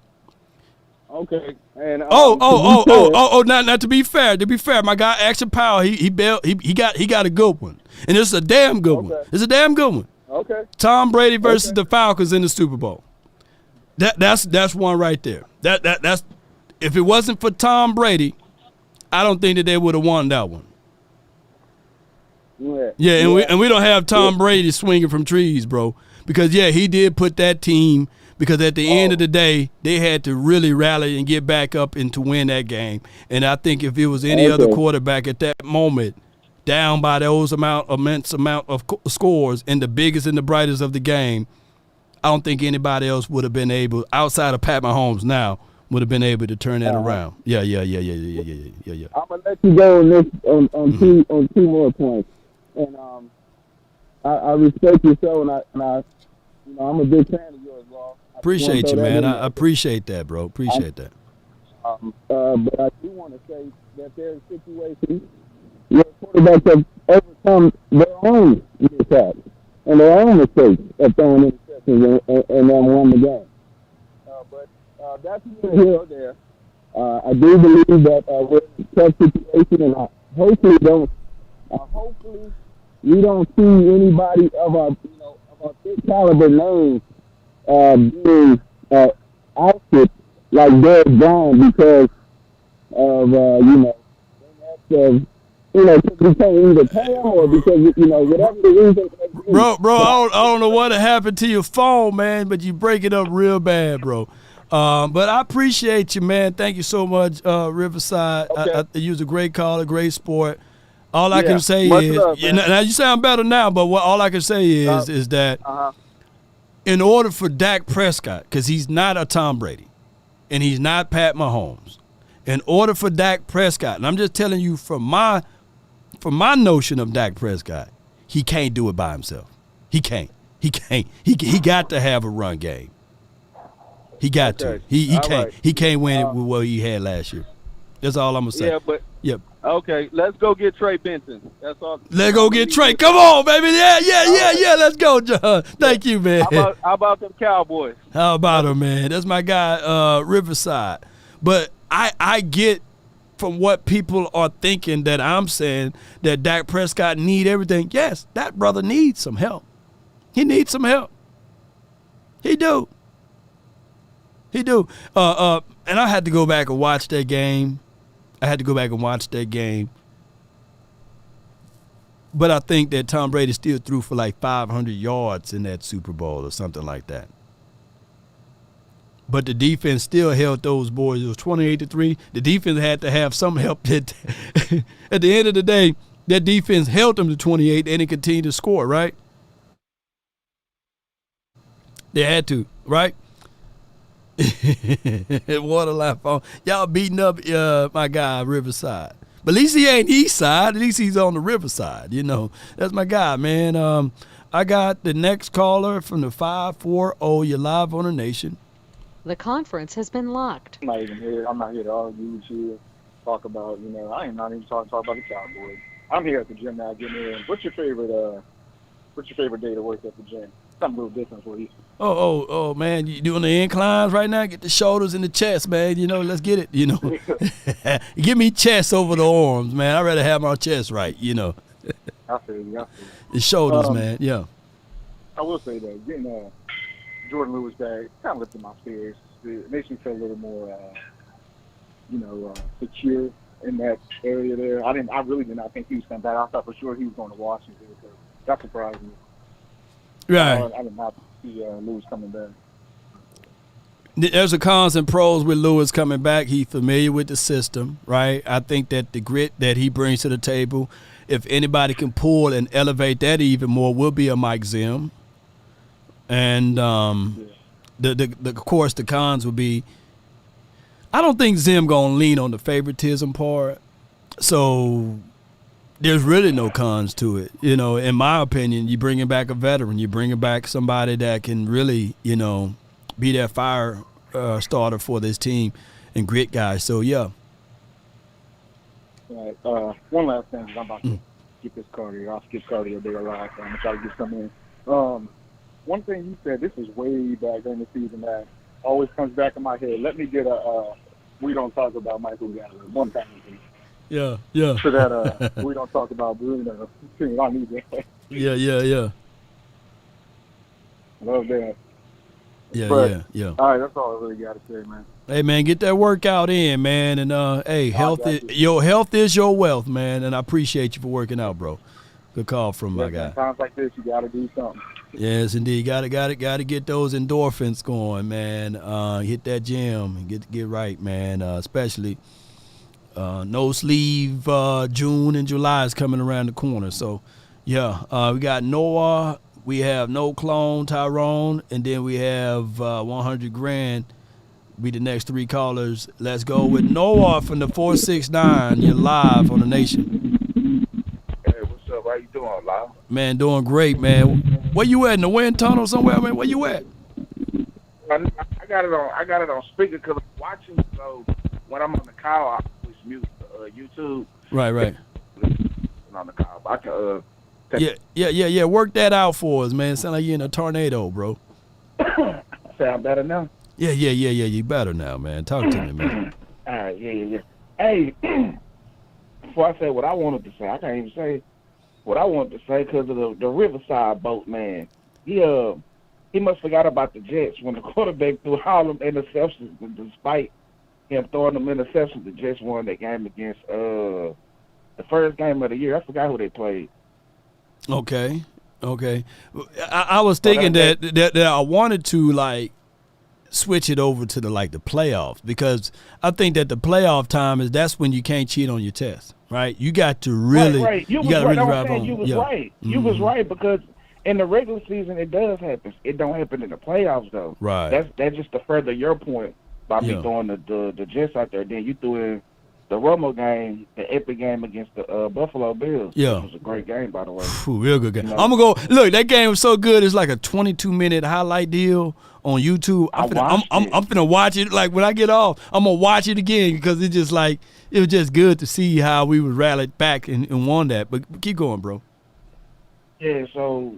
Okay. And not to be fair, my guy Action Powell, he got a good one, and it's a damn good one. It's a damn good one. Okay. Tom Brady versus the Falcons in the Super Bowl. That's one right there. That's if it wasn't for Tom Brady, I don't think that they would have won that one. Yeah, and we don't have Tom Brady swinging from trees, bro, because he did put that team. Because at the end of the day, they had to really rally and get back up and to win that game. And I think if it was any other quarterback at that moment, down by those immense amount of scores and the biggest and the brightest of the game, I don't think anybody else would have been able, outside of Pat Mahomes now, would have been able to turn that around. Yeah. I'm gonna let you go on this on two more points. And I respect your show, and I I'm a big fan of yours, Law. Appreciate you, man. I appreciate that, bro. Appreciate that. But I do want to say that there's situations where quarterbacks have overcome their own mishaps and their own mistakes of throwing interceptions and then won the game. But that's neither here or there. I do believe that we're in a tough situation, and hopefully we don't see anybody of our big caliber names being ousted like Derrick Brown because of because we can't either pay him or because whatever the reason. Bro, I don't know what happened to your phone, man, but you break it up real bad, bro. But I appreciate you, man. Thank you so much, Riverside. Okay. You was a great caller, great sport. All I can say is, love, now you sound better now, but all I can say is that in order for Dak Prescott, because he's not a Tom Brady and he's not Pat Mahomes, in order for Dak Prescott, and I'm just telling you from my notion of Dak Prescott, he can't do it by himself. He can't. He got to have a run game. He got to. He can't. Right. He can't win it with what he had last year. That's all I'm gonna say. Yeah, but yep. Okay, let's go get Trey Benson. That's all. Let's go get Trey. Come on, baby. Yeah. Let's go, John. Thank you, man. How about them Cowboys? How about them, man? That's my guy, Riverside. But I get from what people are thinking that I'm saying that Dak Prescott need everything. Yes, that brother needs some help. He needs some help. He do. And I had to go back and watch that game. But I think that Tom Brady still threw for like 500 yards in that Super Bowl or something like that. But the defense still held those boys. It was 28-3. The defense had to have some help. At the end of the day, that defense held them to 28 and it continued to score, right? They had to, right? Waterline phone. Y'all beating up my guy Riverside. But at least he ain't east side. At least he's on the Riverside. That's my guy, man. I got the next caller from the 540. You're live on the Nation. The conference has been locked. I'm not even here. I'm not here to argue with you. Talk about, I am not even talk about the Cowboys. I'm here at the gym now getting in. What's your favorite day to work at the gym? Something a little different for you. Oh, man, you doing the inclines right now? Get the shoulders and the chest, man. Let's get it. Give me chest over the arms, man. I'd rather have my chest right, I feel you. The shoulders, man, yeah. I will say, though, getting Jordan Lewis back kind of lifted my spirits. It makes me feel a little more, secure in that area there. I really did not think he was coming back. I thought for sure he was going to Washington. So that surprised me. Right. I did not see Lewis coming back. There's a cons and pros with Lewis coming back. He's familiar with the system, right? I think that the grit that he brings to the table, if anybody can pull and elevate that even more, will be a Mike Zim. And of course, the cons would be, I don't think Zim gonna lean on the favoritism part. So there's really no cons to it. You know, in my opinion, you bringing back a veteran, you bringing back somebody that can really, you know, be that fire starter for this team and grit guys. So yeah. All right. One last thing. I'm about to get this cardio. I'll skip cardio day alive. So I'm gonna try to get some in. One thing you said, this is way back during the season that always comes back in my head. Let me get a we don't talk about Michael Gallup one time. Yeah. So that we don't talk about Bruno. I need that. Yeah. Love that. Yeah. All right, that's all I really got to say, man. Hey man, get that workout in, man, and hey, health is your wealth, man, and I appreciate you for working out, bro. Good call from my guy. Times like this, you got to do something. Yes, indeed. Got to get those endorphins going, man. Hit that gym and get right, man. Especially no sleeve June and July is coming around the corner. So, yeah, we got Noah, we have No Clone, Tyrone, and then we have 100 grand. Be the next three callers. Let's go with Noah from the 469. You're live on the Nation. Hey, what's up? How you doing, Lyle? Man, doing great, man. Where you at, in the wind tunnel somewhere, man? Where you at? I got it on speaker because I'm watching. So when I'm on the call, I always mute YouTube. Right. On the call, I can Yeah. Work that out for us, man. Sound like you're in a tornado, bro. sound better now. Yeah. You better now, man. Talk to me, man. All right, yeah. Hey, before I say what I wanted to say, I can't even say what I wanted to say because of the Riverside boat, man. He must forgot about the Jets when the quarterback threw all them interceptions. Despite him throwing them interceptions, the Jets won that game against the first game of the year. I forgot who they played. Okay. I was thinking that I wanted to like switch it over to the playoffs, because I think that the playoff time that's when you can't cheat on your test, right? You got to really, right. You was right because in the regular season it does happen. It don't happen in the playoffs though. Right. That's just to further your point by me throwing the Jets out there. Then you threw in the Romo game, the epic game against the Buffalo Bills. Yeah. It was a great game, by the way. Real good game. I'm going to go, look, that game was so good, it's like a 22-minute highlight deal on YouTube. I'm finna watch it. Like, when I get off, I'm going to watch it again because it was just good to see how we would rally back and won that. But keep going, bro. Yeah, so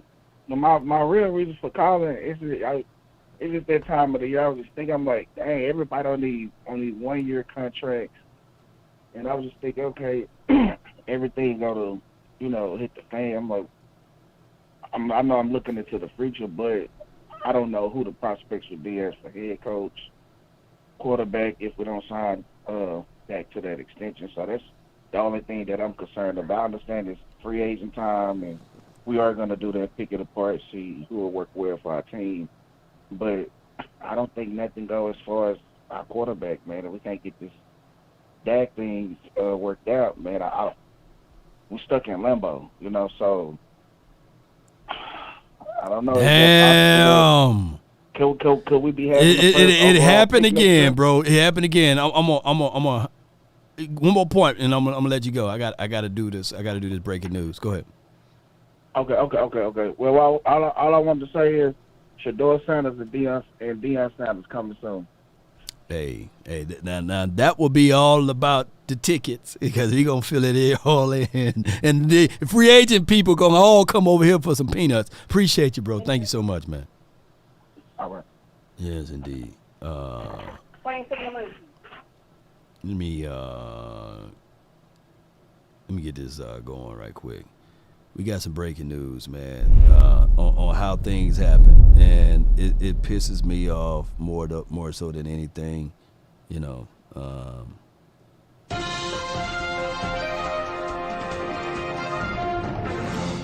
my real reason for calling is it's just that time of the year. I was just thinking, I'm like, dang, everybody on these 1-year contracts. And I was just thinking, okay, everything gonna, hit the fan. I'm like, I know I'm looking into the future, but I don't know who the prospects would be as the head coach, quarterback, if we don't sign back to that extension. So that's the only thing that I'm concerned about. I understand it's free agent time, and we are gonna do that, pick it apart, see who will work well for our team. But I don't think nothing goes as far as our quarterback, man. If we can't get this Dak things worked out, man, we're stuck in limbo, so I don't know. Damn. Could we be having it happened again, bro. It happened again. I'm gonna one more point, and I'm gonna let you go. I got to do this. I got to do this breaking news. Go ahead. Okay. Well, all I wanted to say is Shador Sanders and Deion Sanders coming soon. Hey, now that will be all about the tickets, because he gonna fill it all in, and the free agent people gonna all come over here for some peanuts. Appreciate you, bro. Thank you so much, man. All right. Yes, indeed. Let me get this going right quick. We got some breaking news, man, on how things happen, and it pisses me off more so than anything,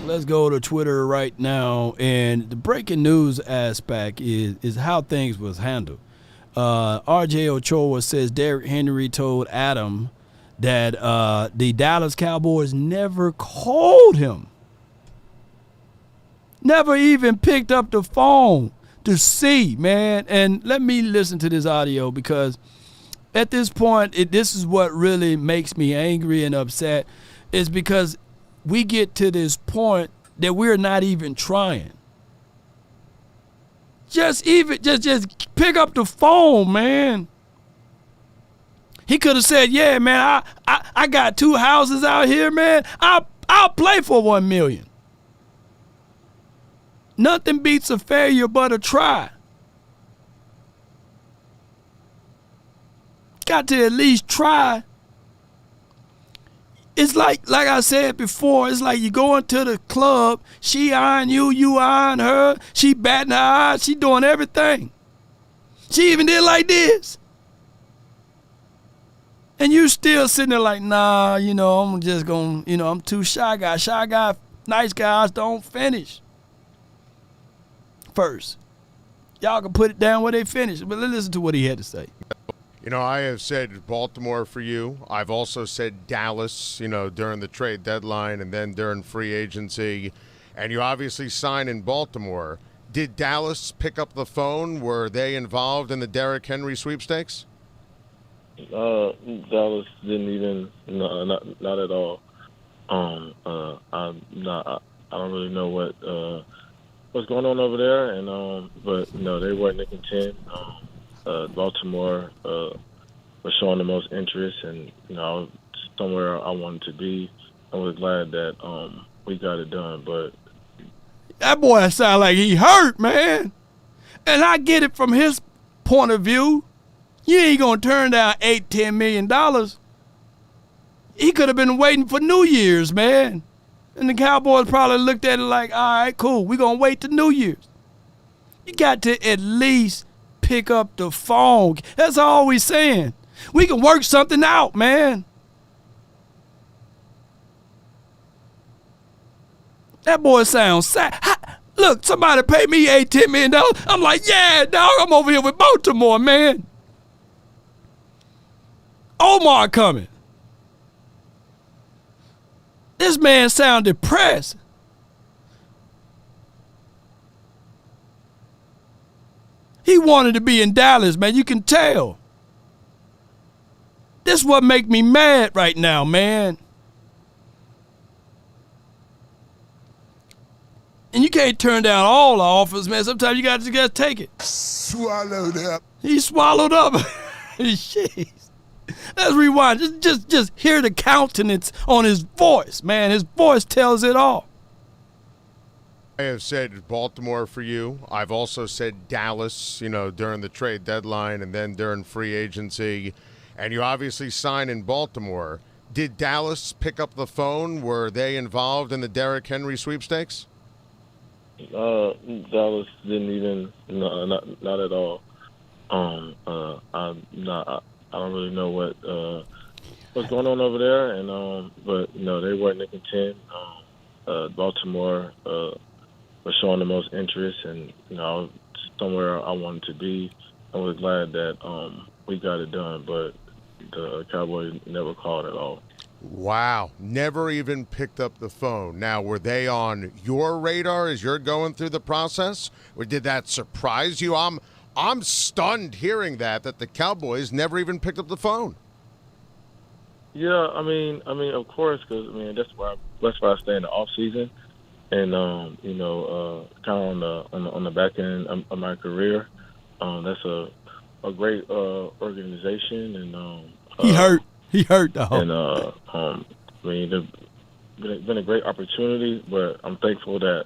Let's go to Twitter right now, and the breaking news aspect is how things was handled. RJ Ochoa says Derrick Henry told Adam that the Dallas Cowboys never called him. Never even picked up the phone to see, man. And let me listen to this audio because at this point, this is what really makes me angry and upset is because we get to this point that we're not even trying. Just pick up the phone, man. He could have said, yeah, man, I got 2 houses out here, man. I'll play for $1 million. Nothing beats a failure but a try. Got to at least try. It's like I said before, it's like you going to the club, she eyeing you, you eyeing her, she batting her eyes, she doing everything. She even did like this. And you still sitting there like, nah, I'm just going, I'm too shy guy. Shy guy, nice guys don't finish first. Y'all can put it down where they finish. But let's listen to what he had to say. I have said Baltimore for you. I've also said Dallas, during the trade deadline and then during free agency. And you obviously signed in Baltimore. Did Dallas pick up the phone? Were they involved in the Derrick Henry sweepstakes? Dallas didn't even, not at all. I don't really know what's going on over there, and but they weren't in contend. Baltimore was showing the most interest, and somewhere I wanted to be. I was glad that we got it done, but that boy sound like he hurt, man. And I get it from his point of view. You ain't gonna turn down $8-10 million. He could have been waiting for New Year's, man. And the Cowboys probably looked at it like, all right, cool, we're gonna wait till New Year's. You got to at least pick up the phone. That's all we saying. We can work something out, man. That boy sounds sad. Look, somebody paid me $8-10 million. I'm like, yeah, dog, I'm over here with Baltimore, man. Omar coming. This man sound depressed. He wanted to be in Dallas, man. You can tell. This what make me mad right now, man. And you can't turn down all the offers, man. Sometimes you got to take it. Swallowed up. He swallowed up. Jeez. Let's rewind. Just hear the countenance on his voice, man. His voice tells it all. I have said Baltimore for you. I've also said Dallas, during the trade deadline and then during free agency. And you obviously signed in Baltimore. Did Dallas pick up the phone? Were they involved in the Derrick Henry sweepstakes? Dallas didn't even, not at all. I don't really know what's going on over there, and but they weren't in contend. Baltimore was showing the most interest, and somewhere I wanted to be. I was glad that we got it done, but the Cowboys never called at all. Wow, never even picked up the phone. Now, were they on your radar as you're going through the process, or did that surprise you? I'm stunned hearing that the Cowboys never even picked up the phone. Yeah, I mean, of course, because that's why I stay in the off season, and kind of on the back end of my career. That's a great organization, and he hurt though. And it's been a great opportunity, but I'm thankful that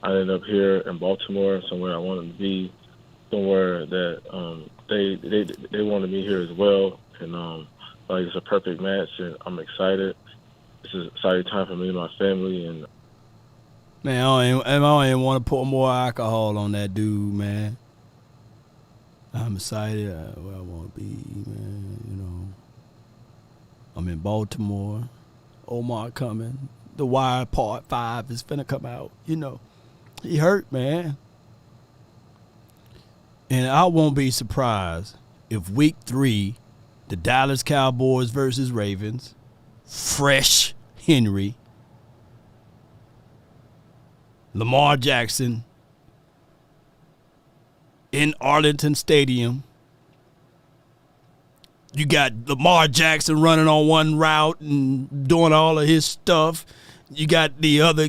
I ended up here in Baltimore, somewhere I wanted to be, somewhere that they wanted me here as well, and it's a perfect match, and I'm excited. It's an exciting time for me and my family, and man, I don't even want to pour more alcohol on that dude, man. I'm excited where I want to be, man. I'm in Baltimore. Omar coming. The Wire Part 5 is finna come out. He hurt, man. And I won't be surprised if week 3, the Dallas Cowboys versus Ravens, fresh Henry, Lamar Jackson, in Arlington Stadium. You got Lamar Jackson running on one route and doing all of his stuff. You got the other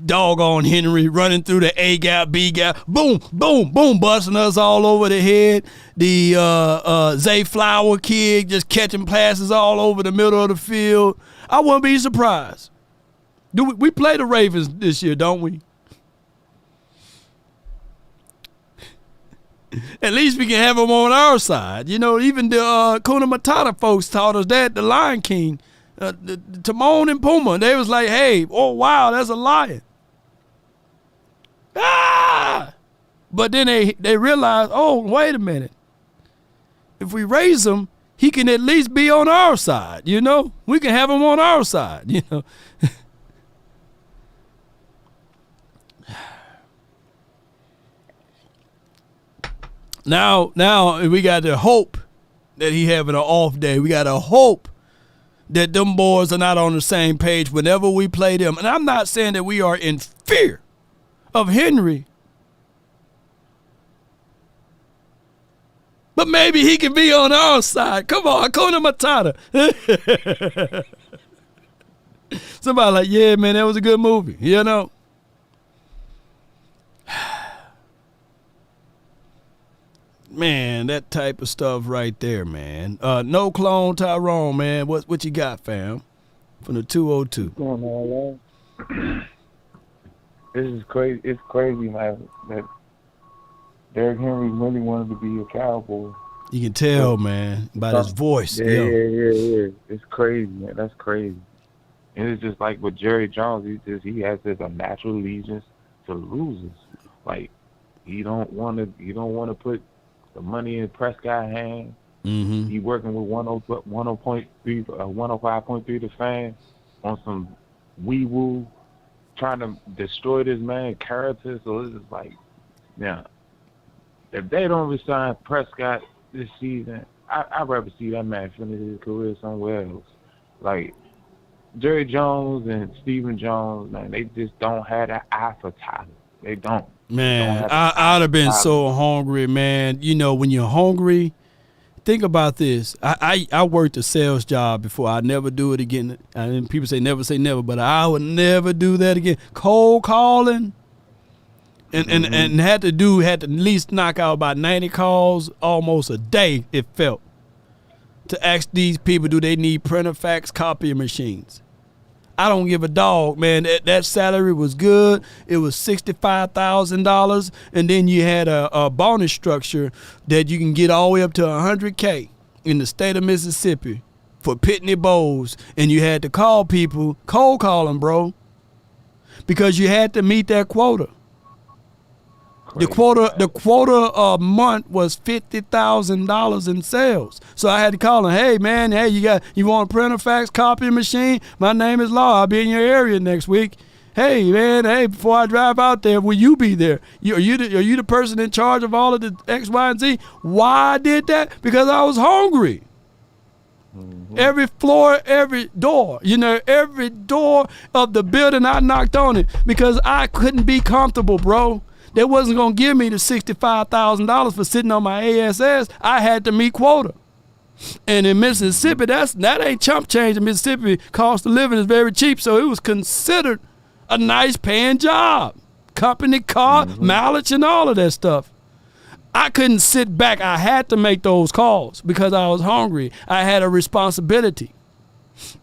doggone Henry running through the A gap, B gap, boom, boom, boom, busting us all over the head. The Zay Flower kid just catching passes all over the middle of the field. I wouldn't be surprised. We play the Ravens this year, don't we? At least we can have them on our side. You know, even the Kuna Matata folks taught us that, the Lion King, the Timon and Pumbaa, they was like, hey, oh, wow, that's a lion. Ah! But then they realized, oh, wait a minute. If we raise him, he can at least be on our side, you know? We can have him on our side, you know? Now we got to hope that he having an off day. We got to hope that them boys are not on the same page whenever we play them. And I'm not saying that we are in fear of Henry, but maybe he can be on our side. Come on, Hakuna Matata. Somebody like, yeah, man, that was a good movie, you know? Man, that type of stuff right there, man. No clone Tyrone, man. What you got, fam? From the 202. What's going on, man? This is crazy. It's crazy, man, that Derrick Henry really wanted to be a Cowboy. You can tell, man, by his voice. Yeah. It's crazy, man. That's crazy. And it's just like with Jerry Jones, he has this a natural allegiance to losers. Like he don't want to put the money in Prescott's hand. Mm-hmm. He working with 105.3 the fan on some wee woo, trying to destroy this man's character. So it's just like, now, if they don't resign Prescott this season, I'd rather see that man finish his career somewhere else. Like Jerry Jones and Stephen Jones, man, they just don't have that eye for talent. They don't. Man, I'd have been so hungry, man. You know, when you're hungry, think about this. I worked a sales job before. I'd never do it again. And people say never, but I would never do that again. Cold calling and had to at least knock out about 90 calls almost a day, it felt, to ask these people, do they need printer, fax, copy machines? I don't give a dog, man. That salary was good. It was $65,000, and then you had a bonus structure that you can get all the way up to $100K in the state of Mississippi for Pitney Bowes, and you had to call people, cold calling, bro, because you had to meet that quota. The quota a month was $50,000 in sales. So I had to call him, hey man, you want a printer, fax, copy machine? My name is Law. I'll be in your area next week. Hey man, before I drive out there, will you be there? Are you the person in charge of all of the X, Y, and Z? Why I did that? Because I was hungry. Mm-hmm. Every floor, every door, every door of the building I knocked on it because I couldn't be comfortable, bro. They wasn't going to give me the $65,000 for sitting on my ASS. I had to meet quota. And in Mississippi, that ain't chump change. In Mississippi, cost of living is very cheap, so it was considered a nice paying job. Company car, mileage, and all of that stuff. I couldn't sit back. I had to make those calls because I was hungry. I had a responsibility.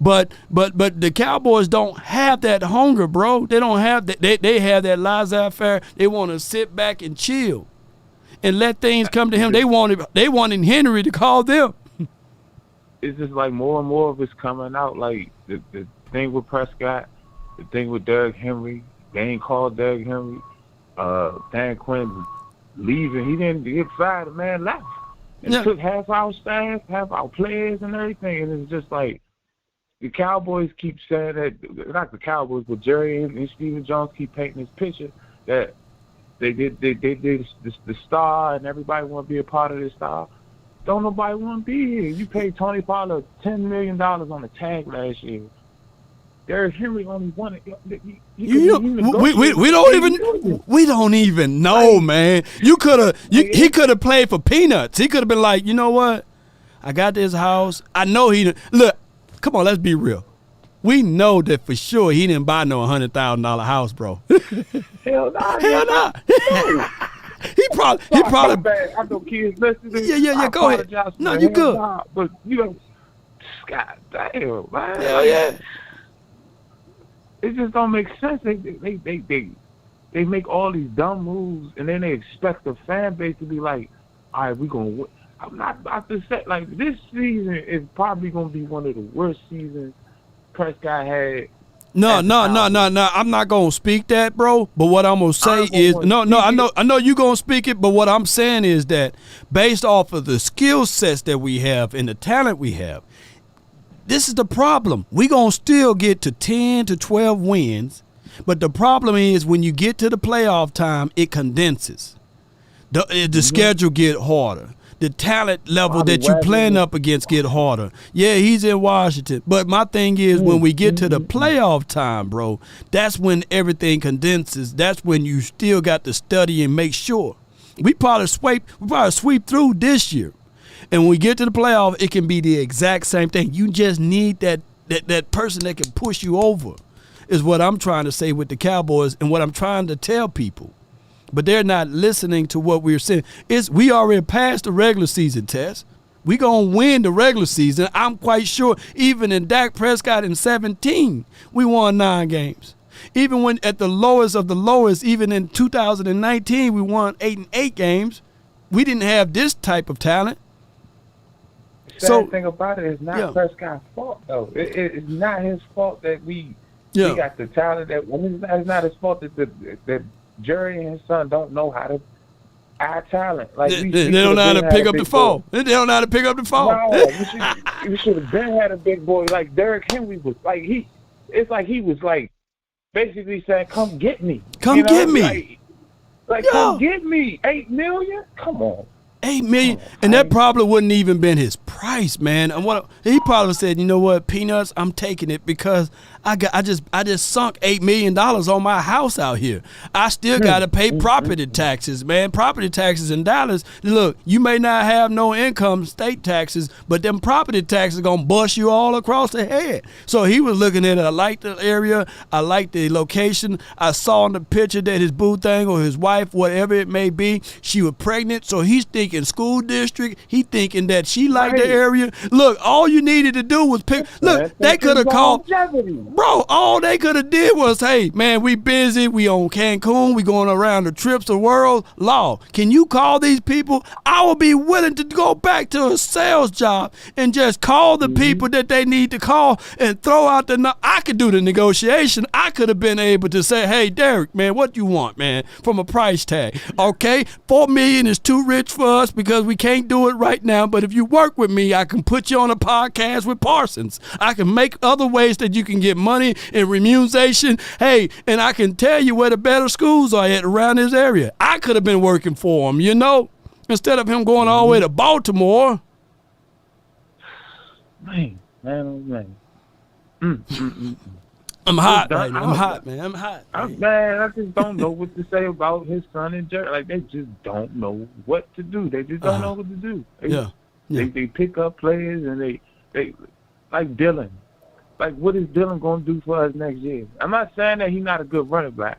But the Cowboys don't have that hunger, bro. They don't have that. They have that laissez-faire. They want to sit back and chill and let things come to him. They wanted Henry to call them. It's just like more and more of it's coming out. Like the thing with Prescott, the thing with Derrick Henry. They ain't called Derrick Henry. Dan Quinn leaving. He didn't get fired. The man left. And it took half our staff, half our players, and everything. And it's just like. The Cowboys keep saying that, not the Cowboys, but Jerry and Stephen Jones keep painting this picture that they did the star and everybody want to be a part of this star. Don't nobody want to be here. You paid Tony Pollard $10 million on the tag last year. Derrick Henry only won it. We don't even know, man. He could have played for peanuts. He could have been like, you know what? I got this house. I know he look. Come on, let's be real. We know that for sure he didn't buy no $100,000 house, bro. Hell nah. Hell nah. He probably. I know kids listen to this. Yeah. Go ahead. No, you good. But God damn, man. Hell yeah. It just don't make sense. They make all these dumb moves, and then they expect the fan base to be like, all right, we're going to win. I'm not about to say, like, this season is probably going to be one of the worst seasons Prescott had. No. I'm not going to speak that, bro. But what I'm going to say is, I know you're going to speak it, but what I'm saying is that based off of the skill sets that we have and the talent we have, this is the problem. We're going to still get to 10 to 12 wins, but the problem is when you get to the playoff time, it condenses. The schedule get harder. The talent level that you playing up against get harder. Yeah, he's in Washington. But my thing is when we get to the playoff time, bro, that's when everything condenses. That's when you still got to study and make sure. We probably sweep through this year. And when we get to the playoff, it can be the exact same thing. You just need that person that can push you over is what I'm trying to say with the Cowboys and what I'm trying to tell people. But they're not listening to what we're saying. We already passed the regular season test. We going to win the regular season. I'm quite sure even in Dak Prescott in 2017, we won 9 games. Even when at the lowest of the lowest, even in 2019, we won 8 games. We didn't have this type of talent. The sad thing about it is not Prescott's fault, though. It's not his fault that we got the talent. It's not his fault that Jerry and his son don't know how to add talent. Like they don't know how to pick up the phone. They don't know how to pick up the phone. No, we should have been had a big boy like Derrick Henry was. Like it's like he was like basically saying, "Come get me, come get me, come get me, $8 million. Come on." $8 million, and that probably wouldn't even been his price, man. And he probably said, you know what, peanuts, I'm taking it because I just sunk $8 million on my house out here. I still got to pay property taxes, man. Property taxes in Dallas. Look, you may not have no income state taxes, but them property taxes gonna bust you all across the head. So he was looking at it. I like the area. I like the location. I saw in the picture that his boo thing or his wife, whatever it may be, she was pregnant. So he's thinking school district. He thinking that she liked the area. Look, all you needed to do was pick. Look, they could have called. Bro, all they could have did was, hey, man, we busy. We on Cancun. We going around the trips the world. Law, can you call these people? I would be willing to go back to a sales job and just call the people that they need to call and throw out the. I could do the negotiation. I could have been able to say, hey, Derrick, man, what you want, man, from a price tag? Okay, $4 million is too rich for us because we can't do it right now. But if you work with me, I can put you on a podcast with Parsons. I can make other ways that you can get money and remuneration. Hey, and I can tell you where the better schools are at around this area. I could have been working for him, you know, instead of him going all the way to Baltimore. Man. I'm hot right now. I'm hot, man. I'm hot. Man, I just don't know what to say about his son and Jerry. Like, they just don't know what to do. They just don't know what to do. They pick up players and they like Dylan. Like, what is Dylan going to do for us next year? I'm not saying that he's not a good running back,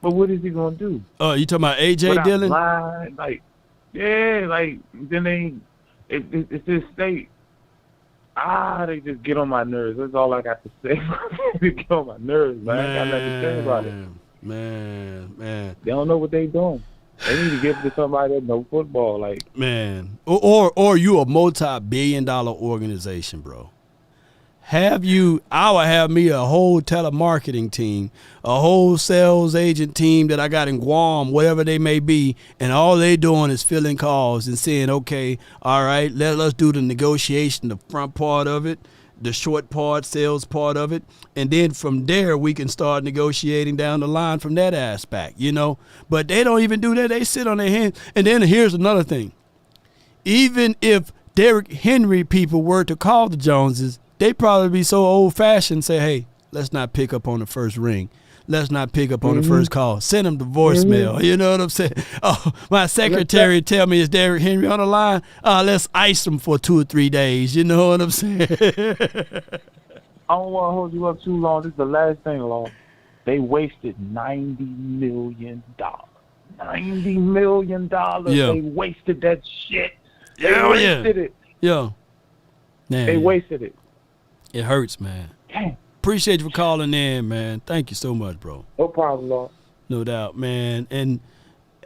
but what is he going to do? Oh, you talking about A.J. Dillon? Then it's this state. They just get on my nerves. That's all I got to say. They get on my nerves, man. I got nothing to say about it. Man. They don't know what they doing. They need to give it to somebody that knows football. Like, man. Or you a multi-billion-dollar organization, bro. I would have me a whole telemarketing team, a whole sales agent team that I got in Guam, whatever they may be, and all they doing is filling calls and saying, okay, all right, let's do the negotiation, the front part of it, the short part, sales part of it, and then from there we can start negotiating down the line from that aspect, you know. But they don't even do that. They sit on their hands. And then here's another thing. Even if Derrick Henry people were to call the Joneses, they probably be so old-fashioned, say, hey, let's not pick up on the first ring. Let's not pick up on the first call. Send them to voicemail. You know what I'm saying? Oh, my secretary tell me it's Derrick Henry on the line. Let's ice him for 2 or 3 days. You know what I'm saying? I don't want to hold you up too long. This is the last thing, Law. They wasted $90 million. $90 million. Yeah. They wasted that shit. They Yeah, wasted it. Yeah. Man, They wasted it. it hurts, man. Damn. Appreciate you for calling in, man. Thank you so much, bro. No problem, Law. No doubt, man. And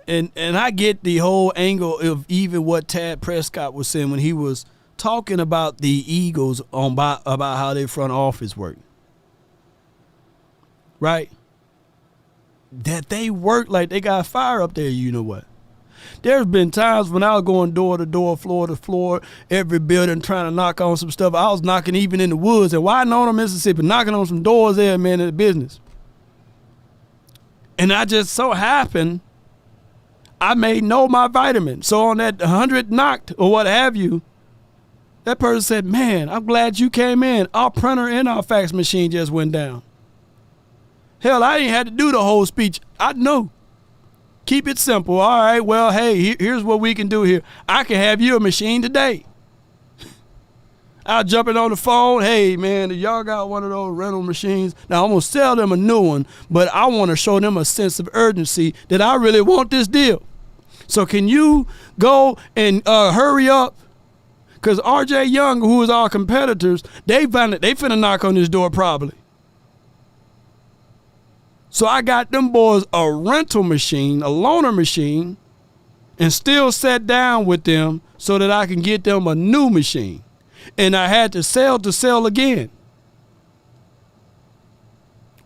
I get the whole angle of even what Dak Prescott was saying when he was talking about the Eagles about how their front office work. Right? That they work like they got fire up there, you know what? There's been times when I was going door to door, floor to floor, every building trying to knock on some stuff. I was knocking even in the woods in Wynona, Mississippi, knocking on some doors there, man, in the business. And I just so happened I made know my vitamin. So on that 100 knocked or what have you, that person said, man, I'm glad you came in. Our printer and our fax machine just went down. Hell, I ain't had to do the whole speech. I know. Keep it simple. All right, well, hey, here's what we can do here. I can have you a machine today. I'll jump in on the phone. Hey, man, if y'all got one of those rental machines, now I'm going to sell them a new one, but I want to show them a sense of urgency that I really want this deal. So can you go and hurry up? Because RJ Young, who is our competitors, they finna knock on this door probably. So I got them boys a rental machine, a loaner machine, and still sat down with them so that I can get them a new machine. And I had to sell again.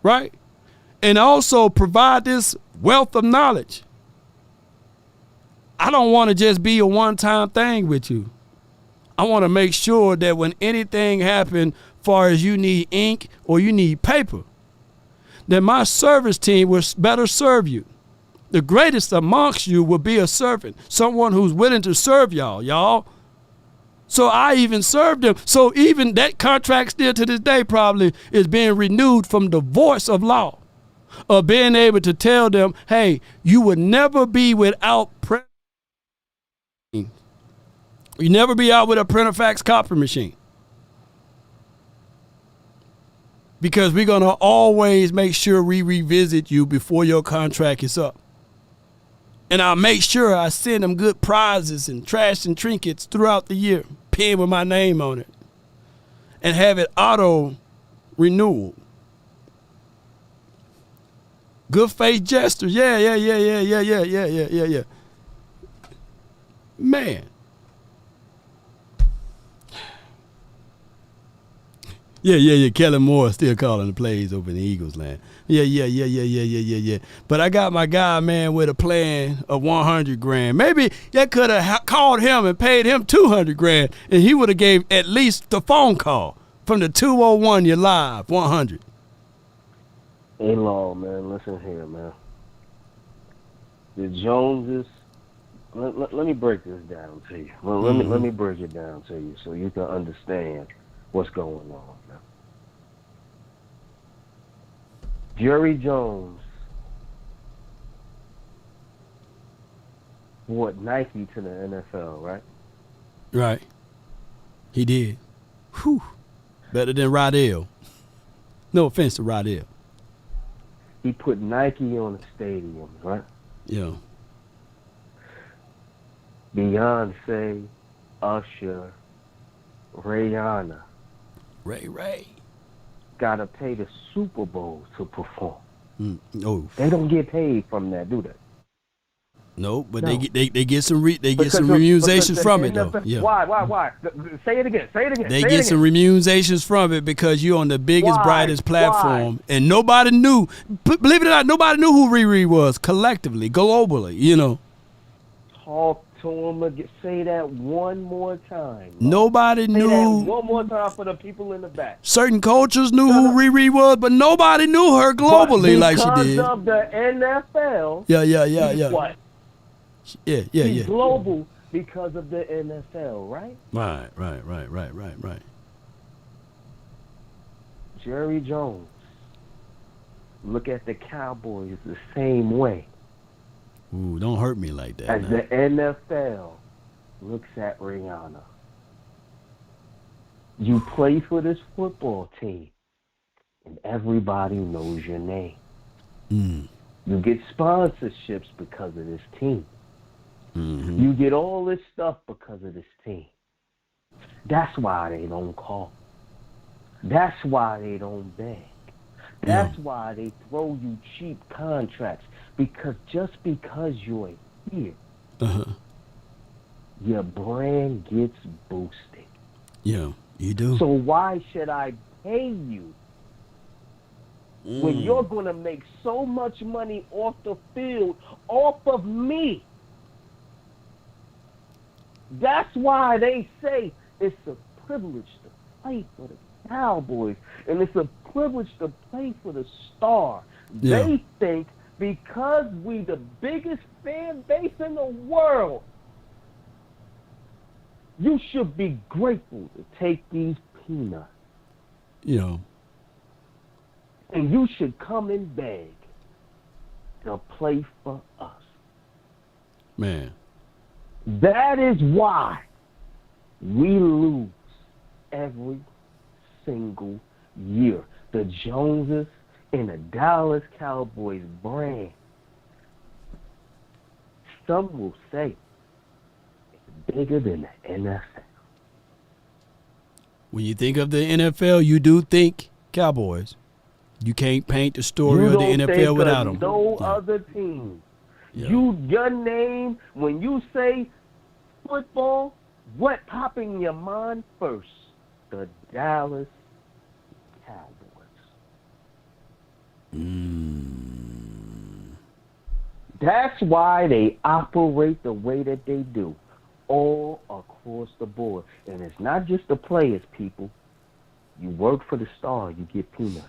Right? And also provide this wealth of knowledge. I don't want to just be a one-time thing with you. I want to make sure that when anything happens, far as you need ink or you need paper, that my service team will better serve you. The greatest amongst you will be a servant, someone who's willing to serve y'all. So I even served them. So even that contract still to this day probably is being renewed from the voice of law, of being able to tell them, hey, you would never be without print. You never be out with a printer fax copy machine. Because we're going to always make sure we revisit you before your contract is up. And I'll make sure I send them good prizes and trash and trinkets throughout the year, pen with my name on it, and have it auto renewal. Good faith gesture. Yeah. Man. Yeah. Kellen Moore still calling the plays over in the Eagles land. Yeah. But I got my guy, man, with a plan of $100,000. Maybe that could have called him and paid him $200,000, and he would have gave at least the phone call from the 201. You're live, 100. Hey, Law, man, listen here, man. The Joneses. Let me break this down to you. Well, let me break it down to you so you can understand what's going on, man. Jerry Jones brought Nike to the NFL, right? Right. He did. Whew. Better than Rodell. No offense to Rodell. He put Nike on the stadium, right? Yeah. Beyonce, Usher, Rihanna. Ray. Gotta pay the Super Bowl to perform. Oh. They don't get paid from that, do they? No, but they get some remunerations from it though. Yeah. Why? Say it again. They get some remunerations from it because you're on the biggest, brightest platform, and nobody knew. Believe it or not, nobody knew who Riri was collectively, globally. You know. Talk to him again. Say that one more time. Nobody knew. Say that one more time for the people in the back. Certain cultures knew who Riri was, but nobody knew her globally like she did. Because of the NFL. Yeah. What? Yeah. He's global because of the NFL, right? Right. Jerry Jones look at the Cowboys the same way Ooh, don't hurt me like that. as man. the NFL looks at Rihanna. You play for this football team, and everybody knows your name. Mm. You get sponsorships because of this team. Mm-hmm. You get all this stuff because of this team. That's why they don't call. That's why they don't beg. That's why they throw you cheap contracts. Because just because you're here, your brand gets boosted. Yeah, you do. So why should I pay you when you're going to make so much money off the field, off of me? That's why they say it's a privilege to play for the Cowboys, and it's a privilege to play for the Star. Yeah. They think because we the biggest fan base in the world, you should be grateful to take these peanuts. Yeah. And you should come and beg to play for us. Man. That is why we lose every single year. The Joneses and the Dallas Cowboys brand. Some will say it's bigger than the NFL. When you think of the NFL, you do think Cowboys. You can't paint the story of the NFL without them. No other team. Your name, when you say football, what pop in your mind first? The Dallas Cowboys. That's why they operate the way that they do, all across the board. And it's not just the players, people. You work for the Star, you get peanuts.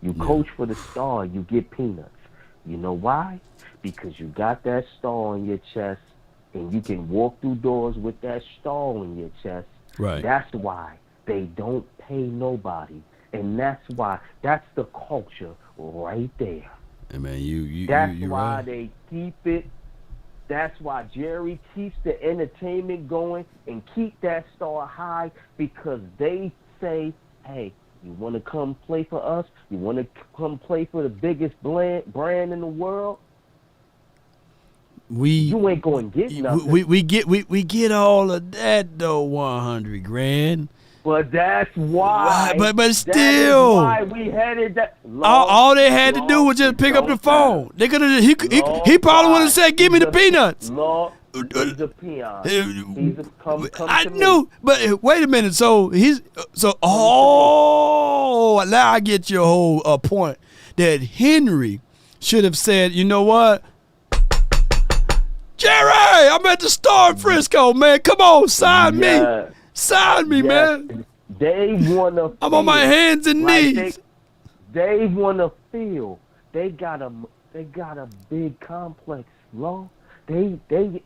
You coach for the Star, you get peanuts. You know why? Because you got that star on your chest, and you can walk through doors with that star on your chest. Right. That's why they don't pay nobody. And that's why, that's the culture right there. Hey man, you That's you why right. they keep it. That's why Jerry keeps the entertainment going and keep that star high, because they say, hey, you want to come play for us? You want to come play for the biggest brand in the world? You ain't going to get nothing. We get all of that though, 100 grand. But that's why. But still, that is why we headed that. All they had to do was just pick up the phone. They could have. He probably would have said, "Give me the peanuts." He's a peon. Come I to knew, me. but wait a minute. So now I get your whole point that Henry should have said, "You know what, Jerry, I'm at the Star in Frisco, man. Come on, sign me." Sign me, man. They want to. I'm on my hands and knees. They want to feel. They got a big complex, Law. They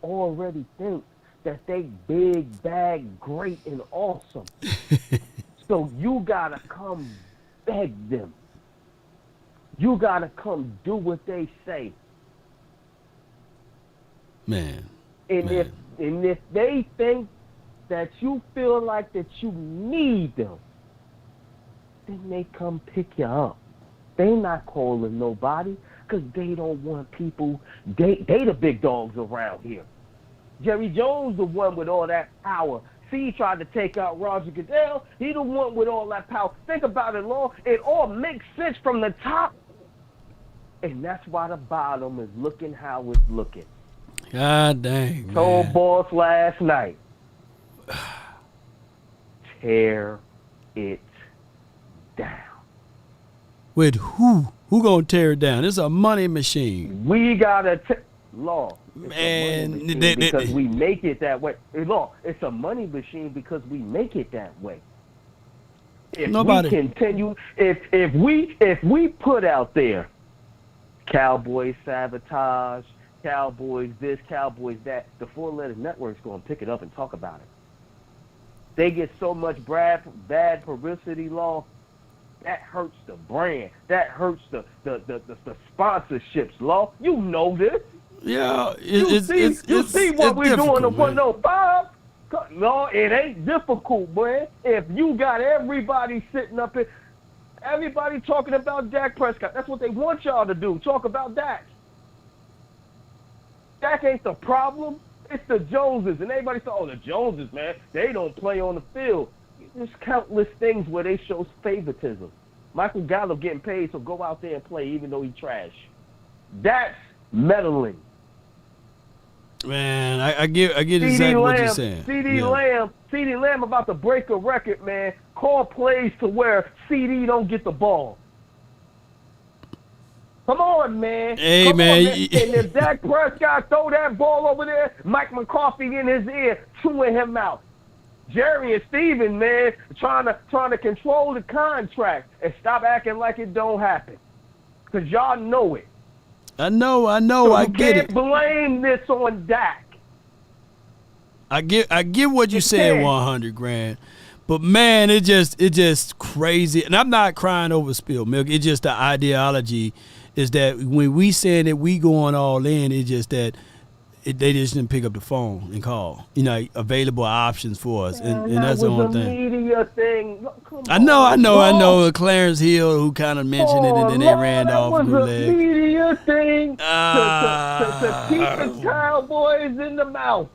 already think that they big, bad, great, and awesome. So you gotta come beg them. You gotta come do what they say. Man. And if they think that you feel like that you need them, then they come pick you up. They not calling nobody because they don't want people. They the big dogs around here. Jerry Jones the one with all that power. See, he tried to take out Roger Goodell. He the one with all that power. Think about it, Law. It all makes sense from the top. And that's why the bottom is looking how it's looking. God dang, man. Told boss last night, tear it down. With who? Who gonna tear it down? It's a money machine. We gotta Law. Man, because we make it that way. Law, it's a money machine because we make it that way. If we continue, if we put out there Cowboys sabotage, Cowboys this, Cowboys that, the four-letter network's going to pick it up and talk about it. They get so much bad publicity, Law. That hurts the brand. That hurts the sponsorships, Law. You know this. Yeah, You see what we're doing to 105? No, it ain't difficult, boy. If you got everybody sitting up here, everybody talking about Dak Prescott, that's what they want y'all to do. Talk about Dak. Dak ain't the problem. It's the Joneses. And everybody say, oh, the Joneses, man, they don't play on the field. There's countless things where they show favoritism. Michael Gallup getting paid, so go out there and play even though he trash. That's meddling. Man, I get exactly what you're saying. CD Lamb about to break a record, man. Call plays to where CD don't get the ball. Come on, man. Hey, man. And if Dak Prescott throw that ball over there, Mike McCarthy in his ear, chewing him out. Jerry and Steven, man, trying to control the contract and stop acting like it don't happen. Because y'all know it. I know, So I you get it. can't blame this on Dak. I get what you're saying, 100 grand. But man, it just crazy. And I'm not crying over spilled milk. It's just the ideology is that when we saying that we going all in, it's just that they just didn't pick up the phone and call. Available options for us, and that's the only thing. Media thing. I know. Clarence Hill, who kind of mentioned it, and then they ran off. That was a media thing to keep the Cowboys in the mouth,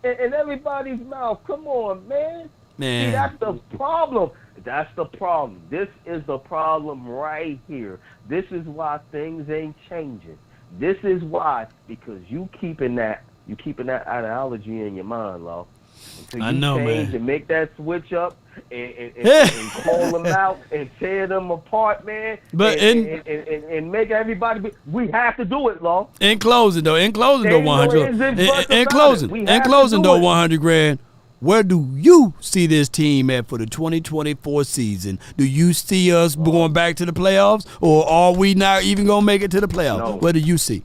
in everybody's mouth. Come on, man. See, that's the problem. That's the problem. This is the problem right here. This is why things ain't changing. This is why, because you keeping that ideology in your mind, Law. Until you change and make that switch up and call them out and tear them apart, man. But and make everybody we have to do it, Law. In closing though, 100. In closing though, 100 grand. Where do you see this team at for the 2024 season? Do you see us going back to the playoffs, or are we not even going to make it to the playoffs? No. What do you see?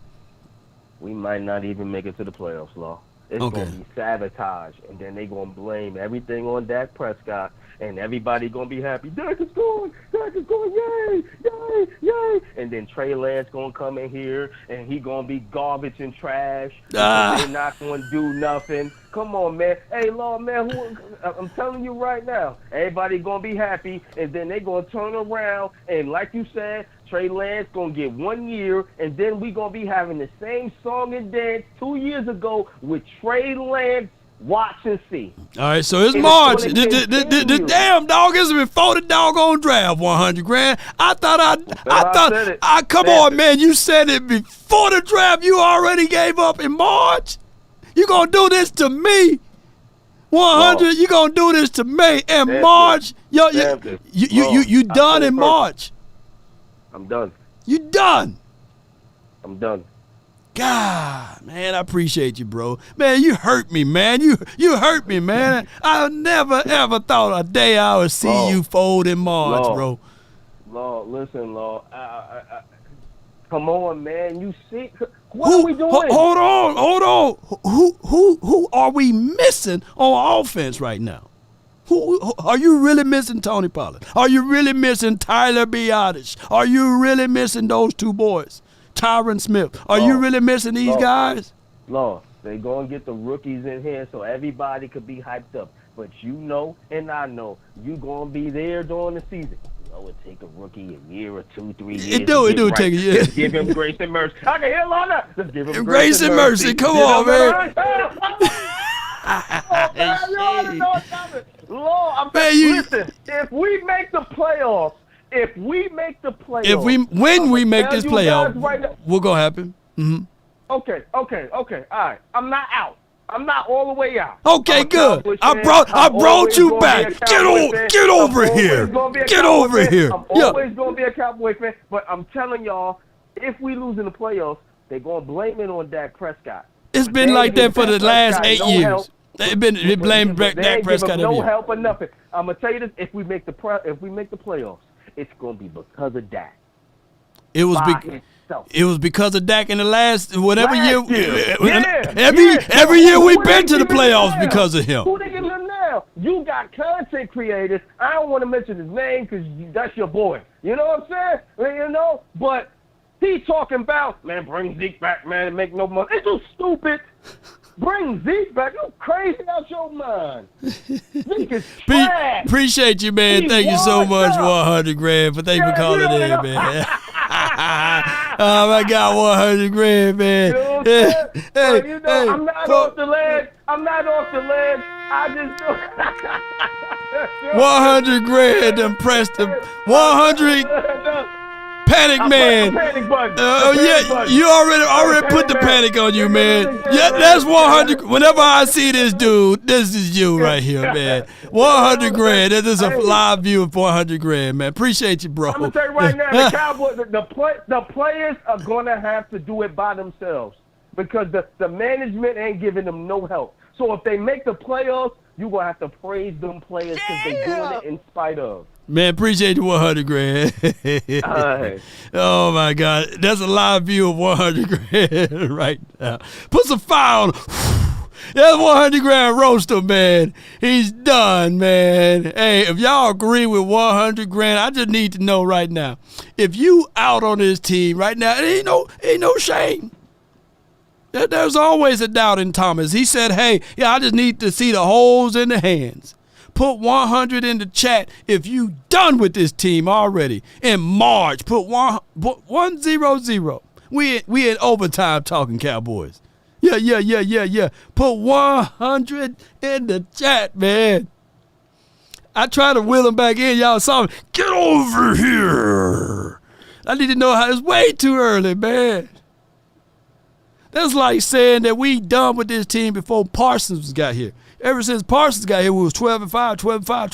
We might not even make it to the playoffs, Law. It's going to be sabotage, and then they're going to blame everything on Dak Prescott, and everybody going to be happy. Dak is going, yay, yay, yay. And then Trey Lance going to come in here, and he going to be garbage and trash. They're not going to do nothing. Come on, man. Hey, Law, man, I'm telling you right now, everybody going to be happy, and then they going to turn around, and like you said, Trey Lance going to get 1 year, and then we going to be having the same song and dance 2 years ago with Trey Lance. Watch and see. All right, so it's March. The damn dog is before the doggone draft, 100 grand. Come on, man. You said it before the draft. You already gave up in March. You gonna do this to me? 100. You gonna do this to me in March? You done in March. I'm done. You done. I'm done. God, man, I appreciate you, bro. Man, you hurt me, man. You hurt me, man. I never, ever thought a day I would see you fold in March, bro. Law, listen, Law. Come on, man. You see, what are we doing? Hold on. Who are we missing on offense right now? Who are you really missing? Tony Pollard? Are you really missing Tyler Biadasz? Are you really missing those two boys? Tyron Smith. Are you really missing these guys? Law, they going to get the rookies in here so everybody could be hyped up. But you know and I know you going to be there during the season. It would take a rookie a year or 2, 3 years. It do take a year. Just give him grace and mercy. I can hear all that. Just give him grace and mercy. Come on, man. Law, listen, if we make the playoffs, when we make this playoff, right, what's gonna happen? Mm-hmm. Okay. All right. I'm not out. I'm not all the way out. Okay, good. I brought you back. Get over here. Get over here. I'm always gonna be a Cowboy fan, but I'm telling y'all, if we lose in the playoffs, they're gonna blame it on Dak Prescott. It's been like that for the last 8 years. They've blamed Dak Prescott. No help or nothing. I'm gonna tell you this: if we make the playoffs, it's gonna be because of Dak. It was because of Dak in the last whatever year. Yeah. Every year we've been to the playoffs because of him. Who they getting him now? Now, you got content creators. I don't want to mention his name because that's your boy. You know what I'm saying? You know? But he talking about, man, bring Zeke back, man, and make no money. It's so stupid. Bring Zeke back. You crazy out your mind. Zeke is trash. Appreciate you, man. Thank you so much, 100 grand. But thank you for calling in, man. Oh, I got 100 grand, man. You know what I'm saying? You know, I'm not off the ledge. I just 100 grand impressed him. 100 panic man. Panic button. Yeah, you already put the panic on you, man. Yeah, that's 100. Whenever I see this dude, this is you right here, man. 100 grand. This is a live view of 100 grand, man. Appreciate you, bro. I'm gonna tell you right now, the Cowboys, the players are gonna have to do it by themselves because the management ain't giving them no help. So if they make the playoffs, you're gonna have to praise them players because they're doing it in spite of. Man, appreciate you 100 grand. Oh, my God. That's a live view of 100 grand right now. Put some fire on him. That's 100 grand roaster, man. He's done, man. Hey, if y'all agree with 100 grand, I just need to know right now. If you out on this team right now, it ain't no shame. There's always a doubt in Thomas. He said, hey, yeah, I just need to see the holes in the hands. Put 100 in the chat if you done with this team already. In March, put 100. We in overtime talking Cowboys. Yeah. Put 100 in the chat, man. I tried to wheel him back in. Y'all saw him. Get over here. I need to know how. It's way too early, man. That's like saying that we done with this team before Parsons got here. Ever since Parsons got here, we was 12-5, 12-5,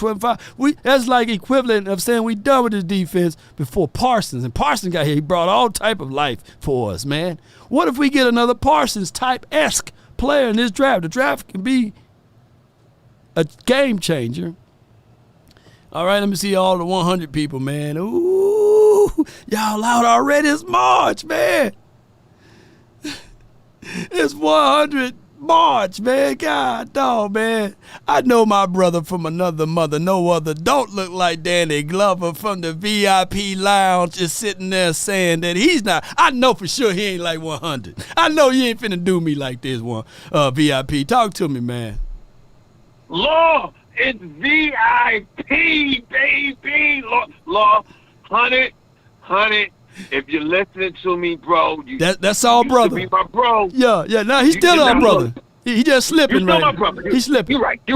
12-5. That's like equivalent of saying we done with this defense before Parsons. And Parsons got here. He brought all type of life for us, man. What if we get another Parsons-type-esque player in this draft? The draft can be a game changer. All right, let me see all the 100 people, man. Ooh, y'all out already. It's March, man. It's 100 March, man. God, dog, man. I know my brother from another mother. No other don't look like Danny Glover from the VIP lounge is sitting there saying that he's not. I know for sure he ain't like 100. I know you ain't finna do me like this one. VIP, talk to me, man. Law, it's VIP, baby. Law, 100. If you're listening to me, bro, that's all, brother. Be my bro. Yeah. Now he's still our brother. He just slipping right now. He's slipping. You're right. He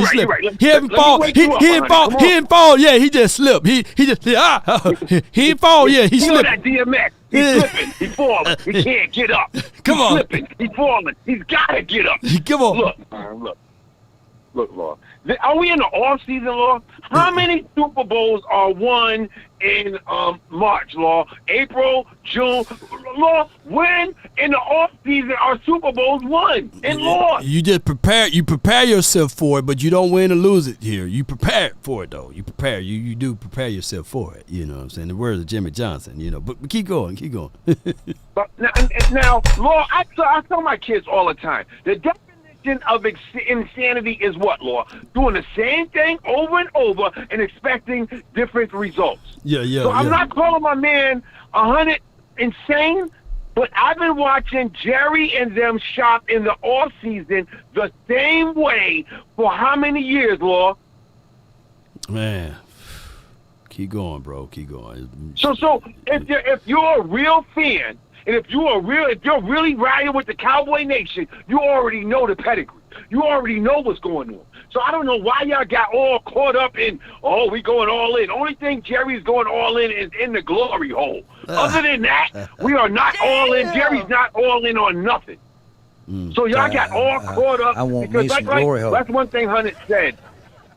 didn't fall. He didn't fall. Yeah, he just slipped. He didn't fall. Yeah, he slipped. That DMX. He's slipping. He's falling. He can't get up. Come on. He's slipping. He's falling. He's gotta get up. Come on. Look, Law. Are we in the off season, Law? How many Super Bowls are won in March, Law? April, June, Law? When in the off season are Super Bowls won? And Law, you just prepare. You prepare yourself for it, but you don't win or lose it here. You prepare for it though. You prepare. You do prepare yourself for it. You know what I'm saying? The words of Jimmy Johnson. You know, but keep going. But now, Law, I tell my kids all the time. The definition of insanity is what, Law? Doing the same thing over and over and expecting different results. Yeah. So I'm not calling my man 100 insane, but I've been watching Jerry and them shop in the off season the same way for how many years, Law? Man, keep going, bro. Keep going. So if you're a real fan. And if you're really riding with the Cowboy Nation, you already know the pedigree. You already know what's going on. So I don't know why y'all got all caught up in, we going all in. Only thing Jerry's going all in is in the glory hole. Other than that, we are not all in. Jerry's not all in on nothing. So y'all got all caught up. I want because me some glory hole. That's one thing Hunnit said.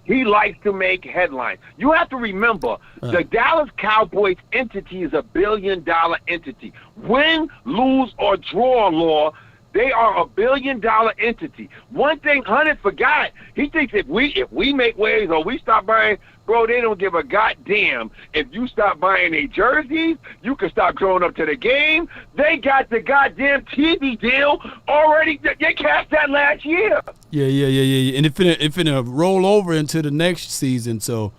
He likes to make headlines. You have to remember, the Dallas Cowboys entity is $1 billion entity. Win, lose, or draw, Law, They are a $1 billion entity. One thing Hunnit forgot, he thinks if we make waves or we stop buying, bro, they don't give a goddamn. If you stop buying their jerseys, you can stop showing up to the game. They got the goddamn TV deal already. They cashed that last year. Yeah. And it finna roll over into the next season, so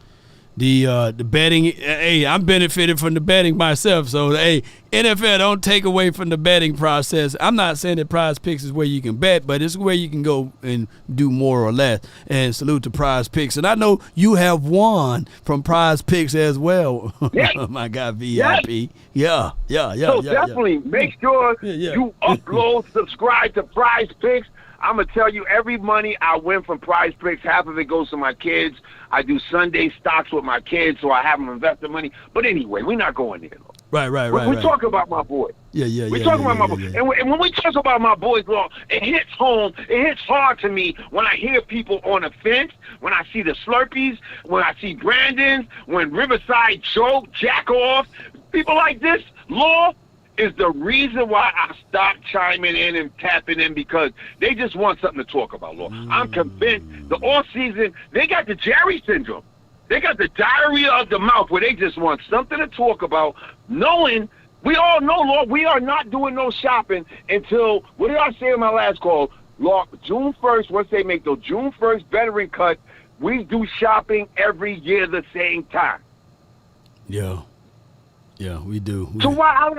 the betting, hey, I'm benefiting from the betting myself. So, hey, NFL, don't take away from the betting process. I'm not saying that Prize Picks is where you can bet, but it's where you can go and do more or less. And salute to Prize Picks. And I know you have won from Prize Picks as well. Yes. My guy, VIP. Yes. So definitely make sure you upload, subscribe to Prize Picks. I'm going to tell you, every money I win from Prize Picks, half of it goes to my kids. I do Sunday stocks with my kids, so I have them invest the money. But anyway, we're not going there. Right. We're talking about my boy. We're talking about my boy. And when we talk about my boys, Lord, it hits home. It hits hard to me when I hear people on the fence, when I see the Slurpees, when I see Brandons, when Riverside Joe jack off. People like this, Law, is the reason why I stopped chiming in and tapping in, because they just want something to talk about, Lord. I'm convinced the off season, they got the Jerry syndrome. They got the diarrhea of the mouth where they just want something to talk about, knowing, we all know, Lord, we are not doing no shopping until, what did I say in my last call? Lord, June 1st, once they make the June 1st veteran cut, we do shopping every year the same time. Yeah, we do. So why?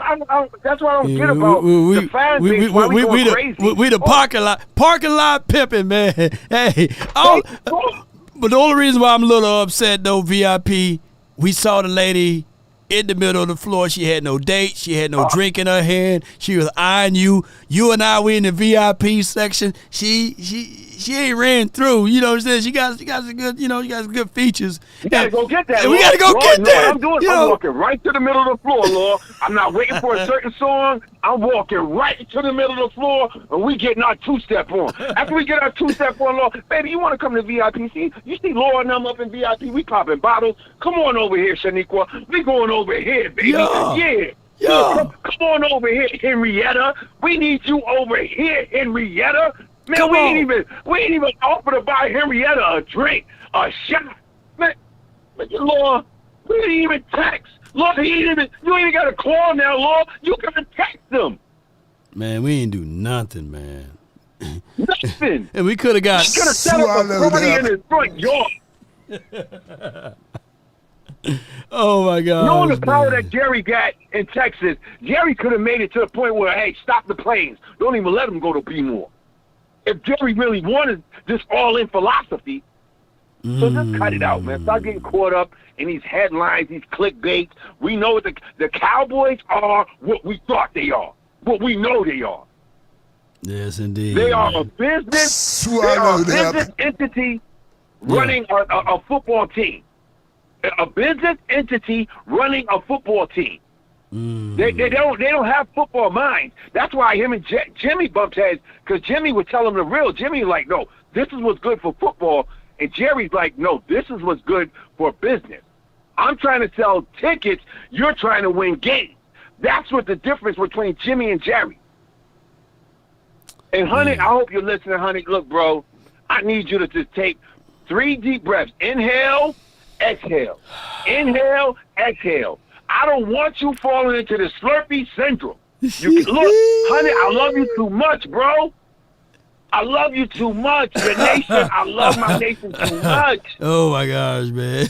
That's what I don't get about the fan base. Why we going crazy? We the parking lot pimping, man. Hey, but the only reason why I'm a little upset though, VIP, we saw the lady in the middle of the floor. She had no date. She had no drink in her hand. She was eyeing you. You and I were in the VIP section. She ain't ran through. You know what I'm saying? She got some good, you got some good features. You gotta go get that. We gotta go get that. I'm walking right to the middle of the floor, Lord. I'm not waiting for a certain song. I'm walking right to the middle of the floor, and we getting our two-step on. After we get our two-step on, Lord, baby, you want to come to VIP? See, you see Laura and them up in VIP? We popping bottles. Come on over here, Shaniqua. We going over here, baby. Yeah. Come on over here, Henrietta. We need you over here, Henrietta. Man, we ain't even offer to buy Henrietta a drink, a shot. Man, Lord, we didn't even text. Lord, you ain't even got a call now, Lord. You can text them. Man, we ain't do nothing, man. Nothing. And we could have got set up a party in his front yard. Oh my God! Knowing the power that Jerry got in Texas, Jerry could have made it to the point where, hey, stop the planes. Don't even let them go to B-more. If Jerry really wanted this all-in philosophy, so just cut it out, man. Stop getting caught up in these headlines, these clickbaits. We know the Cowboys are what we thought they are, what we know they are. Yes, indeed. They are a business. They are a business entity running a football team. A business entity running a football team. They don't have football minds. That's why him and Jimmy bumped heads, because Jimmy would tell him the real. Jimmy like, no, this is what's good for football, and Jerry's like, no, this is what's good for business. I'm trying to sell tickets. You're trying to win games. That's what the difference between Jimmy and Jerry. And Honey, I hope you're listening, Honey. Look, bro, I need you to just take 3 deep breaths. Inhale, exhale. Inhale, exhale. I don't want you falling into the Slurpee syndrome. Look, honey, I love you too much, bro. I love you too much. Your nation, I love my nation too much. Oh, my gosh, man.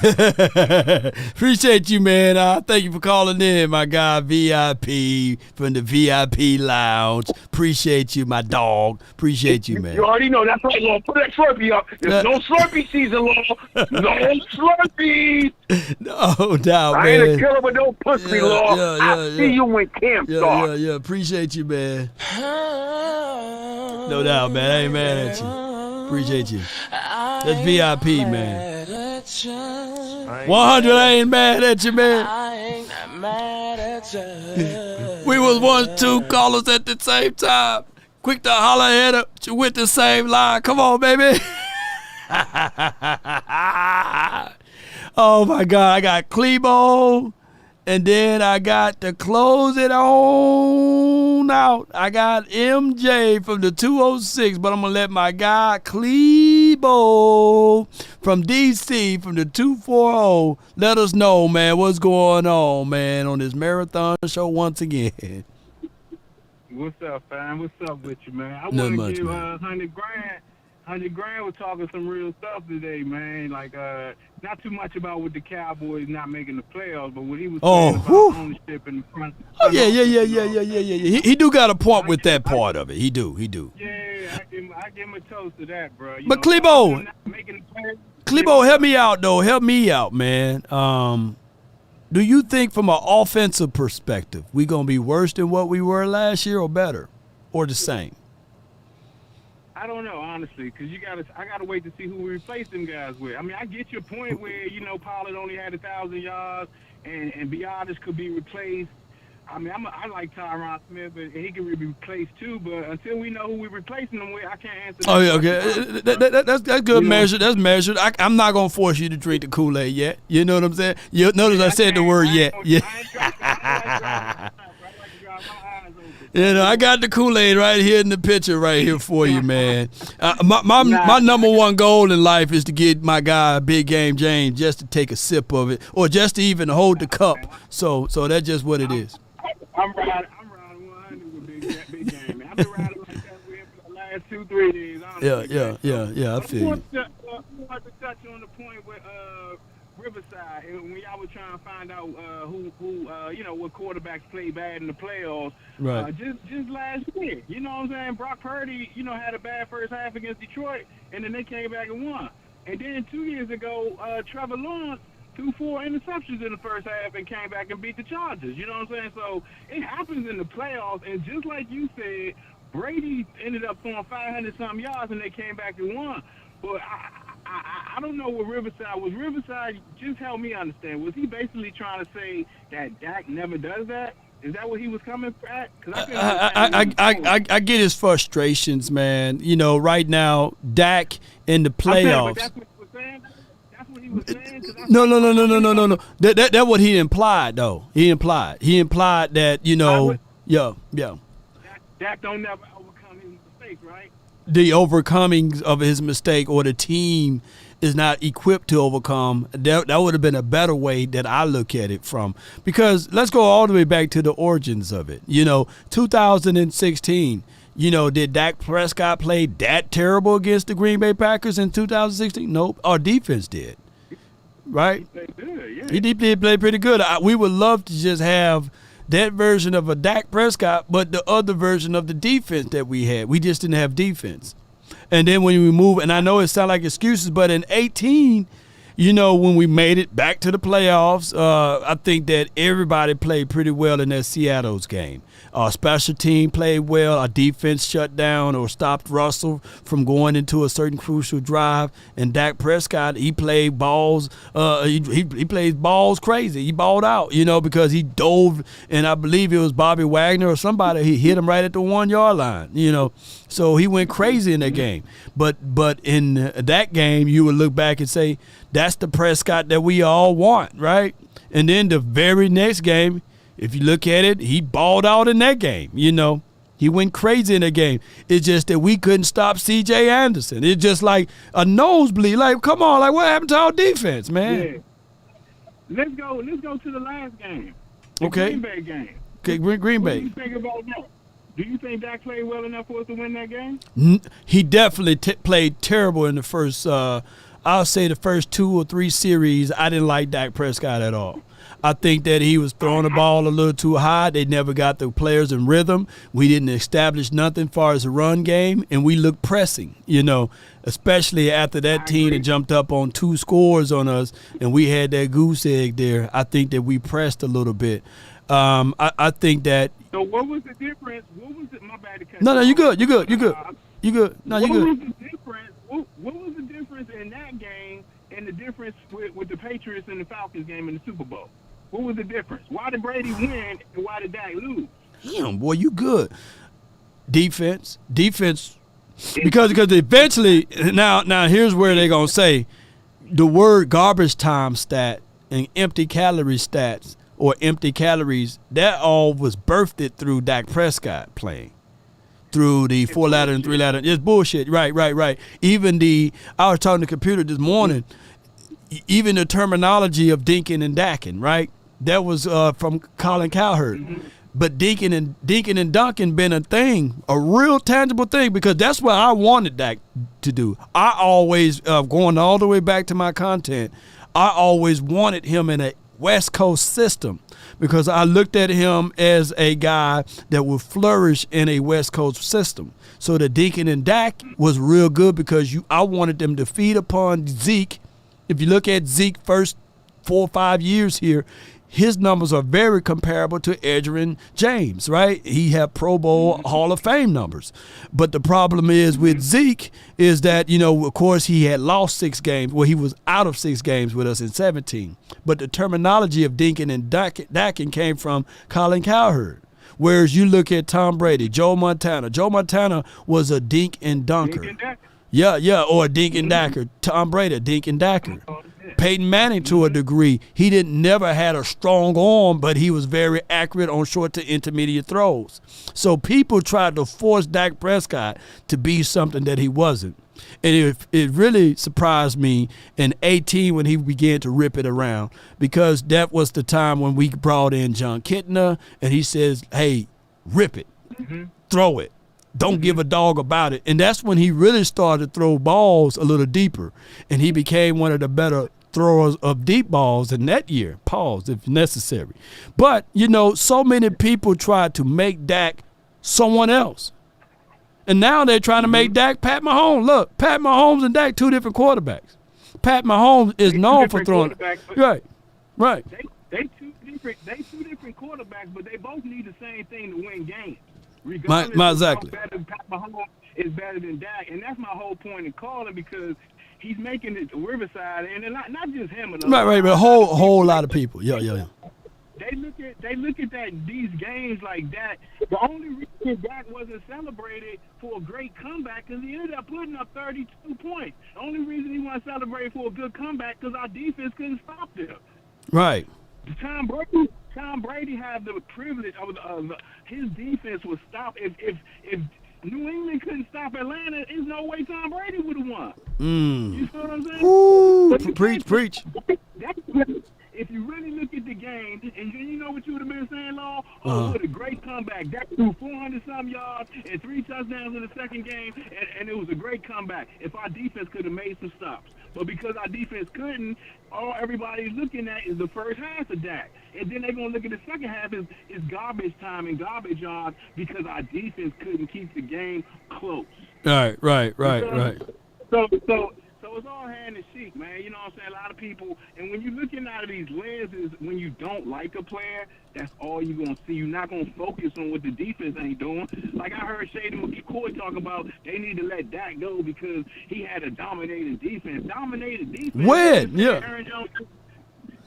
Appreciate you, man. Thank you for calling in, my guy, VIP from the VIP lounge. Appreciate you, my dog. Appreciate you, man. You already know. That's right, Lord. Put that Slurpee up. There's no Slurpee season, Lord. No Slurpees. No doubt, man. I ain't a killer with no pussy, Lord. I see you when camp starts. Yeah. Appreciate you, man. No doubt, man. I ain't mad at you. Appreciate you. That's VIP, man. 100, I ain't mad at you, man. We was 1, 2 callers at the same time. Quick to holler at her with the same line. Come on, baby. Oh, my God. I got Clebo. And then I got to close it on out. I got MJ from the 206, but I'm going to let my guy Clebo from DC from the 240 let us know, man, what's going on, man, on this marathon show once again. What's up, fam? What's up with you, man? I Not want much, to give man. 100 grand. 100 grand was talking some real stuff today, man. Like, not too much about with the Cowboys not making the playoffs, but what he was saying about ownership in the front. Oh, yeah. He do got a point with that part of it. He do. Yeah, I give him a toast to that, bro. But Clebo, help me out, though. Help me out, man. Do you think from an offensive perspective, we going to be worse than what we were last year or better or the same? I don't know, honestly, because I gotta wait to see who we replace them guys with. I mean, I get your point where, Pollard only had 1,000 yards and Biotis could be replaced. I mean, I like Tyron Smith, and he can be replaced too, but until we know who we're replacing them with, I can't answer that. Oh, yeah, okay. That's good measured. That's measured. I'm not going to force you to drink the Kool-Aid yet. You know what I'm saying? You notice I said the word yet. Yeah. I got the Kool-Aid right here in the picture right here for you, man. My number one goal in life is to get my guy, Big Game James, just to take a sip of it or just to even hold the cup. So that's just what it is. I'm riding 100 with Big Game, man. I've been riding like that with him for the last 2-3 days. Honestly, Yeah, I feel you. I want to touch on the point with Riverside, and when y'all was trying to find out who what quarterbacks play bad in the playoffs. Right. Just last year, you know what I'm saying? Brock Purdy, had a bad first half against Detroit, and then they came back and won. And then 2 years ago, Trevor Lawrence threw 4 interceptions in the first half and came back and beat the Chargers. You know what I'm saying? So it happens in the playoffs, and just like you said, Brady ended up throwing 500-something yards, and they came back and won. But I don't know what Riverside was. Riverside, just help me understand. Was he basically trying to say that Dak never does that? Is that what he was coming at? I get his frustrations, man. Right now, Dak in the playoffs. That's what he was saying. That's what he was saying. No. That's what he implied, though. He implied that Dak don't never overcome his mistakes, right? The overcoming of his mistake or the team is not equipped to overcome. That would have been a better way that I look at it from. Because let's go all the way back to the origins of it. 2016, did Dak Prescott play that terrible against the Green Bay Packers in 2016? Nope. Our defense did. Right? He did play pretty good. We would love to just have that version of a Dak Prescott, but the other version of the defense that we had. We just didn't have defense. And then when we move, and I know it sounds like excuses, but in 18, when we made it back to the playoffs, I think that everybody played pretty well in that Seattle's game. Our special team played well. Our defense shut down or stopped Russell from going into a certain crucial drive. And Dak Prescott, he played balls. He plays balls crazy. He balled out, because he dove, and I believe it was Bobby Wagner or somebody. He hit him right at the 1 yard line. So he went crazy in that game. But in that game, you would look back and say, that's the Prescott that we all want, right? And then the very next game, if you look at it, he balled out in that game. He went crazy in the game. It's just that we couldn't stop C.J. Anderson. It's just like a nosebleed. Like, come on, like what happened to our defense, man? Yeah. Let's go to the last game. Okay. Green Bay game. Okay, Green Bay. What do you think about that? Do you think Dak played well enough for us to win that game? He definitely played terrible in the first. I'll say the first 2 or 3 series. I didn't like Dak Prescott at all. I think that he was throwing the ball a little too high. They never got the players in rhythm. We didn't establish nothing as far as a run game, and we looked pressing, especially after that team that jumped up on 2 scores on us, and we had that goose egg there. I think that we pressed a little bit. I think that. So what was the difference? What was it? My bad to cut No, you you off. good. You good. No, you good. What was the difference? What was the difference in that game and the difference with the Patriots and the Falcons game in the Super Bowl? What was the difference? Why did Brady win and why did Dak lose? Damn, boy, you good. Defense, because eventually now here's where they're gonna say the word garbage time stat and empty calorie stats or empty calories, that all was birthed through Dak Prescott playing. Through the 4-ladder and 3-ladder. It's bullshit. Right. Even I was talking to the computer this morning, even the terminology of dinking and dacking, right? That was from Colin Cowherd. Mm-hmm. But dinking and dunking been a thing, a real tangible thing, because that's what I wanted Dak to do. I always, going all the way back to my content, I always wanted him in a West Coast system, because I looked at him as a guy that would flourish in a West Coast system. So the Deacon and Dak was real good, because I wanted them to feed upon Zeke. If you look at Zeke first 4 or 5 years here, his numbers are very comparable to Edgerrin James, right? He had Pro Bowl Hall of Fame numbers. But the problem is with Zeke is that, of course, he had lost 6 games. Well, he was out of 6 games with us in 17. But the terminology of dinking and dacking came from Colin Cowherd. Whereas you look at Tom Brady, Joe Montana. Joe Montana was a dink and dunker. Yeah, or a dink and dacker. Tom Brady, a dink and dacker. Peyton Manning, to a degree, he never had a strong arm, but he was very accurate on short to intermediate throws. So people tried to force Dak Prescott to be something that he wasn't. And it really surprised me in 2018 when he began to rip it around, because that was the time when we brought in John Kitna, and he says, hey, rip it, throw it. Don't give a dog about it. And that's when he really started to throw balls a little deeper. And he became one of the better throwers of deep balls in that year. Pause if necessary. But, so many people tried to make Dak someone else. And now they're trying to make Dak Pat Mahomes. Look, Pat Mahomes and Dak, 2 different quarterbacks. Pat Mahomes is known for throwing. Right. They two different quarterbacks, but they both need the same thing to win games. Regardless exactly. Pat Mahomes is better than Dak, and that's my whole point in calling, because he's making it Riverside, and not just him. Right, but a whole lot of people. Yeah. They look at these games like that. The only reason Dak wasn't celebrated for a great comeback is he ended up putting up 32 points. The only reason he wasn't celebrated for a good comeback because our defense couldn't stop them. Right. Tom Brady had the privilege of his defense was stopped. If New England couldn't stop Atlanta, there's no way Tom Brady would have won. You see what I'm saying? Ooh, preach. If you really look at the game, and you know what you would have been saying, Law? What a great comeback. Dak threw 400-some yards and 3 touchdowns in the second game, and it was a great comeback. If our defense could have made some stops. But because our defense couldn't, all everybody's looking at is the first half of Dak. And then they're going to look at the second half is garbage time and garbage yards because our defense couldn't keep the game close. Right. So it's all hand and cheek, man. You know what I'm saying? A lot of people, and when you're looking out of these lenses, when you don't like a player, that's all you're going to see. You're not going to focus on what the defense ain't doing. Like I heard Shady McCoy talk about they need to let Dak go because he had a dominating defense. Dominated defense. When? Yeah. Aaron Jones,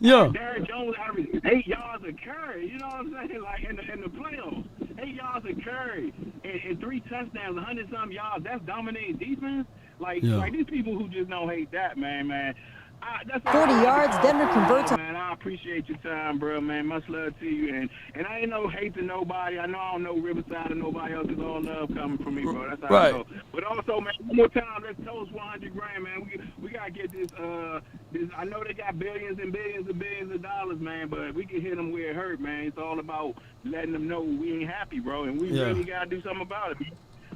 yeah. Derrick Jones averaged 8 yards a carry. You know what I'm saying? Like in the playoffs, 8 yards a carry and 3 touchdowns, 100-some yards. That's dominating defense. Like these people who just don't hate that, man. That's 40 yards, Denver converts. Man, I appreciate your time, bro, man. Much love to you. And I ain't no hate to nobody. I know I don't know Riverside or nobody else. It's all love coming from me, bro. That's how I go. But also, man, one more time, let's toast 100 grand, man. We got to get this, I know they got billions and billions and billions of dollars, man, but we can hit them where it hurt, man. It's all about letting them know we ain't happy, bro, and we really got to do something about it, man.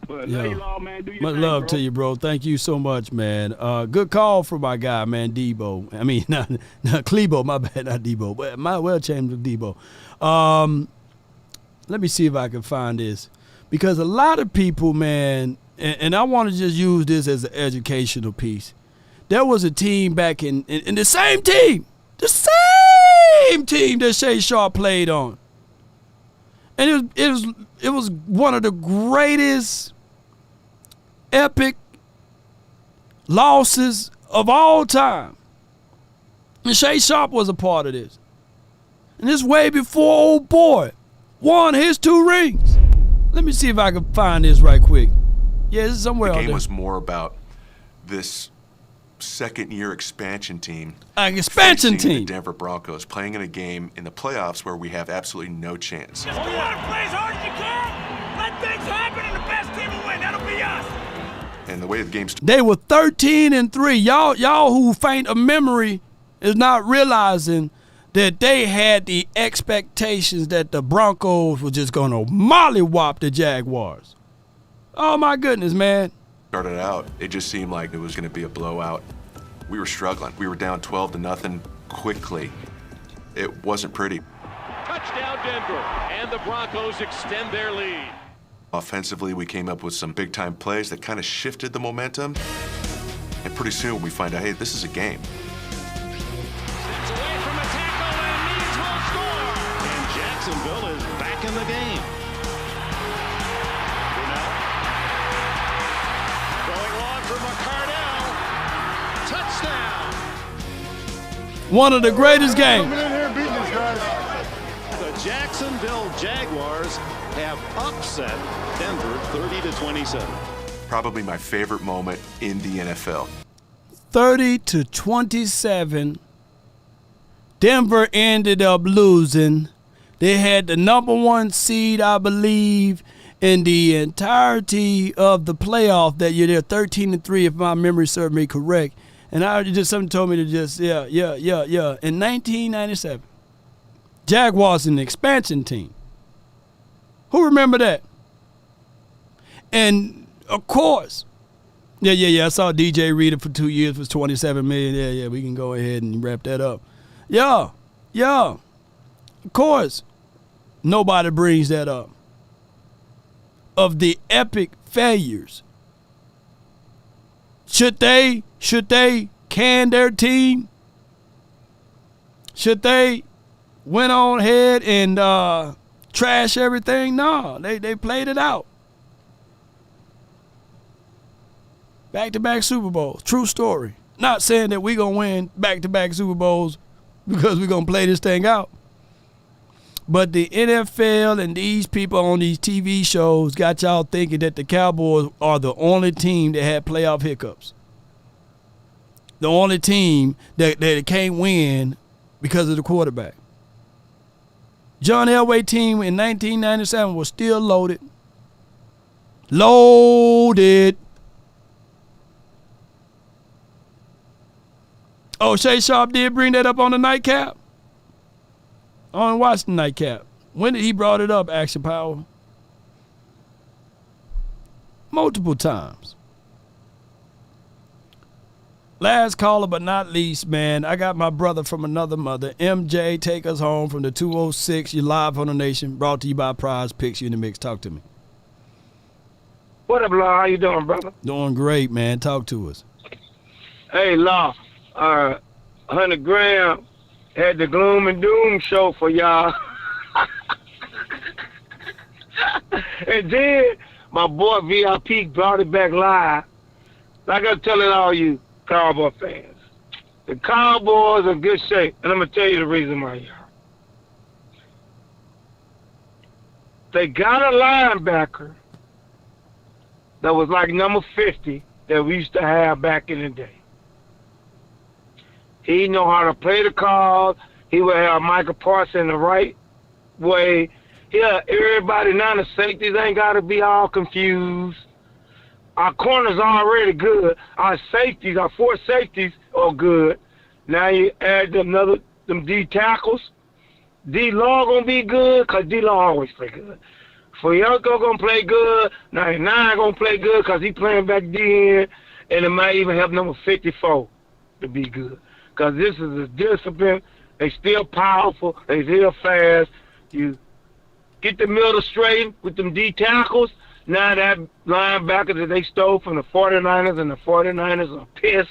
But love you all, man. Do your much thing, love bro. to you, bro. Thank you so much, man. Good call for my guy, man, Debo. I mean, not Clebo, my bad, not Debo. But might well change to Debo. Let me see if I can find this. Because a lot of people, man, and I want to just use this as an educational piece. There was a team back in the same team that Shay Sharp played on. And it was one of the greatest epic losses of all time. And Shay Sharp was a part of this. And this way before old boy won his 2 rings. Let me see if I can find this right quick. Yeah, this is somewhere out there. The game was more about this second-year expansion team. An expansion facing team. The Denver Broncos, playing in a game in the playoffs where we have absolutely no chance. Just go out and play as hard as you can. Let things happen, and the best team will win. That'll be us. And the way the game They were 13-3. Y'all who faint of memory is not realizing that they had the expectations that the Broncos were just going to mollywop the Jaguars. Oh, my goodness, man. started out, it just seemed like it was going to be a blowout. We were struggling. We were down 12-0 quickly. It wasn't pretty. Touchdown Denver, and the Broncos extend their lead. Offensively, we came up with some big-time plays that kind of shifted the momentum. And pretty soon we find out, hey, this is a game. Steps away from a tackle and Needs will score. And Jacksonville is back in the game. Going long for McCardell. Touchdown. One of the greatest games. Coming in here beating these guys. The Jacksonville Jaguars have upset Denver 30-27. Probably my favorite moment in the NFL. 30-27. Denver ended up losing. They had the number 1 seed, I believe, in the entirety of the playoff that year. They're 13-3, if my memory serves me correct. And I just something told me to just In 1997, Jaguars an expansion team. Who remember that? And of course, I saw DJ read it for 2 years for $27 million. Yeah, we can go ahead and wrap that up. Yeah. Of course, nobody brings that up. Of the epic failures. Should they can their team? Should they went on ahead and trash everything? No, they played it out. Back-to-back Super Bowls. True story. Not saying that we're going to win back-to-back Super Bowls because we're going to play this thing out. But the NFL and these people on these TV shows got y'all thinking that the Cowboys are the only team that had playoff hiccups. The only team that can't win because of the quarterback. John Elway team in 1997 was still loaded. Loaded. Oh, Shay Sharp did bring that up on the nightcap. I only watched the nightcap. When did he brought it up, Action Power? Multiple times. Last caller but not least, man, I got my brother from another mother. MJ, take us home from the 206. You're live on the Nation. Brought to you by Prize Picks. You in the mix. Talk to me. What up, Law? How you doing, brother? Doing great, man. Talk to us. Hey, Law. 100 Graham had the Gloom and Doom show for y'all. And then my boy VIP brought it back live. Like I'm telling all you Cowboy fans, the Cowboys are in good shape. And I'm going to tell you the reason why, y'all. They got a linebacker that was like number 50 that we used to have back in the day. He know how to play the calls. He would have Michael Parsons the right way. Yeah, everybody now, the safeties ain't got to be all confused. Our corners are already good. Our safeties, our 4 safeties are good. Now you add them D tackles. D-Law going to be good because D-Law always play good. Fuyoko going to play good. 99 going to play good because he playing back then. And it might even help number 54 to be good. Because this is a discipline. They still powerful. They still fast. You get the middle straight with them D tackles. Now that linebacker that they stole from the 49ers, and the 49ers are pissed.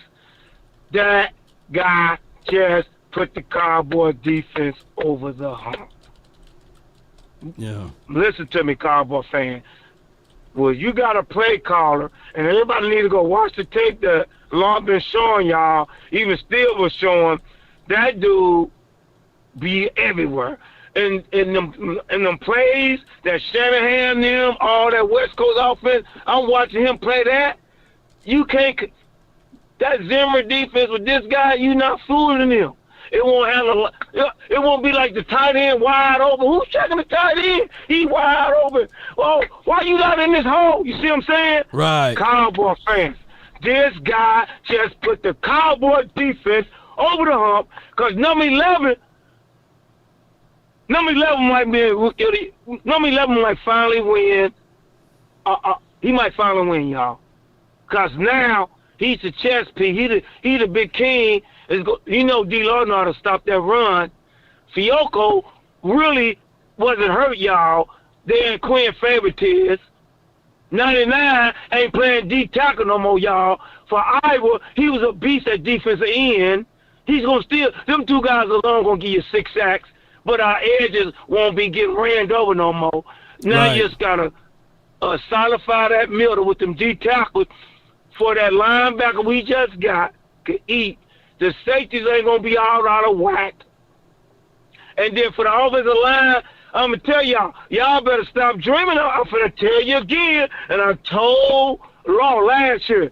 That guy just put the Cowboy defense over the hump. Yeah. Listen to me, Cowboy fan. Well, you got a play caller, and everybody need to go watch the tape that Law been showing y'all. Even Steele was showing. That dude be everywhere. And them plays that Shanahan them, all that West Coast offense, I'm watching him play that. You can't. that Zimmer defense with this guy, you not fooling him. It won't have it won't be like the tight end wide open. Who's checking the tight end? He wide open. Oh, why you not in this hole? You see what I'm saying? Right. Cowboy fans, this guy just put the Cowboy defense over the hump because number 11 might finally win. He might finally win, y'all. Because now he's the chess piece. He the big king. D-Lord know how to stop that run. Fiocco really wasn't hurt, y'all. They ain't Quinn favorites. 99 ain't playing D tackle no more, y'all. For Iowa, he was a beast at defensive end. He's going to still, them two guys alone going to give you 6 sacks, but our edges won't be getting ran over no more. Now you just got to solidify that middle with them D tackles for that linebacker we just got to eat. The safeties ain't going to be all out of whack. And then for the offensive line, I'm going to tell y'all better stop dreaming. I'm going to tell you again, and I told Law last year,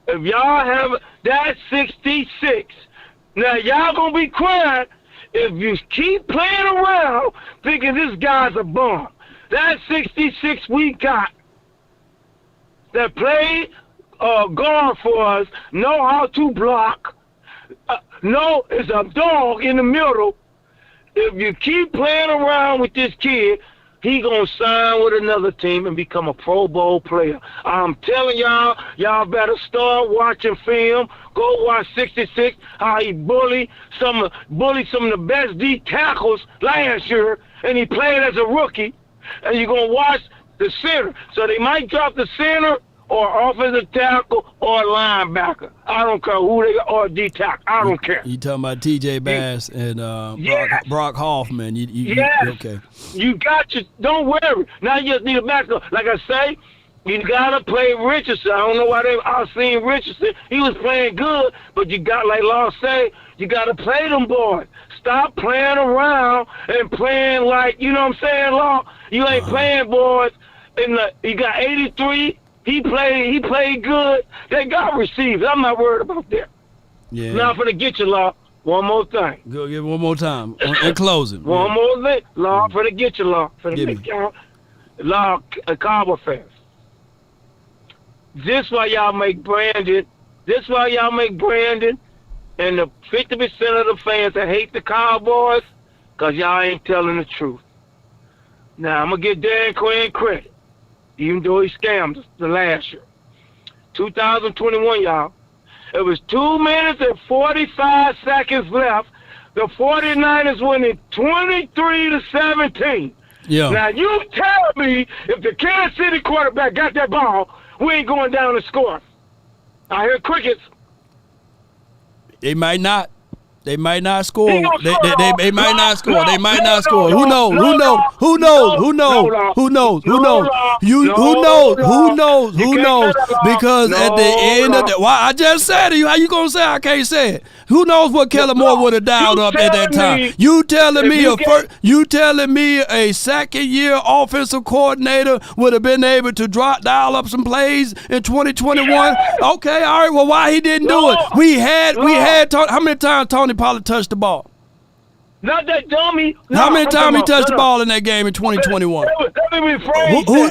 if y'all have that 66, now y'all going to be quiet if you keep playing around thinking this guy's a bum. That 66 we got that played guard for us, know how to block, know it's a dog in the middle. If you keep playing around with this kid, he gonna sign with another team and become a Pro Bowl player. I'm telling y'all better start watching film. Go watch 66, how he bullied some of the best D tackles last year, and he played as a rookie. And you're gonna watch the center. So they might drop the center or offensive tackle or linebacker. I don't care who they are, or D tackle. I don't care. You talking about T.J. Bass and Brock Hoffman? Yes. Okay. You got you. Don't worry. Now you just need a backup. Like I say, you gotta play Richardson. I don't know why I seen Richardson. He was playing good, but you got, like Law say, you gotta play them boys. Stop playing around and playing like, you know what I'm saying, Law? You ain't playing boys. You got 83. He played good. They got receivers. I'm not worried about that. Yeah. Now I'm finna get you, Law. One more thing. Go get one more time. In closing. One more thing. Law, I'm finna get you, Law. Finna make y'all, Law, Cowboy fans. This why y'all make Brandon. This why y'all make Brandon and the 50% of the fans that hate the Cowboys, because y'all ain't telling the truth. Now, I'm going to give Dan Quinn credit, even though he scammed us the last year. 2021, y'all. It was 2 minutes and 45 seconds left. The 49ers winning 23-17. Yeah. Now, you tell me if the Kansas City quarterback got that ball, we ain't going down and score. I hear crickets. They might not. They might not score. They might not score. They might not score. Who knows? Who knows? Who knows? Because at the end of the, I just said it. How you gonna say I can't say it? Who knows what Kellen Moore would have dialed up at that time? You telling me a second-year offensive coordinator would have been able to dial up some plays in 2021? Okay, all right. Well, why he didn't do it? We had. How many times Tony Pollard touched the ball? Not that dummy. How many times he touched the ball in that game in 2021?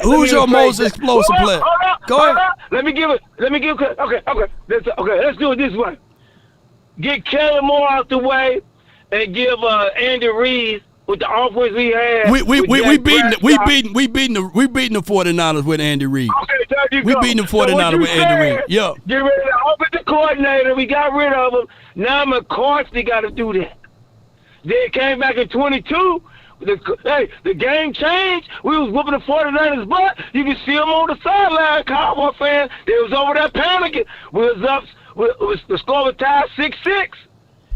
Who's your most explosive player? Go ahead. Let me give it. Okay. Let's do it this way. Get Kellen Moore out the way and give Andy Reid with the offense we had. We beating the 49ers with Andy Reid. Okay, we beating the 49ers with Andy Reid. Yeah. Get rid of the offensive coordinator. We got rid of him. Now McCarthy got to do that. Then came back in 22. The game changed. We was whooping the 49ers butt. You can see them on the sideline, Cowboy fans. They was over there panicking. We was up. The score was tied 6-6.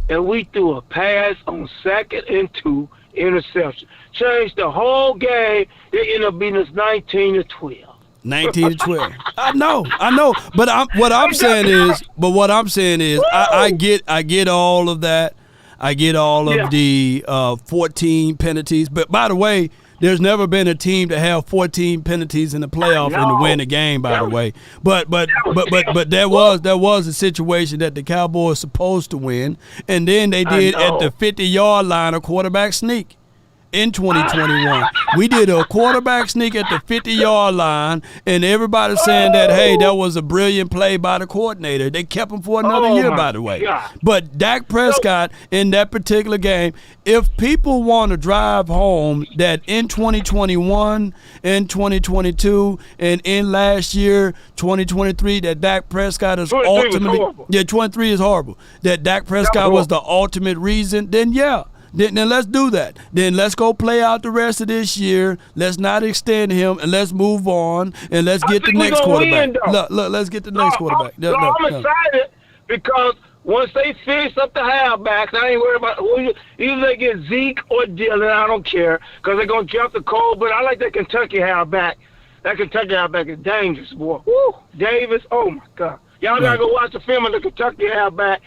And we threw a pass on 2nd and 2, interception. Changed the whole game. They ended up beating us 19-12. 19-12. I know. But what I'm saying is, I get all of that. I get all of the 14 penalties. But by the way, There's never been a team to have 14 penalties in the playoff and to win the game, by the way. But there was a situation that the Cowboys supposed to win, and then they did at the 50-yard line a quarterback sneak. In 2021, we did a quarterback sneak at the 50-yard line, and everybody's saying that, hey, that was a brilliant play by the coordinator. They kept him for another year, by the way. God. But Dak Prescott in that particular game, if people want to drive home that in 2021, in 2022, and in last year, 2023, that Dak Prescott is ultimately – yeah, 23 is horrible. That Dak Prescott was the ultimate reason, then yeah. Then let's do that. Then let's go play out the rest of this year. Let's not extend him, and let's move on, and let's get the next quarterback. Look, let's get the next quarterback. I'm excited because once they finish up the halfbacks, I ain't worried about who either they get Zeke or Dylan. I don't care because they're going to jump the Cole, but I like that Kentucky halfback. That Kentucky halfback is dangerous, boy. Woo! Davis, oh, my God. Y'all got to go watch the film of the Kentucky halfback.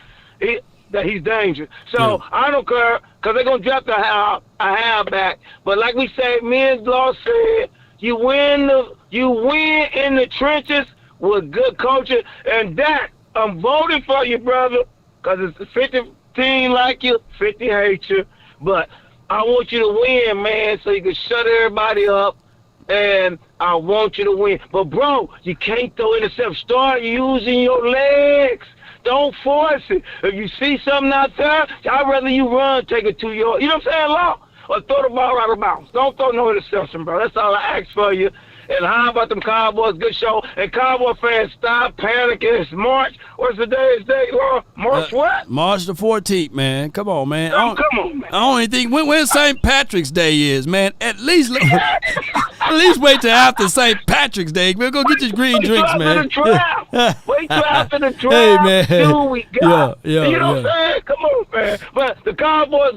That he's dangerous. So I don't care because they're going to draft a halfback. But like we said, me and Law said, you win in the trenches with good coaching. And Dak, I'm voting for you, brother, because it's 50 team like you, 50 hate you. But I want you to win, man, so you can shut everybody up. And I want you to win. But, bro, you can't throw intercept. Start using your legs. Don't force it. If you see something out there, I'd rather you run, take it 2 yards. You know what I'm saying, Law? Or throw the ball out of bounds. Don't throw no interception, bro. That's all I ask for you. And how about them Cowboys? Good show. And Cowboy fans, stop panicking. It's March. What's the day? March what? March the 14th, man. Come on, man. Oh, come on, man. I don't even think when St. Patrick's Day is, man. At least wait till after St. Patrick's Day. We'll go get your green drinks, man. Wait till after the draft. Hey, man. See who we got. Yeah, you know what I'm saying? Come on, man. But the Cowboys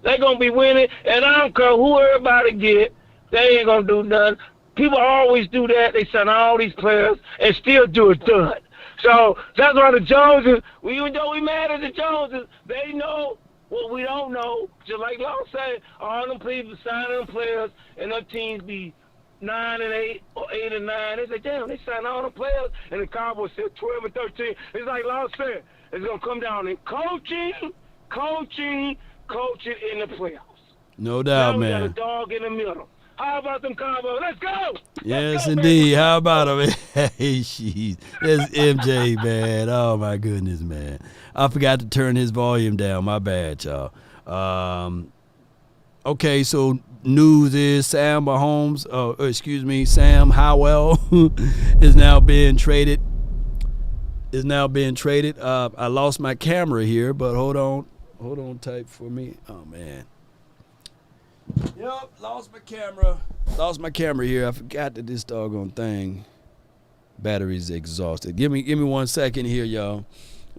they're gonna be winning, and I don't care who everybody get. They ain't gonna do nothing. People always do that. They sign all these players and still do a dud. So that's why the Joneses, even though we mad at the Joneses, they know what we don't know. Just like Law said, all them people signing them players and them teams be 9-8 or 8-9. They say, damn, they signed all them players. And the Cowboys said 12-13. It's like Law said, it's going to come down in coaching in the playoffs. No doubt, now man. We got a dog in the middle. How about them Cowboys? Let's go! Yes, indeed. How about them? Hey, sheesh. That's MJ, man. Oh, my goodness, man. I forgot to turn his volume down. My bad, y'all. Okay, so news is Sam Howell is now being traded. I lost my camera here, but hold on tight for me. Oh, man. Yep, lost my camera here. I forgot that this doggone thing battery's exhausted. Give me 1 second here, y'all,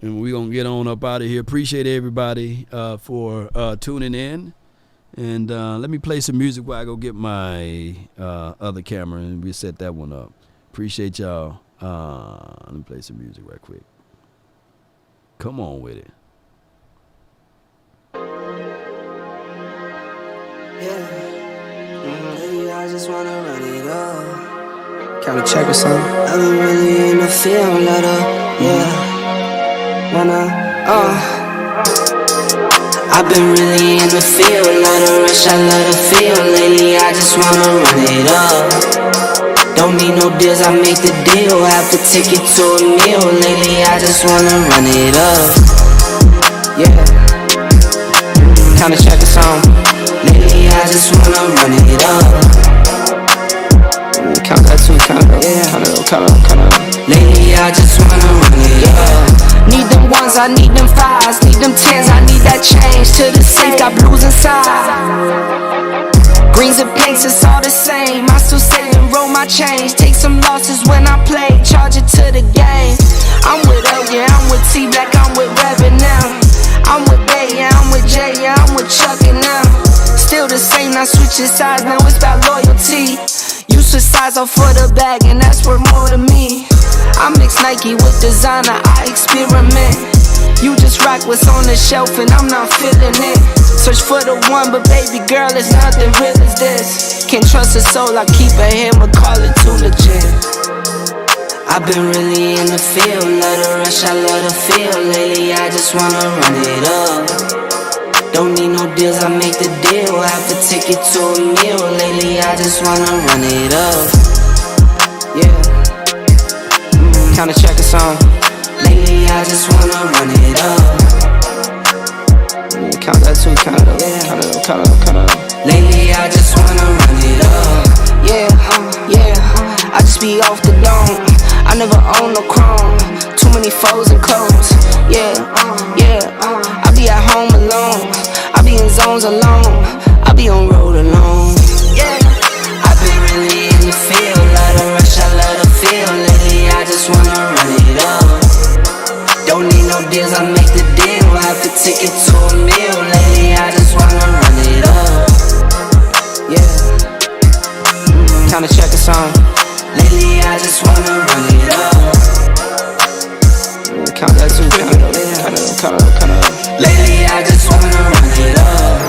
and we're gonna get on up out of here. Appreciate everybody for tuning in, and let me play some music while I go get my other camera and we set that one up. Appreciate y'all. Let me play some music right quick. Come on with it. I just wanna run it up. Kinda check or something. I've been really in the field, let up, I've been really in the field, let her rush, I let her feel. Lately, I just wanna run it up. Don't need no deals, I make the deal. Have to take it to a meal. Lately, I just wanna run it up. Kinda check or something. Lately, I just wanna run it up. Count that too, count up. Lately, I just wanna run it up. Need them ones, I need them fives. Need them tens, I need that change. To the safe, got blues inside. Greens and pinks, it's all the same. I still save and roll my change. Take some losses when I play, charge it to the game. I'm with L, yeah, I'm with T Black, I'm with Revan now. I'm with Bay, yeah, I'm with J, yeah, I'm with Chuck and now. Still the same, not switching sides, now it's about loyalty. You switch sides off for the bag, and that's worth more to me. I mix Nike with designer, I experiment. You just rock what's on the shelf, and I'm not feeling it. Search for the one, but baby girl, it's nothing real as this. Can't trust a soul, I keep a hammer, call it too legit. I've been really in the field, love the rush, I love the feel. Lately I just wanna run it up. Don't need no deals, I make the deal. Have to take it to a meal. Lately I just wanna run it up. Yeah. Kinda check a song. Lately I just wanna run it up. Count that too, count it up, count it up, count it up, count it up. Lately I just wanna run it up. Yeah, I just be off the dome. I never own no chrome. Too many foes and clones. Yeah, I be at home alone. I be in zones alone. I be on road alone. Yeah, I been really in the field. Love the rush, I love the feel. Lately I just wanna run it up. Don't need no deals, I make the deal. Have to take it to a meal. Lately I just wanna run it up. Yeah, kinda check a song. Lately I just wanna run it up. Count that too, count it up, count it up, count it up, count it up. Lately I just wanna run it up.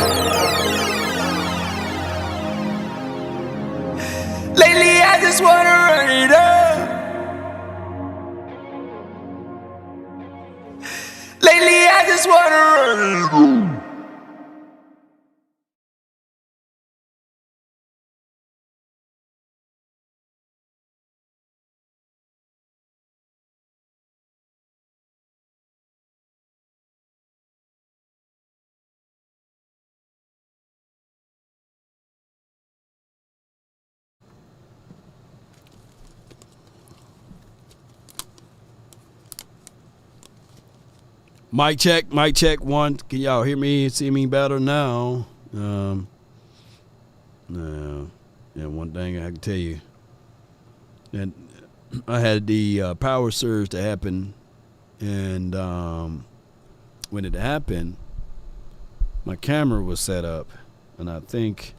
Lately I just wanna run it up. Lately I just wanna run it up. Mic check one. Can y'all hear me? See me better now? No. Yeah, one thing I can tell you. And I had the power surge to happen, and when it happened, my camera was set up, and I think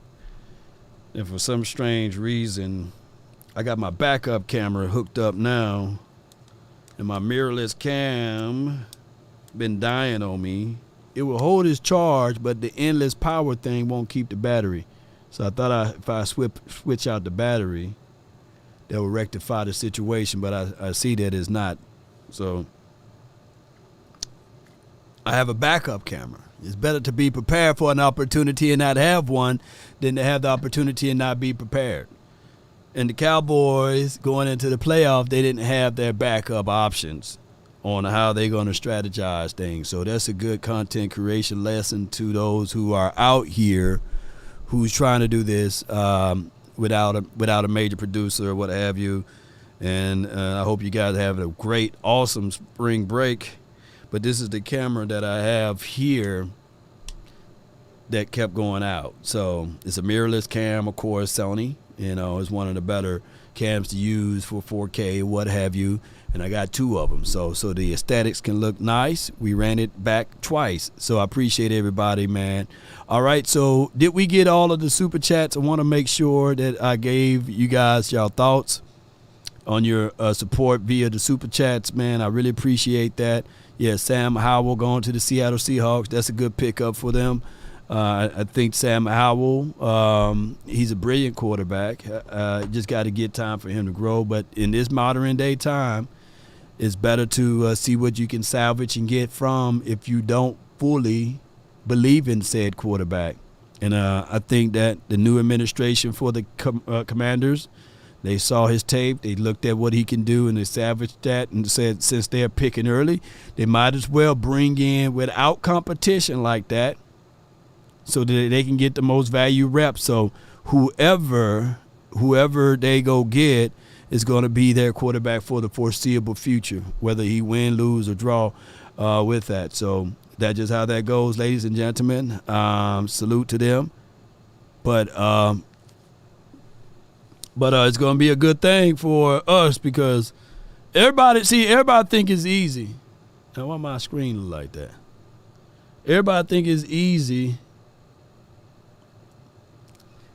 that for some strange reason, I got my backup camera hooked up now, and my mirrorless cam been dying on me. It will hold its charge, but the endless power thing won't keep the battery. So I thought if I switch out the battery, that will rectify the situation, but I see that it's not. So I have a backup camera. It's better to be prepared for an opportunity and not have one than to have the opportunity and not be prepared. And the Cowboys going into the playoff, they didn't have their backup options on how they're going to strategize things. So that's a good content creation lesson to those who are out here who's trying to do this without a major producer or what have you. And I hope you guys have a great, awesome spring break. But this is the camera that I have here that kept going out. So it's a mirrorless cam, of course, Sony. You know, it's one of the better cams to use for 4K, what have you. And I got two of them, so the aesthetics can look nice. We ran it back twice, so I appreciate everybody, man. All right, so did we get all of the super chats? I want to make sure that I gave you guys y'all thoughts on your support via the super chats, man. I really appreciate that. Yeah, Sam Howell going to the Seattle Seahawks. That's a good pickup for them. I think Sam Howell, he's a brilliant quarterback. Just got to get time for him to grow. But in this modern day time, it's better to see what you can salvage and get from if you don't fully believe in said quarterback. And I think that the new administration for the Commanders, they saw his tape, they looked at what he can do, and they salvaged that and said since they're picking early, they might as well bring in without competition like that so that they can get the most value reps. So whoever they go get is going to be their quarterback for the foreseeable future, whether he win, lose, or draw with that. So that's just how that goes, ladies and gentlemen. Salute to them. But it's going to be a good thing for us because everybody think it's easy. Now, why my screen look like that? Everybody think it's easy.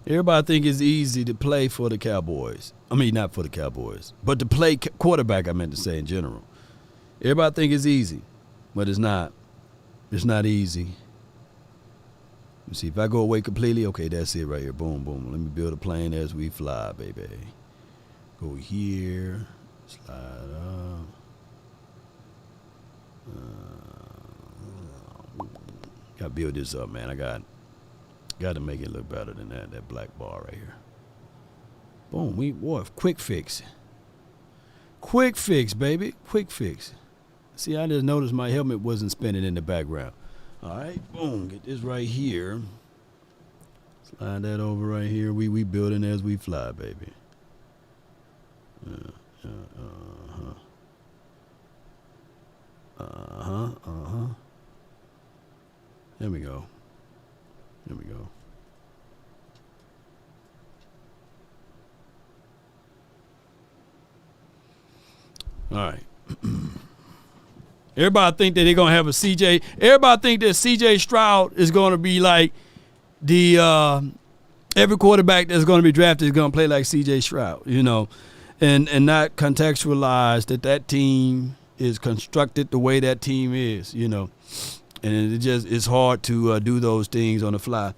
Everybody think it's easy to play for the Cowboys. I mean, not for the Cowboys, but to play quarterback, I meant to say in general. Everybody think it's easy, but it's not. It's not easy. Let me see if I go away completely. Okay, that's it right here. Boom, boom. Let me build a plane as we fly, baby. Go here. Slide up. Gotta build this up, man. I got to make it look better than that black bar right here. Boom. Boy, quick fix. Quick fix, baby. Quick fix. See, I just noticed my helmet wasn't spinning in the background. All right, boom. Get this right here. Slide that over right here. We building as we fly, baby. There we go. There we go. All right. Everybody think that they're going to have a CJ. Everybody think that CJ Stroud is going to be like the every quarterback that's going to be drafted is going to play like CJ Stroud, you know, and not contextualize that team is constructed the way that team is, you know, and it's hard to do those things on the fly.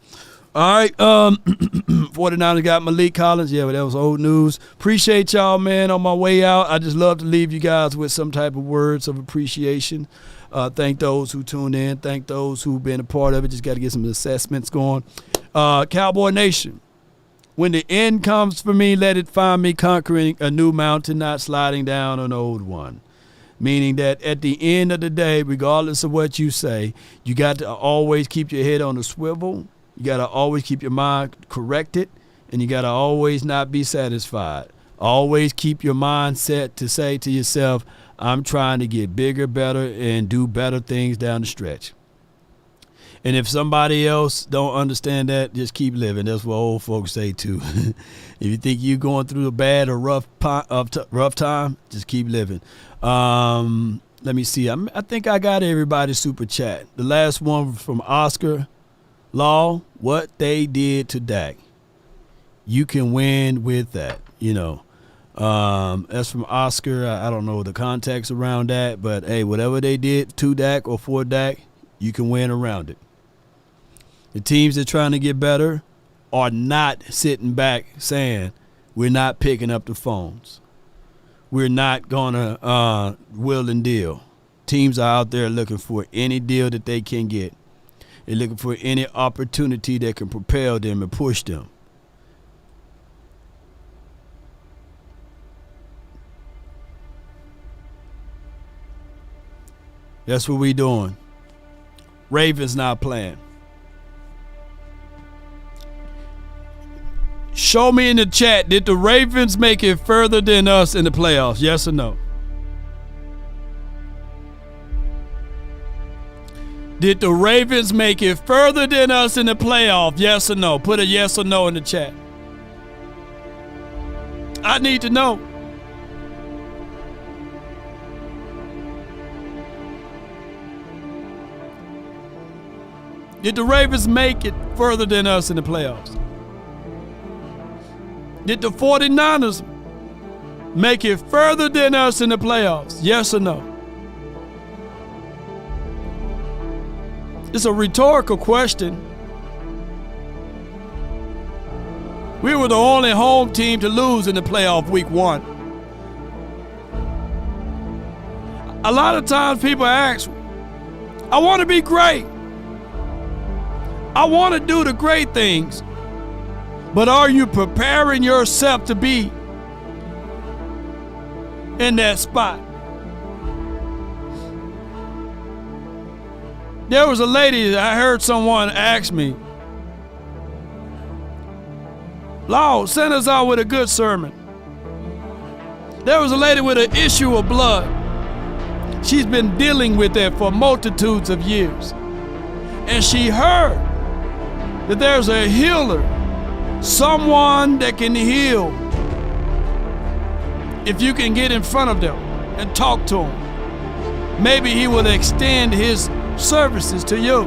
All right, 49ers got Malik Collins. Yeah, but that was old news. Appreciate y'all, man, on my way out. I just love to leave you guys with some type of words of appreciation. Thank those who tuned in. Thank those who've been a part of it. Just got to get some assessments going. Cowboy Nation, when the end comes for me, let it find me conquering a new mountain, not sliding down an old one. Meaning that at the end of the day, regardless of what you say, you got to always keep your head on the swivel. You got to always keep your mind corrected, and you got to always not be satisfied. Always keep your mind set to say to yourself, I'm trying to get bigger, better, and do better things down the stretch. And if somebody else don't understand that, just keep living. That's what old folks say, too. If you think you're going through a bad or rough time, just keep living. Let me see. I think I got everybody's super chat. The last one from Oscar Law, what they did to Dak. You can win with that, you know. That's from Oscar. I don't know the context around that, but, hey, whatever they did to Dak or for Dak, you can win around it. The teams that are trying to get better are not sitting back saying, we're not picking up the phones. We're not going to will and deal. Teams are out there looking for any deal that they can get. They're looking for any opportunity that can propel them and push them. That's what we doing. Ravens not playing. Show me in the chat, did the Ravens make it further than us in the playoffs? Yes or no? Did the Ravens make it further than us in the playoffs? Yes or no? Put a yes or no in the chat. I need to know. Did the Ravens make it further than us in the playoffs? Did the 49ers make it further than us in the playoffs? Yes or no? It's a rhetorical question. We were the only home team to lose in the playoff week 1. A lot of times people ask, I want to be great. I want to do the great things. But are you preparing yourself to be in that spot? There was a lady, I heard someone ask me, Lord, send us out with a good sermon. There was a lady with an issue of blood. She's been dealing with that for multitudes of years. And she heard that there's a healer, someone that can heal if you can get in front of them and talk to him. Maybe he will extend his services to you.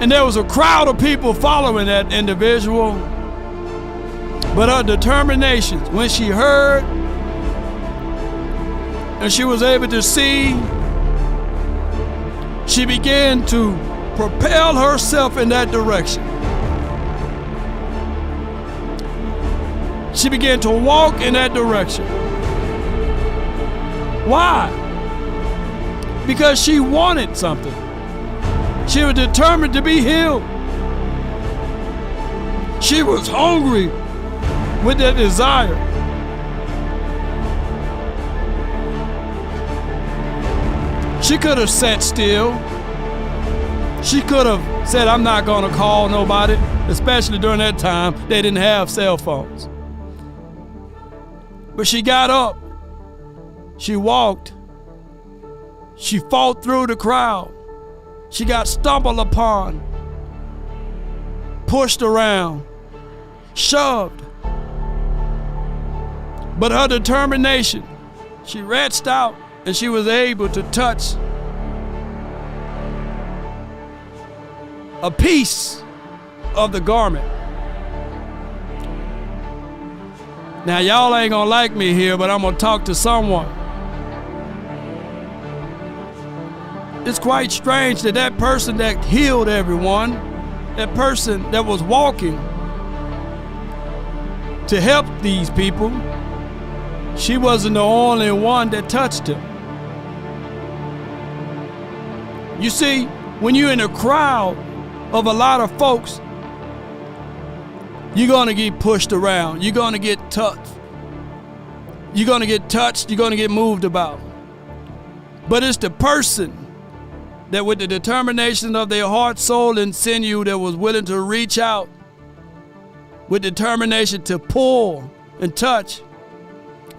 And there was a crowd of people following that individual. But her determination, when she heard and she was able to see she began to propel herself in that direction. She began to walk in that direction. Why? Because she wanted something. She was determined to be healed. She was hungry with that desire. She could have sat still. She could have said, I'm not going to call nobody, especially during that time. They didn't have cell phones. But she got up. She walked. She fought through the crowd. She got stumbled upon, pushed around, shoved. But her determination, she reached out and she was able to touch a piece of the garment. Now, y'all ain't gonna like me here, but I'm gonna talk to someone. It's quite strange that that person that healed everyone, that person that was walking to help these people, she wasn't the only one that touched him. You see, when you're in a crowd of a lot of folks, you're gonna get pushed around. You're gonna get touched. You're gonna get touched. You're gonna get moved about. But it's the person that with the determination of their heart, soul, and sinew that was willing to reach out with determination to pull and touch.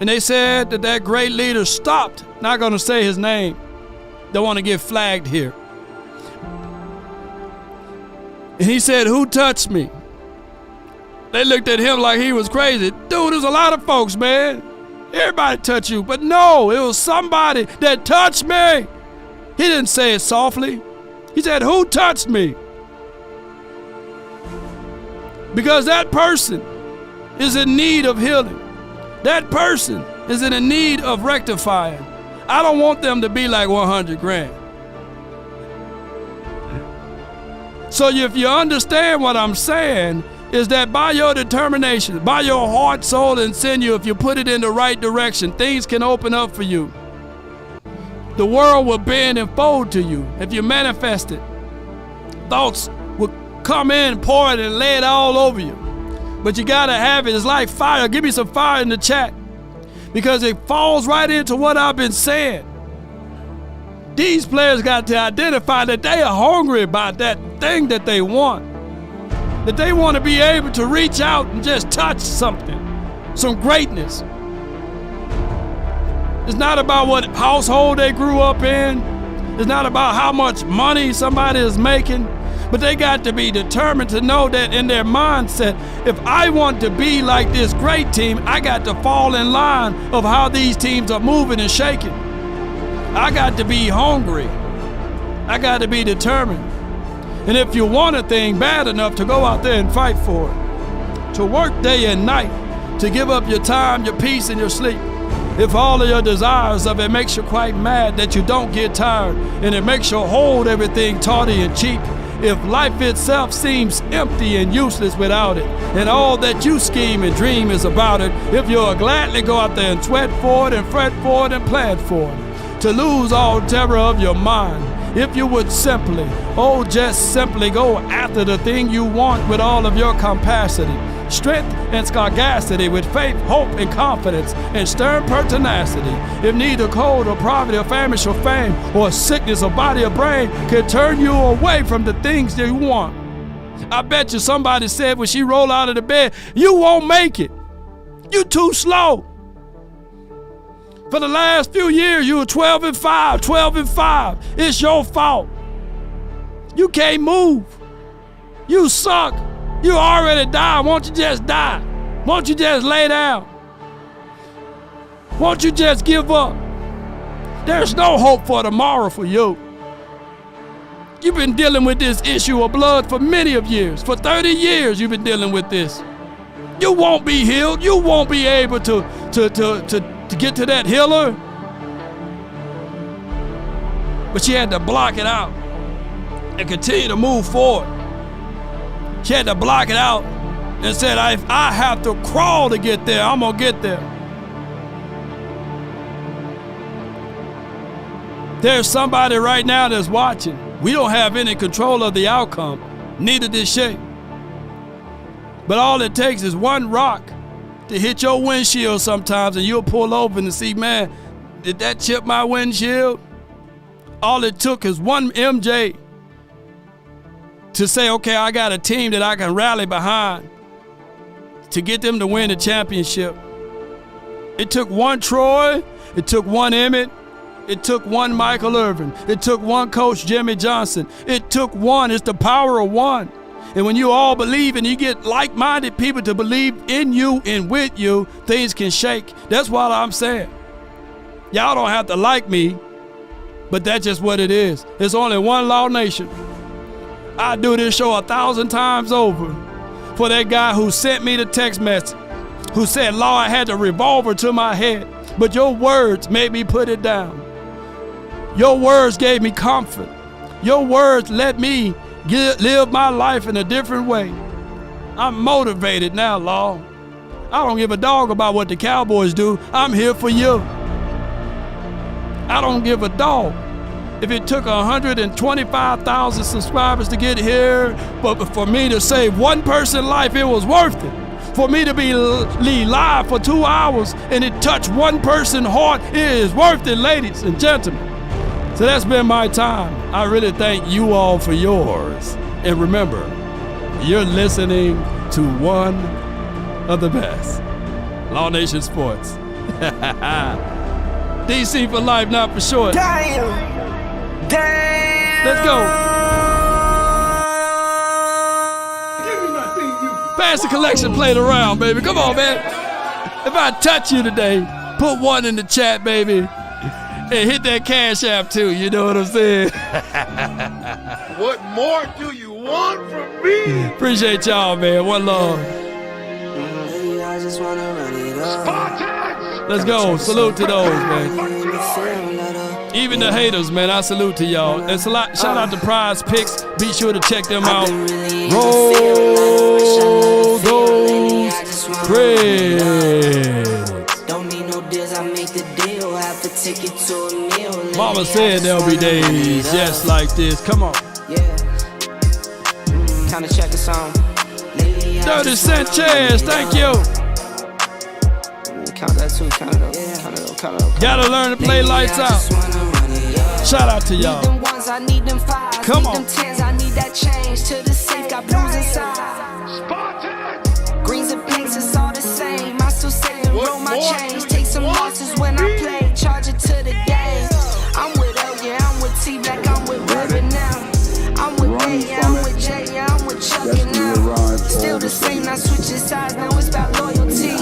And they said that that great leader stopped. Not gonna say his name. Don't want to get flagged here. And he said, who touched me? They looked at him like he was crazy. Dude, there's a lot of folks, man. Everybody touch you. But no, it was somebody that touched me. He didn't say it softly. He said, who touched me? Because that person is in need of healing. That person is in a need of rectifying. I don't want them to be like 100 grand. So if you understand what I'm saying, is that by your determination, by your heart, soul, and sinew, if you put it in the right direction, things can open up for you. The world will bend and fold to you if you manifest it. Thoughts will come in, pour it, and lay it all over you. But you gotta have it. It's like fire. Give me some fire in the chat, because it falls right into what I've been saying. These players got to identify that they are hungry about that thing that they want. That they want to be able to reach out and just touch something, some greatness. It's not about what household they grew up in. It's not about how much money somebody is making. But they got to be determined to know that in their mindset, if I want to be like this great team, I got to fall in line of how these teams are moving and shaking. I got to be hungry. I got to be determined. And if you want a thing bad enough to go out there and fight for it, to work day and night, to give up your time, your peace, and your sleep, if all of your desires of it makes you quite mad that you don't get tired, and it makes you hold everything tawdry and cheap, if life itself seems empty and useless without it, and all that you scheme and dream is about it, if you'll gladly go out there and sweat for it and fret for it and plan for it, to lose all terror of your mind, if you would simply, just simply go after the thing you want with all of your capacity, strength and sagacity, with faith, hope, and confidence, and stern pertinacity. If need of cold or poverty or famish or fame or sickness or body or brain can turn you away from the things that you want. I bet you somebody said when she rolled out of the bed, you won't make it. You too slow. For the last few years, you were 12-5. It's your fault. You can't move. You suck. You already died. Won't you just die? Won't you just lay down? Won't you just give up? There's no hope for tomorrow for you. You've been dealing with this issue of blood for many of years. For 30 years, you've been dealing with this. You won't be healed. You won't be able to get to that healer. But she had to block it out. and continue to move forward. She had to block it out and said, if I have to crawl to get there, I'm going to get there. There's somebody right now that's watching. We don't have any control of the outcome, neither did she. But all it takes is one rock to hit your windshield sometimes, and you'll pull over and see, man, did that chip my windshield? All it took is one MJ to say, okay, I got a team that I can rally behind to get them to win the championship. It took one Troy, it took one Emmett, it took one Michael Irvin, it took one Coach Jimmy Johnson. It took one. It's the power of one. And when you all believe and you get like-minded people to believe in you and with you, things can shake. That's what I'm saying. Y'all don't have to like me, but that's just what it is. There's only one Law Nation. I do this show 1,000 times over for that guy who sent me the text message, who said, Law, I had the revolver to my head, but your words made me put it down. Your words gave me comfort. Your words let me live my life in a different way. I'm motivated now, Law. I don't give a dog about what the Cowboys do. I'm here for you. I don't give a dog. If it took 125,000 subscribers to get here, but for me to save one person's life, it was worth it. For me to be live for 2 hours and it touched one person's heart, it is worth it, ladies and gentlemen. So that's been my time. I really thank you all for yours. And remember, you're listening to one of the best. Law Nation Sports. DC for life, not for short. Damn. Let's go. Pass the collection plate around, baby. Come on, man. If I touch you today, put one in the chat, baby. And hit that Cash App too, you know what I'm saying? What more do you want from me? Appreciate y'all, man. One love. Let's go. Salute to those, man. Even the haters, man, I salute to y'all. And shout out to Prize Picks. Be sure to check them out. Roll those Critic. Mama said there'll be days just like this. Come on. Kinda check the song. 30 Cent Chairs, thank you. Count that too, count it up. Gotta learn to play lights out. Shout out to y'all. I need them fives, come on. Them tens, I need that change to the safe, got blues inside. Greens and pinks, it's all the same. I still save and roll my change. Take some losses when I play, charge it to the game. I'm with Elway, I'm with T-Black, I'm with Raven now. I'm with Ray, yeah, I'm with Jay, yeah, I'm with Chuck and now. Still the same, not switching sides, now it's about loyalty.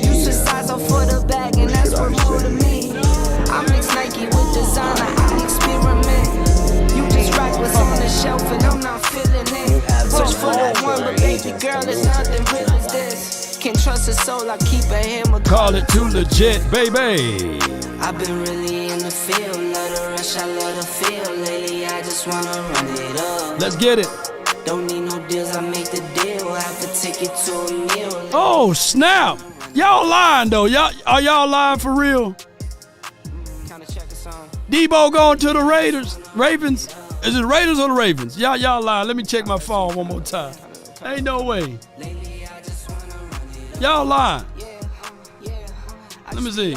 You switch sides off for the bag, and that's worth more to me. I mix Nike with designer, I experiment. You just rock what's on the shelf, and I'm not feeling it. Search for that one, but baby girl, it's nothing real as this. Can't trust a soul, I keep a hammer. Call it too legit, baby. I've been really in the field, love the rush, I love the feel. Lately, I just wanna run it up. Let's get it. Don't need no deals, I make the deal. Have to take it to a meal. Oh, snap. Y'all lying, though. Are y'all lying for real? Debo going to the Ravens. Is it Raiders or the Ravens? Y'all lying. Let me check my phone one more time. Ain't no way. Y'all lying. Let me see.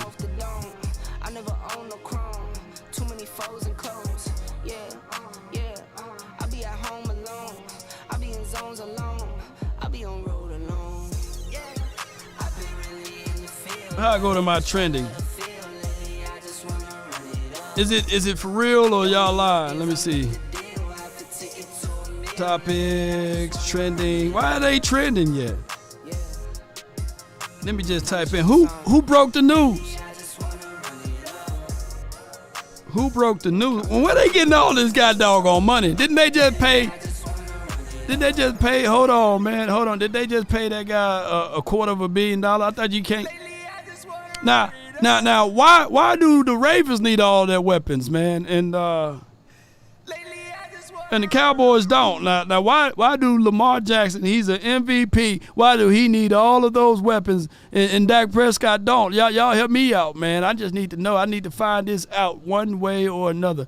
How I go to my trending? Is it for real or y'all lying? Let me see. Topics, trending. Why are they trending yet? Let me just type in who broke the news? Who broke the news? Where they getting all this doggone money? Didn't they just pay? Hold on, man. Hold on. Did they just pay that guy $250 million? I thought you can't. Now, why do the Ravens need all their weapons, man? And And the Cowboys don't. Now why do Lamar Jackson, he's an MVP, why do he need all of those weapons and Dak Prescott don't? Y'all help me out, man. I just need to know. I need to find this out one way or another.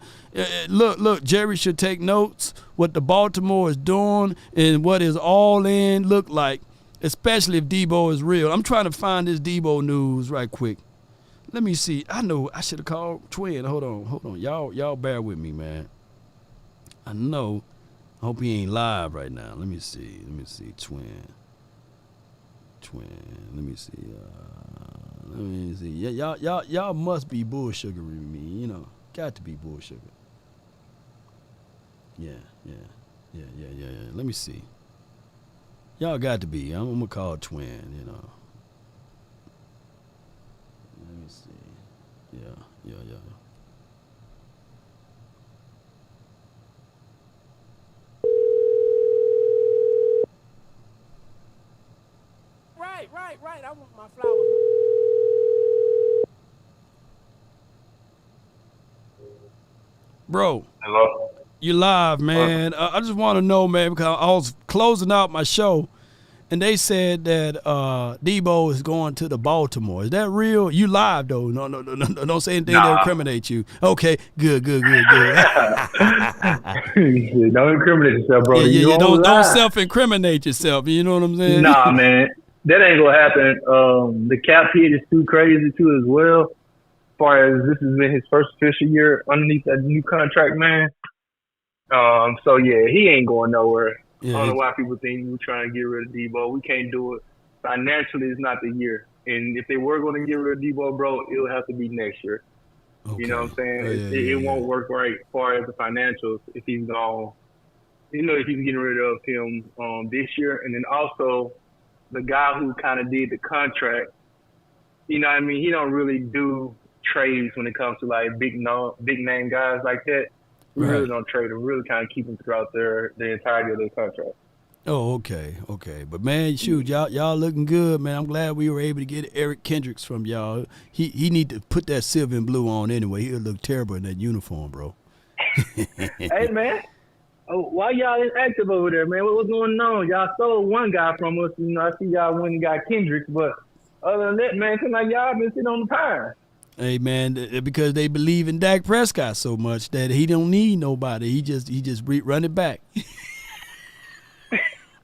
Look, Jerry should take notes what the Baltimore is doing and what his all-in look like, especially if Debo is real. I'm trying to find this Debo news right quick. Let me see. I know I should have called Twin. Hold on. Y'all bear with me, man. I know. I hope he ain't live right now. Let me see. Twin. Let me see. Yeah, y'all must be bullsugaring me. You know, got to be bullsugar. Yeah. Let me see. Y'all got to be. I'm gonna call Twin. You know. Let me see. Yeah. Right. I want my flowers. Bro. Hello? You live, man. I just want to know, man, because I was closing out my show, and they said that Debo is going to the Baltimore. Is that real? You live, though. No, don't say anything that incriminate you. Okay, good. Don't incriminate yourself, bro. Yeah, don't self-incriminate yourself. You know what I'm saying? Nah, man. That ain't gonna happen. The cap hit is too crazy too as well. As far as this has been his first official year underneath that new contract, man. So yeah, he ain't going nowhere. Yeah, I don't know why people think we're trying to get rid of Debo. We can't do it. Financially, it's not the year. And if they were going to get rid of Debo, bro, it'll have to be next year. Okay. You know what I'm saying? It won't work right as far as the financials if he's gone. You know, if he's getting rid of him this year, and then also the guy who kind of did the contract, you know what I mean? He don't really do trades when it comes to like big name guys like that. We really don't trade them. We really kind of keep them throughout the entirety of their contract. Oh, okay. But man, shoot, y'all looking good, man. I'm glad we were able to get Eric Kendricks from y'all. He need to put that silver and blue on anyway. He'll look terrible in that uniform, bro. Hey, man. Oh, why y'all inactive over there, man? What's going on? Y'all stole one guy from us. You know, I see y'all went and got Kendricks, but other than that, man, seems like y'all been sitting on the pine. Hey, man, because they believe in Dak Prescott so much that he don't need nobody. He just run it back.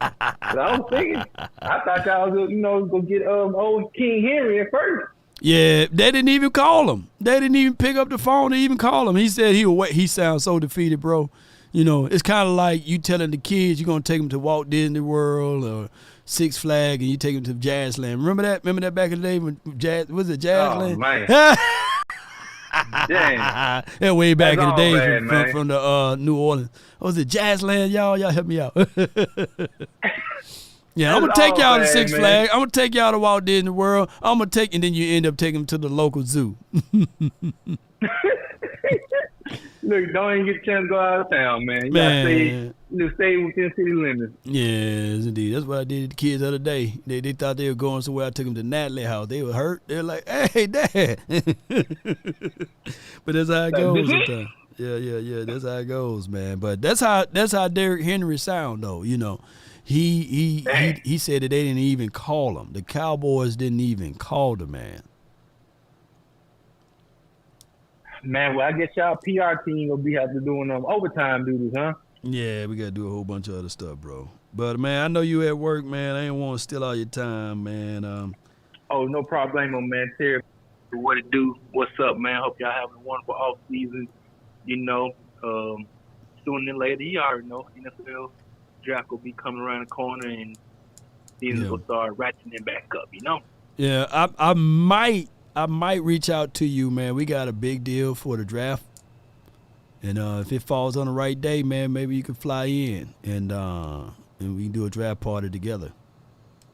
I was thinking, I thought y'all was, going to get old King Henry at first. Yeah, they didn't even call him. They didn't even pick up the phone to even call him. He said he'll wait. He sounds so defeated, bro. You know, it's kind of like you telling the kids you're going to take them to Walt Disney World or Six Flags and you take them to Jazzland. Remember that? Remember that back in the day when Jazzland? Oh, man. Dang. Yeah, way back in the days from the New Orleans. Was it Jazzland, y'all? Y'all help me out. Yeah, I'm going to take y'all to Six Flags. I'm going to take y'all to Walt Disney World. and then you end up taking them to the local zoo. Look, don't even get a chance to go out of town, man. You gotta stay within city limits. Yes, indeed. That's what I did to the kids the other day. They thought they were going somewhere. I took them to Natalie House. They were hurt. They were like, "Hey, Dad." But that's how it goes sometimes. Yeah. That's how it goes, man. But that's how Derrick Henry sound, though. You know, he said that they didn't even call him. The Cowboys didn't even call the man. Man, well, I guess y'all PR team will be have to doing overtime duties, huh? Yeah, we got to do a whole bunch of other stuff, bro. But, man, I know you at work, man. I ain't want to steal all your time, man. Oh, no problemo, man. Terry, what it do? What's up, man? Hope y'all having a wonderful off season. You know, sooner than later, you already know, NFL draft will be coming around the corner and seasons will start ratcheting back up, you know? Yeah, I might reach out to you, man. We got a big deal for the draft. And if it falls on the right day, man, maybe you can fly in and we can do a draft party together.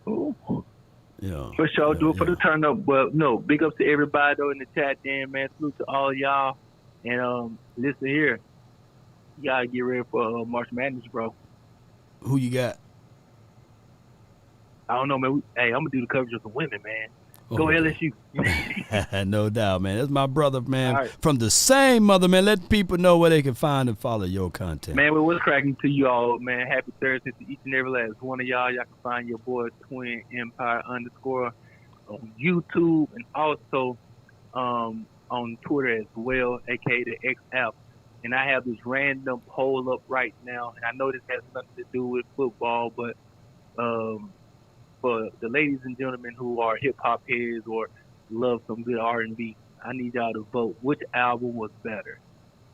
Ooh. Yeah. For sure. Do it for the turn up. Well, no, big up to everybody, though, in the chat, then, man. Salute to all y'all. And listen here. You got to get ready for March Madness, bro. Who you got? I don't know, man. I'm going to do the coverage of the women, man. Go LSU. No doubt, man. That's my brother, man. All right. From the same mother, man. Let people know where they can find and follow your content. Man, we was cracking to you all, man. Happy Thursday to each and every last one of y'all. Y'all can find your boy Twin Empire _ on YouTube and also on Twitter as well, aka the X app. And I have this random poll up right now, and I know this has nothing to do with football, but for the ladies and gentlemen who are hip hop heads or love some good R&B, I need y'all to vote. Which album was better,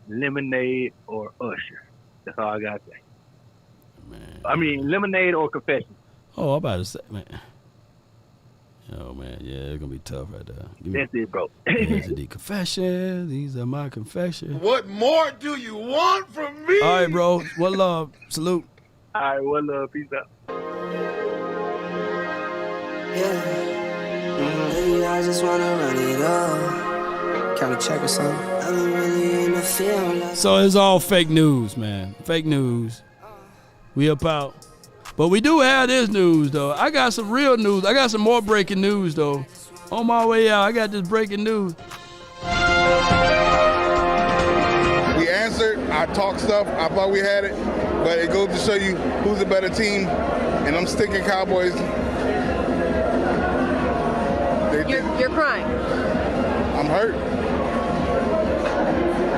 Lemonade or Usher? That's all I got to say. Man. I mean, Lemonade or Confession? Oh, I'm about to say, man. Oh, man. Yeah, it's going to be tough right there. That's it, bro. Here's the confession. These are my confessions. What more do you want from me? All right, bro. One love. Salute. All right, one love. Peace out. Yeah, I just wanna run it up. Count a check or something. I'm really in the field. So it's all fake news, man. Fake news. We up out. But we do have this news, though. I got some real news. I got some more breaking news, though. On my way out, I got this breaking news. We answered. I talked stuff. I thought we had it. But it goes to show you who's a better team. And I'm sticking Cowboys. You're crying. I'm hurt.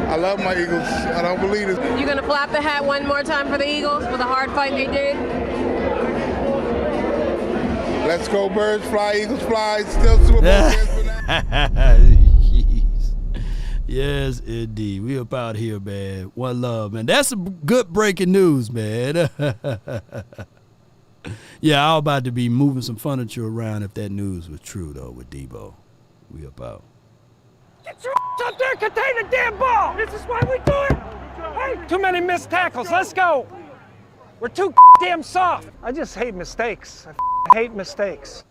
I love my Eagles. I don't believe it. You gonna flap the hat one more time for the Eagles for the hard fight they did? Let's go Birds, fly, Eagles fly. Still Super Bowl champs for now. Jeez. Yes, indeed. We up out here, man. One love, man. That's some good breaking news, man. Yeah, I was about to be moving some furniture around if that news was true, though, with Debo. We up out. Get your up there, contain the damn ball. This is why we do it. Hey, too many missed tackles. Let's go. We're too damn soft. I just hate mistakes. I hate mistakes.